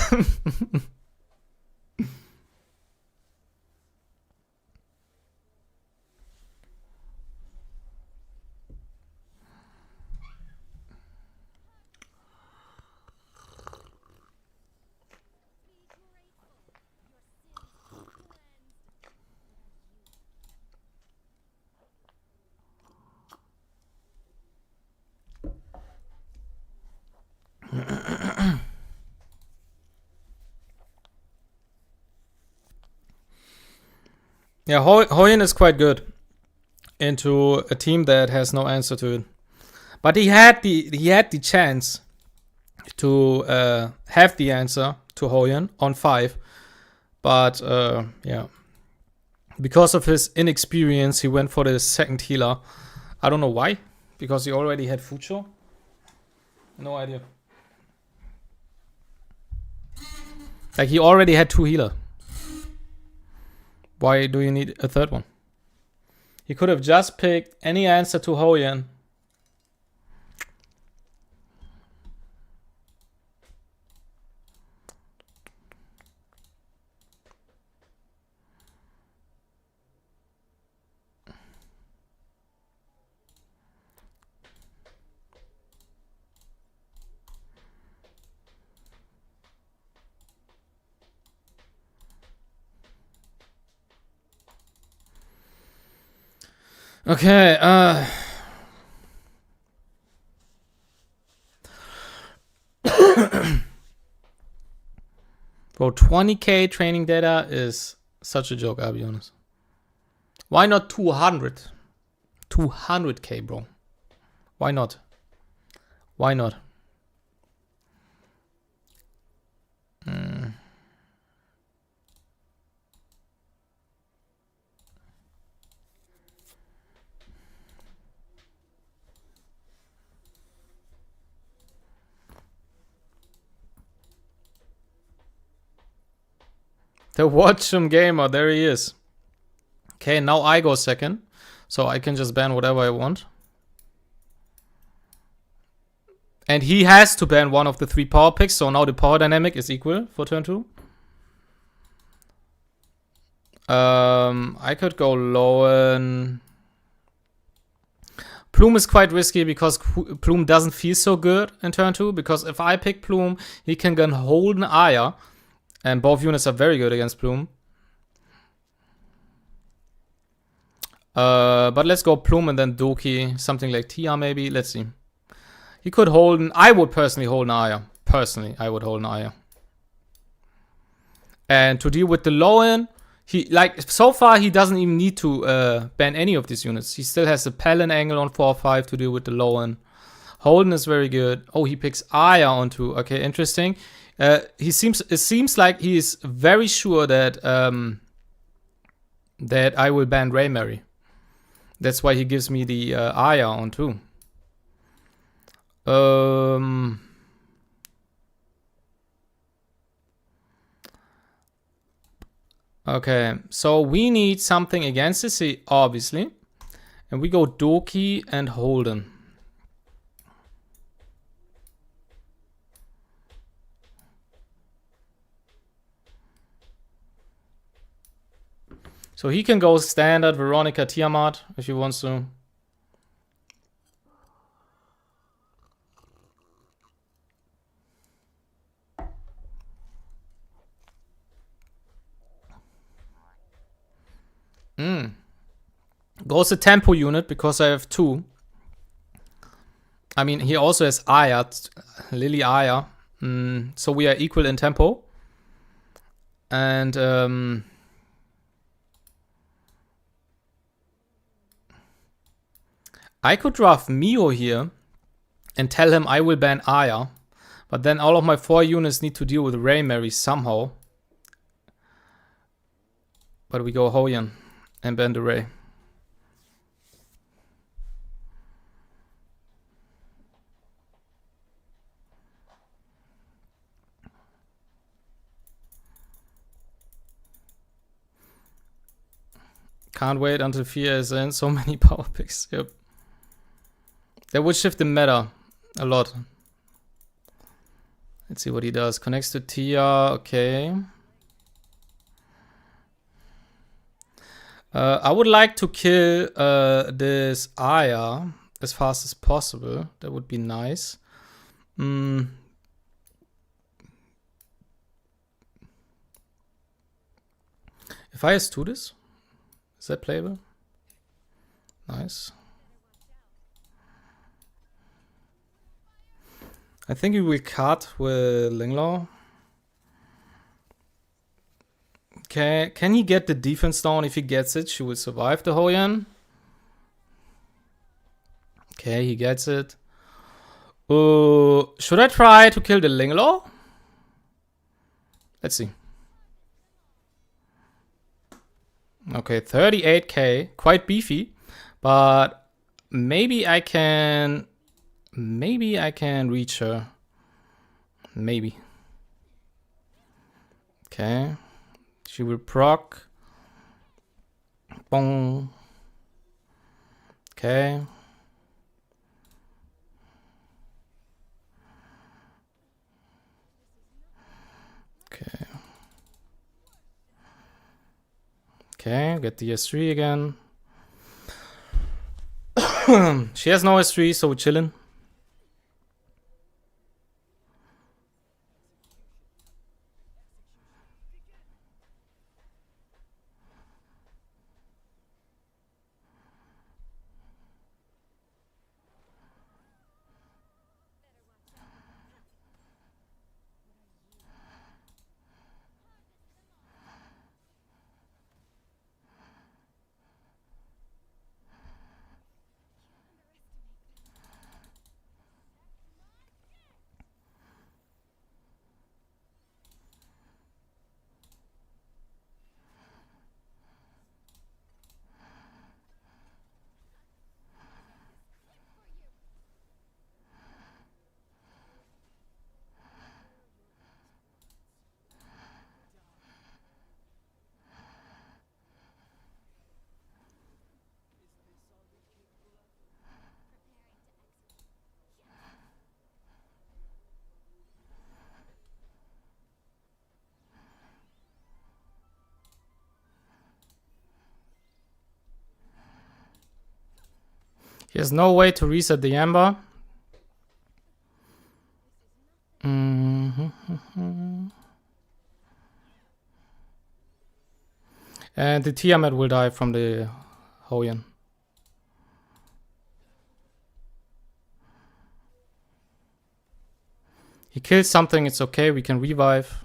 Yeah, Hoyen is quite good into a team that has no answer to it. But he had the chance to have the answer to Hoyen on 5. But yeah. Because of his inexperience, he went for the second healer. I don't know why. Because he already had Fucho? No idea. Like, he already had 2 healer. Why do you need a third one? He could have just picked any answer to Hoyen. Okay, bro, 20k training data is such a joke, I'll be honest. Why not 200? 200k, bro. Why not? Why not? The Watchum Gamer, there he is. Okay, now I go second. So I can just ban whatever I want. And he has to ban one of the 3 power picks, so now the power dynamic is equal for turn 2. I could go Lowen. Plume is quite risky because Plume doesn't feel so good in turn 2. Because if I pick Plume, he can get Holden Aya. And both units are very good against Plume. But let's go Plume and then Doki. Something like Tia maybe. Let's see. He could hold an... I would personally hold an Aya. Personally, I would hold an Aya. And to deal with the Lowen, he, like, so far he doesn't even need to ban any of these units. He still has a Palin angle on 4-5 to deal with the Lowen. Holden is very good. Oh, he picks Aya onto... Okay, interesting. It seems like he is very sure that that I will ban Raymary. That's why he gives me the Aya on 2. Okay, so we need something against this, obviously. And we go Doki and Holden. So he can go standard Veronica Tiamat if he wants to. Goes a tempo unit because I have 2. I mean, he also has Aya, Lily Aya. So we are equal in tempo. And I could draft Mio here and tell him I will ban Aya. But then all of my 4 units need to deal with Raymary somehow. But we go Hoyen and ban the Ray. Can't wait until Fear is in. So many power picks. Yep. That would shift the meta a lot. Let's see what he does. Connects to Tia. Okay. I would like to kill this Aya as fast as possible. That would be nice. If I just do this, is that playable? Nice. I think we will cut with Linglaw. Okay, can he get the defense down? If he gets it, she will survive the Hoyan. Okay, he gets it. Should I try to kill the Lingalo? Let's see. Okay, 38k, quite beefy, but maybe I can reach her. Maybe. Okay, she will proc. Boom. Okay. Okay. Okay, get the S3 again. She has no S3, so we're chilling. He has no way to reset the Ember. And the Tiamat will die from the Hoyan. He kills something, it's okay, we can revive.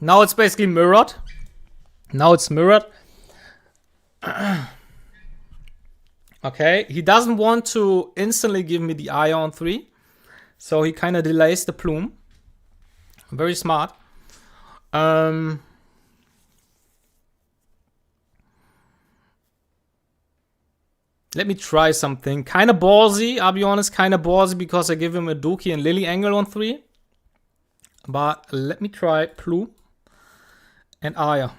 Now it's basically mirrored. Now it's mirrored. Okay, he doesn't want to instantly give me the eye on 3. So he kind of delays the plume. Very smart. Let me try something. Kind of ballsy, I'll be honest. Kind of ballsy because I give him a Dookie and Lily angle on 3. But let me try plume and Aya.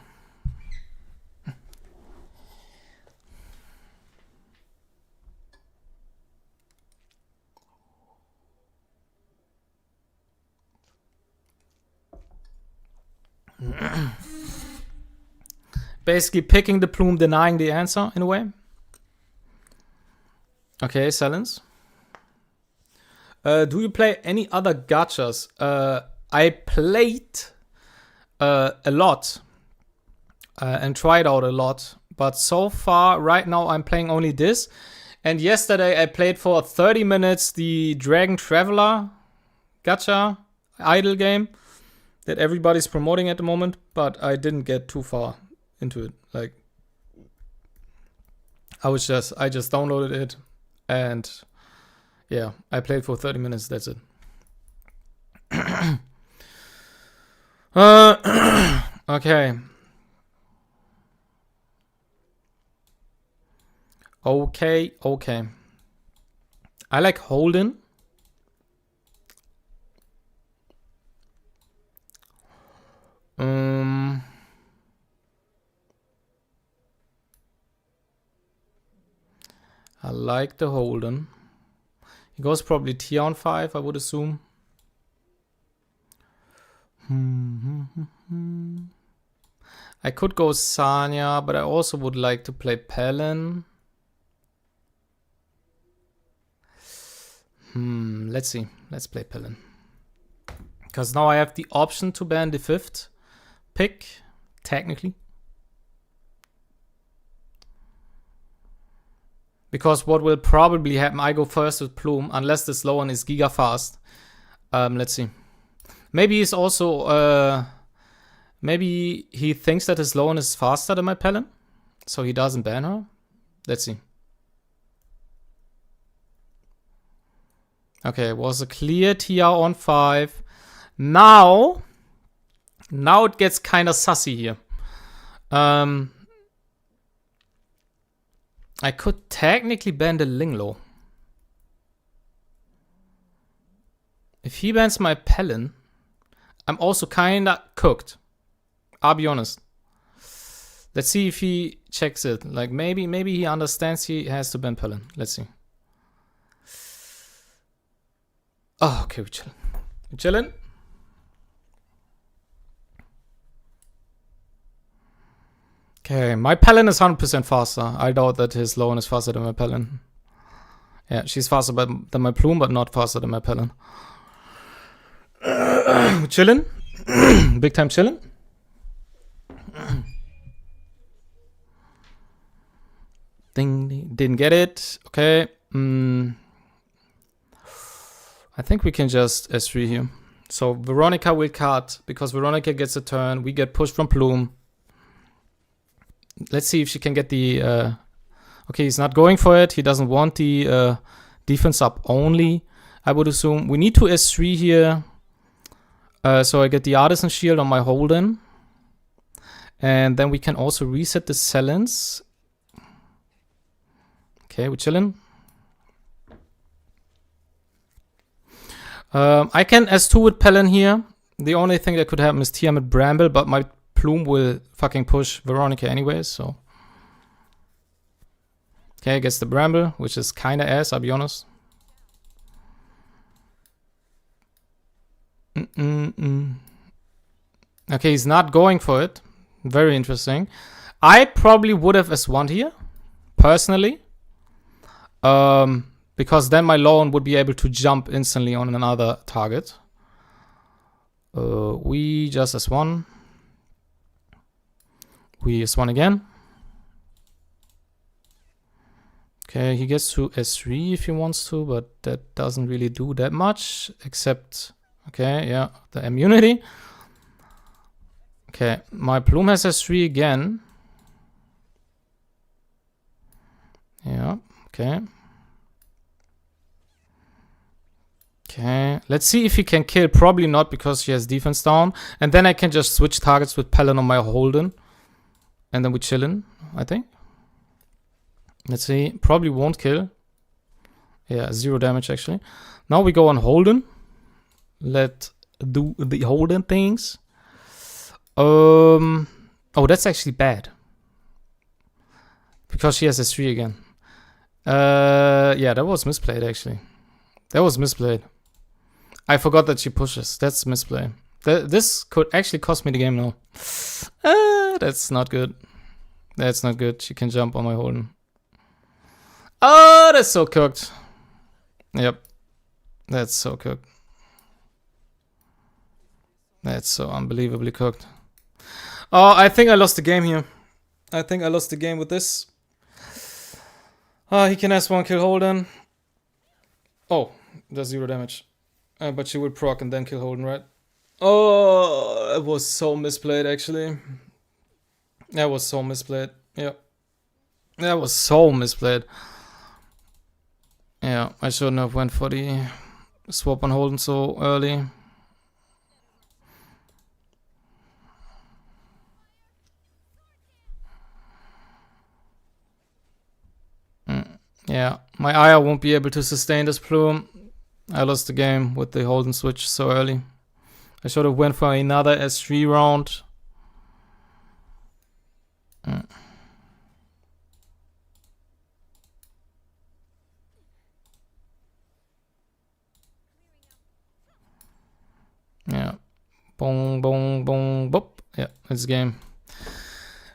Basically picking the plume, denying the answer in a way. Okay, silence. Do you play any other gachas? I played a lot and tried out a lot. But so far, right now, I'm playing only this. And yesterday, I played for 30 minutes the Dragon Traveler gacha idle game that everybody's promoting at the moment. But I didn't get too far into it. Like, I just downloaded it. And yeah, I played for 30 minutes. That's it. Okay. Okay. I like Holden. I like the Holden. He goes probably TN1, I would assume. I could go Sanya, but I also would like to play Pelin. Let's see. Let's play Pelin. Because now I have the option to ban the 5th pick, technically. Because what will probably happen, I go first with Plume, unless this low one is giga fast. Let's see. Maybe he's also, maybe he thinks that his low one is faster than my Pelin, so he doesn't ban her. Let's see. Okay, it was a clear TR on 5. Now it gets kind of sussy here. I could technically ban the Linglo. If he bans my Pelin, I'm also kinda cooked. I'll be honest. Let's see if he checks it. Like maybe he understands he has to ban Pelin. Let's see. Oh, okay, we're chilling. We're chilling. Okay, my Pelin is 100% faster. I doubt that his low one is faster than my Pelin. Yeah, she's faster than my Plume, but not faster than my Pelin. Chillin'. Big time chillin'. Ding, didn't get it. Okay. I think we can just S3 here. So Veronica will cut because Veronica gets a turn. We get pushed from Plume. Let's see if she can get the... okay, he's not going for it. He doesn't want the defense up only, I would assume. We need to S3 here. So I get the Artisan Shield on my Holden. And then we can also reset the Silence. Okay, we're chilling. I can S2 with Pelin here. The only thing that could happen is Tiamat Bramble, but my Plume will fucking push Veronica anyways, so. Okay, gets the Bramble, which is kinda ass, I'll be honest. Okay, he's not going for it. Very interesting. I probably would have S1 here, personally. Because then my Lone would be able to jump instantly on another target. We just S1. We S1 again. Okay, he gets to S3 if he wants to, but that doesn't really do that much, except, okay, yeah, the immunity. Okay, my Plume has S3 again. Yeah, okay. Okay, let's see if he can kill. Probably not, because she has defense down. And then I can just switch targets with Pellin on my Holden. And then we chillin', I think. Let's see. Probably won't kill. Yeah, 0 damage actually. Now we go on Holden. Let's do the Holden things. Oh, that's actually bad. Because she has S3 again. Yeah, that was misplayed actually. That was misplayed. I forgot that she pushes. That's misplay. This could actually cost me the game now. That's not good. That's not good. She can jump on my Holden. Oh, that's so cooked. Yep. That's so cooked. That's so unbelievably cooked. Oh, I think I lost the game here. I think I lost the game with this. He can S1 kill Holden. Oh, that's 0 damage. But she will proc and then kill Holden, right? Oh, it was so misplayed actually. That was so misplayed. Yeah. That was so misplayed. Yeah, I shouldn't have went for the swap on Holden so early. Yeah, my Aya won't be able to sustain this Plume. I lost the game with the Holden switch so early. I should have went for another S3 round. Yeah. Bong, bong, bong, boop. Yeah, it's game.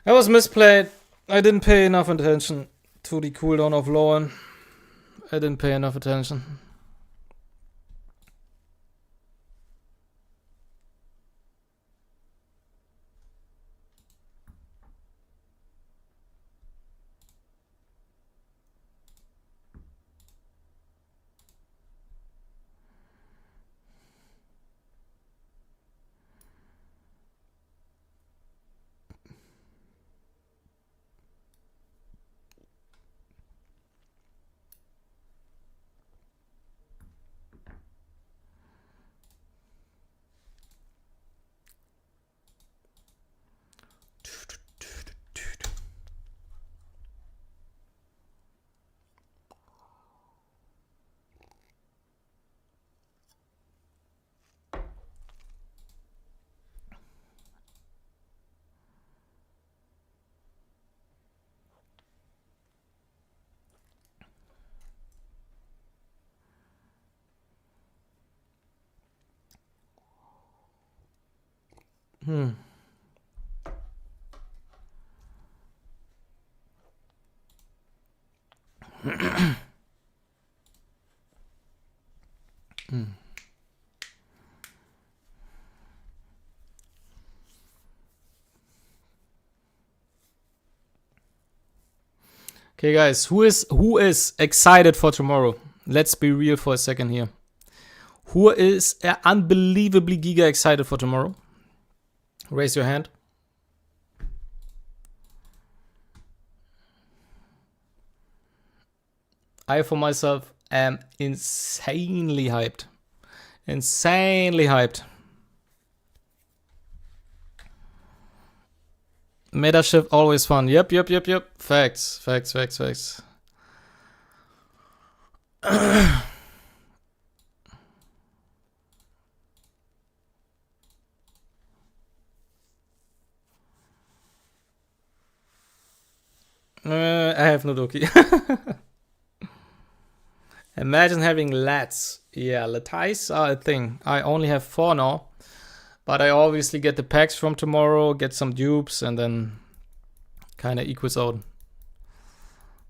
That was misplayed. I didn't pay enough attention to the cooldown of Lauren. I didn't pay enough attention. Okay, guys, who is excited for tomorrow? Let's be real for a second here. Who is unbelievably giga excited for tomorrow? Raise your hand. I, for myself, am insanely hyped. Insanely hyped. Meta shift always fun. Yep. Facts. I have no Doki. Imagine having lats. Yeah, latais are a thing. I only have 4 now. But I obviously get the packs from tomorrow, get some dupes, and then kind of equals out.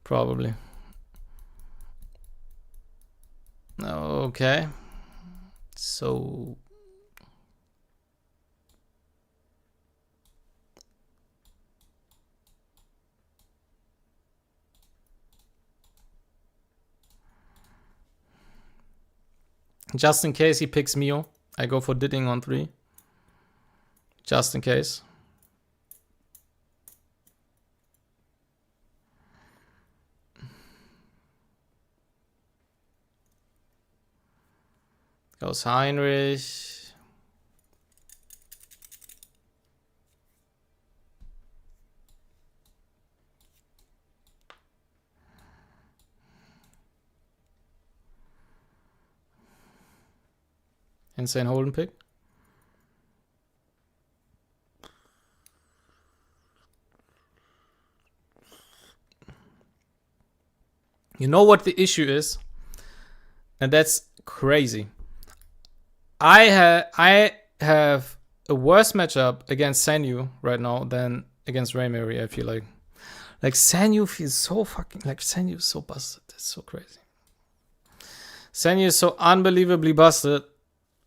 Probably. Okay. So... just in case he picks Mio, I go for Didding on 3. Just in case. Goes Heinrich. Insane holding pick. You know what the issue is? And that's crazy. I have a worse matchup against Sanyu right now than against Raymary, I feel like. Like, Sanyu feels so fucking... Like, Sanyu is so busted. That's so crazy. Sanyu is so unbelievably busted.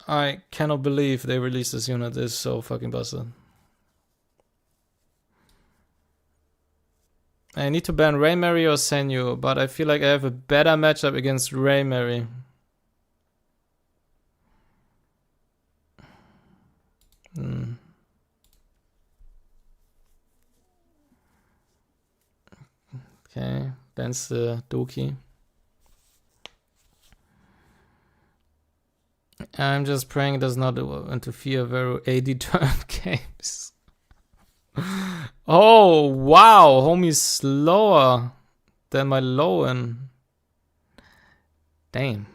I cannot believe they released this unit. It's so fucking busted. I need to ban Raymary or Sanyu, but I feel like I have a better matchup against Raymary. Okay, bans the Doki. I'm just praying it does not interfere very AD turn games. Oh, wow. Homie's slower than my low end. Damn.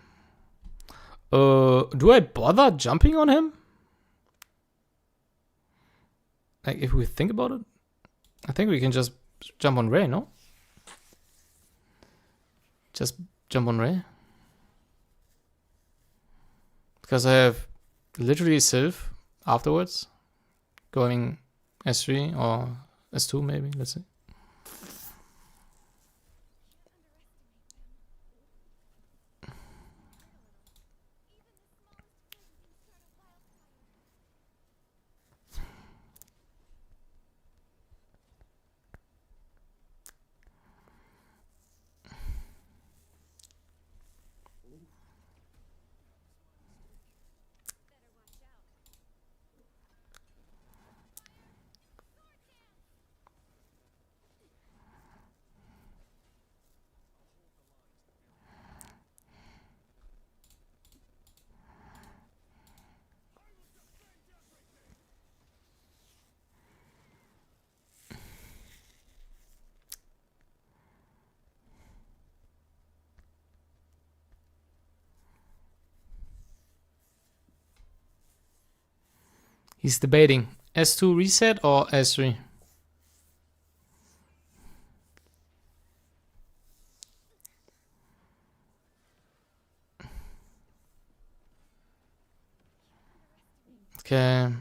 Do I bother jumping on him? Like, if we think about it, I think we can just jump on Ray, no? Just jump on Ray. Because I have literally Sylph afterwards. Going S3 or S2 maybe, let's see. He's debating S2 reset or S3. Okay.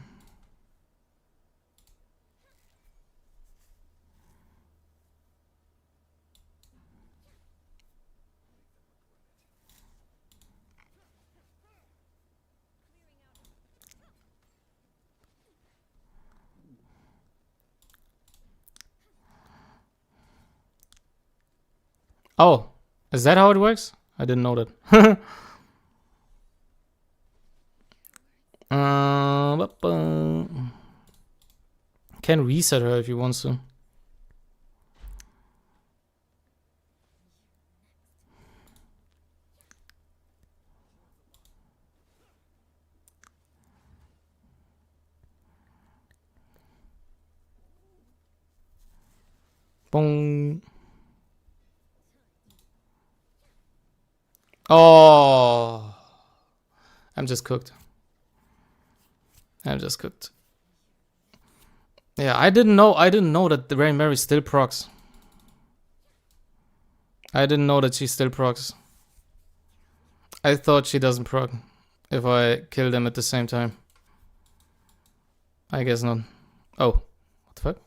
Oh, is that how it works? I didn't know that. Can reset her if he wants to. Boom. Oh, I'm just cooked. I'm just cooked. Yeah, I didn't know that the Raymary still procs. I didn't know that she still procs. I thought she doesn't proc if I kill them at the same time. I guess not. Oh, what the fuck?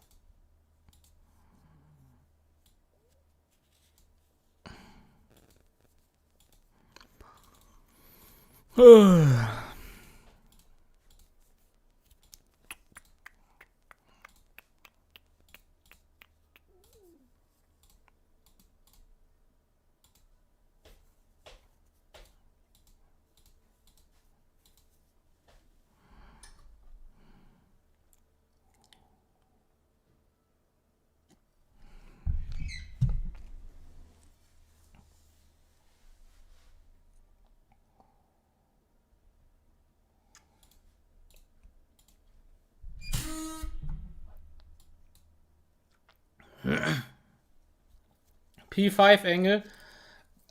P5 angle.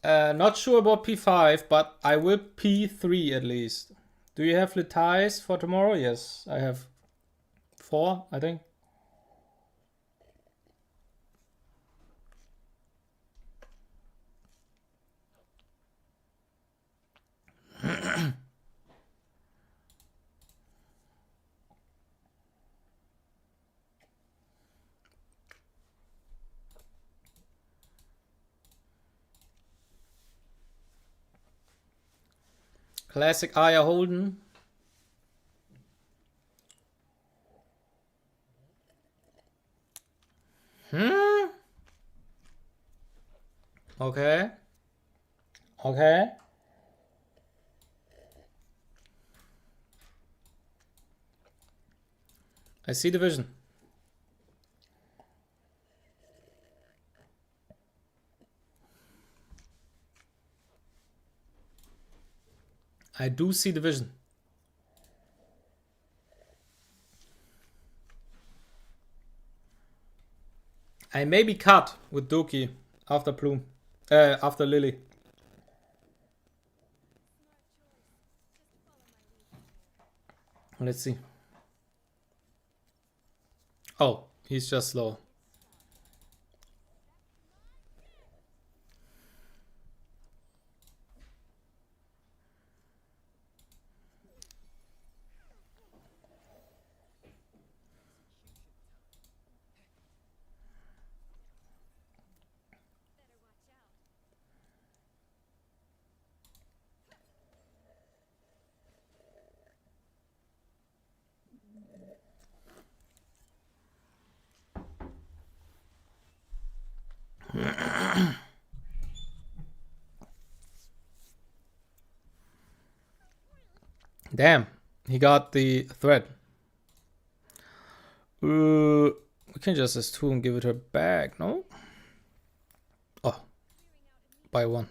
Not sure about P5, but I will P3 at least. Do you have ties for tomorrow? Yes, I have 4, I think. Classic Aya Holden. Okay. Okay. I see the vision. I do see the vision. I may be cut with Doki after Plume. After Lily. Let's see. Oh, he's just slow. Damn, he got the thread. We can just S2 and give it her back, no? Oh, by 1.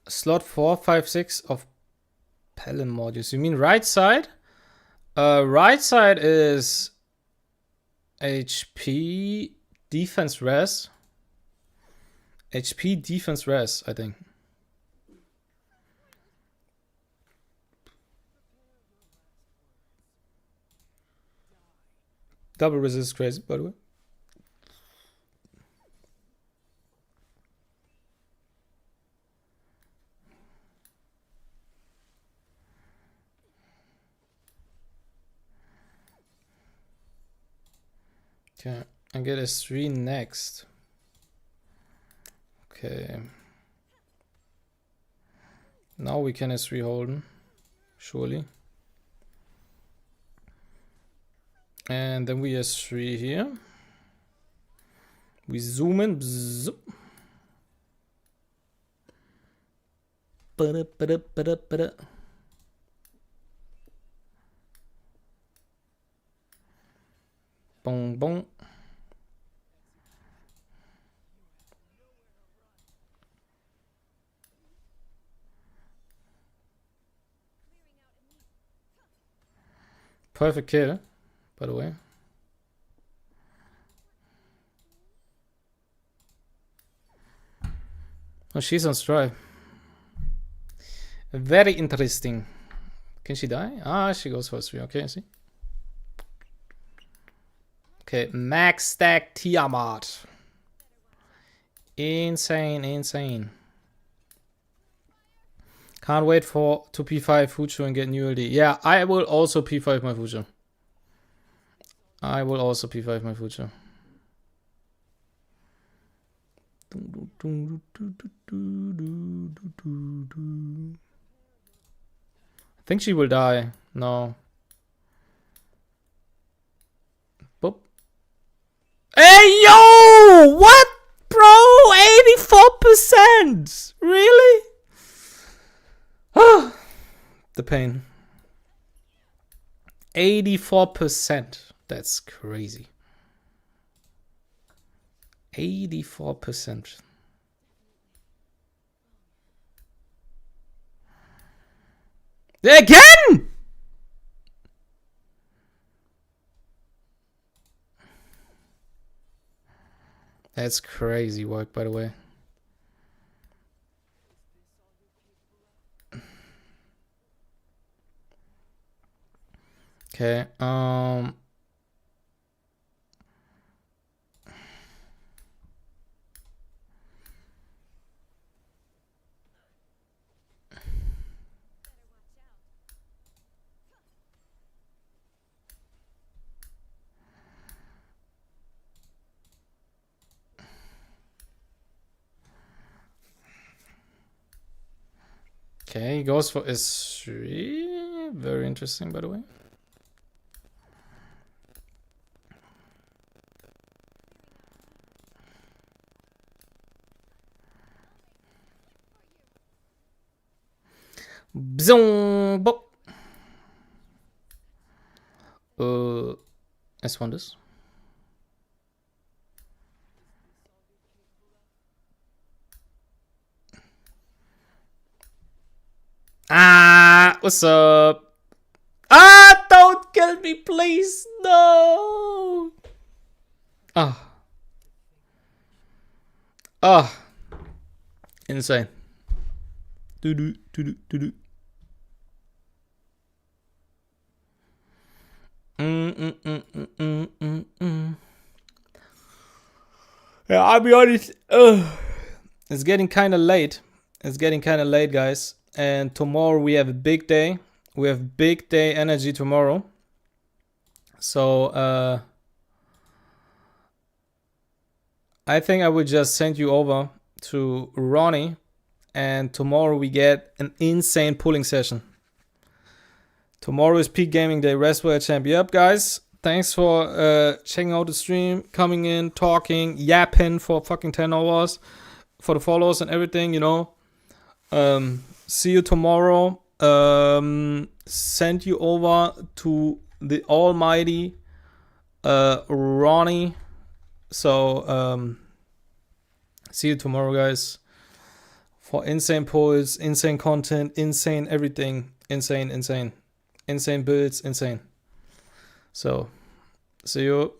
Slot 4, 5, 6 of Pelin modules. You mean right side? Right side is HP defense res. HP defense res, I think. Double resist is crazy, by the way. Okay, I get S3 next. Okay. Now we can S3 Holden, surely. And then we S3 here. We zoom in. Bzz. Bong bong. Perfect kill, by the way. Oh, she's on strive. Very interesting. Can she die? Ah, she goes for 3. Okay, I see. Okay, max stack Tiamat. Insane, insane. Can't wait for to P5 Fucho and get new LD. Yeah, I will also P5 my Fucho. I will also P5 my Fucho. I think she will die. No. Boop. Hey, yo! What? Bro, 84%! Really? The pain. 84%. That's crazy. 84%. Again! That's crazy work, by the way. Okay, okay, he goes for S3. Very interesting, by the way. Bzong, bop. S1 this. Ah, what's up? Ah, don't kill me, please. No. Ah. Ah. Insane. Do. Yeah, I'll be honest. It's getting kind of late. It's getting kind of late, guys. And tomorrow we have a big day. We have big day energy tomorrow. So I think I would just send you over to Ronnie. And tomorrow we get an insane pulling session. Tomorrow is peak gaming day. Restware champ. Yep, guys. Thanks for checking out the stream, coming in, talking, yapping for fucking 10 hours, for the follows and everything, you know. See you tomorrow. Send you over to the almighty Ronnie. So see you tomorrow, guys, for insane polls, insane content, insane everything, insane builds, insane. So see you.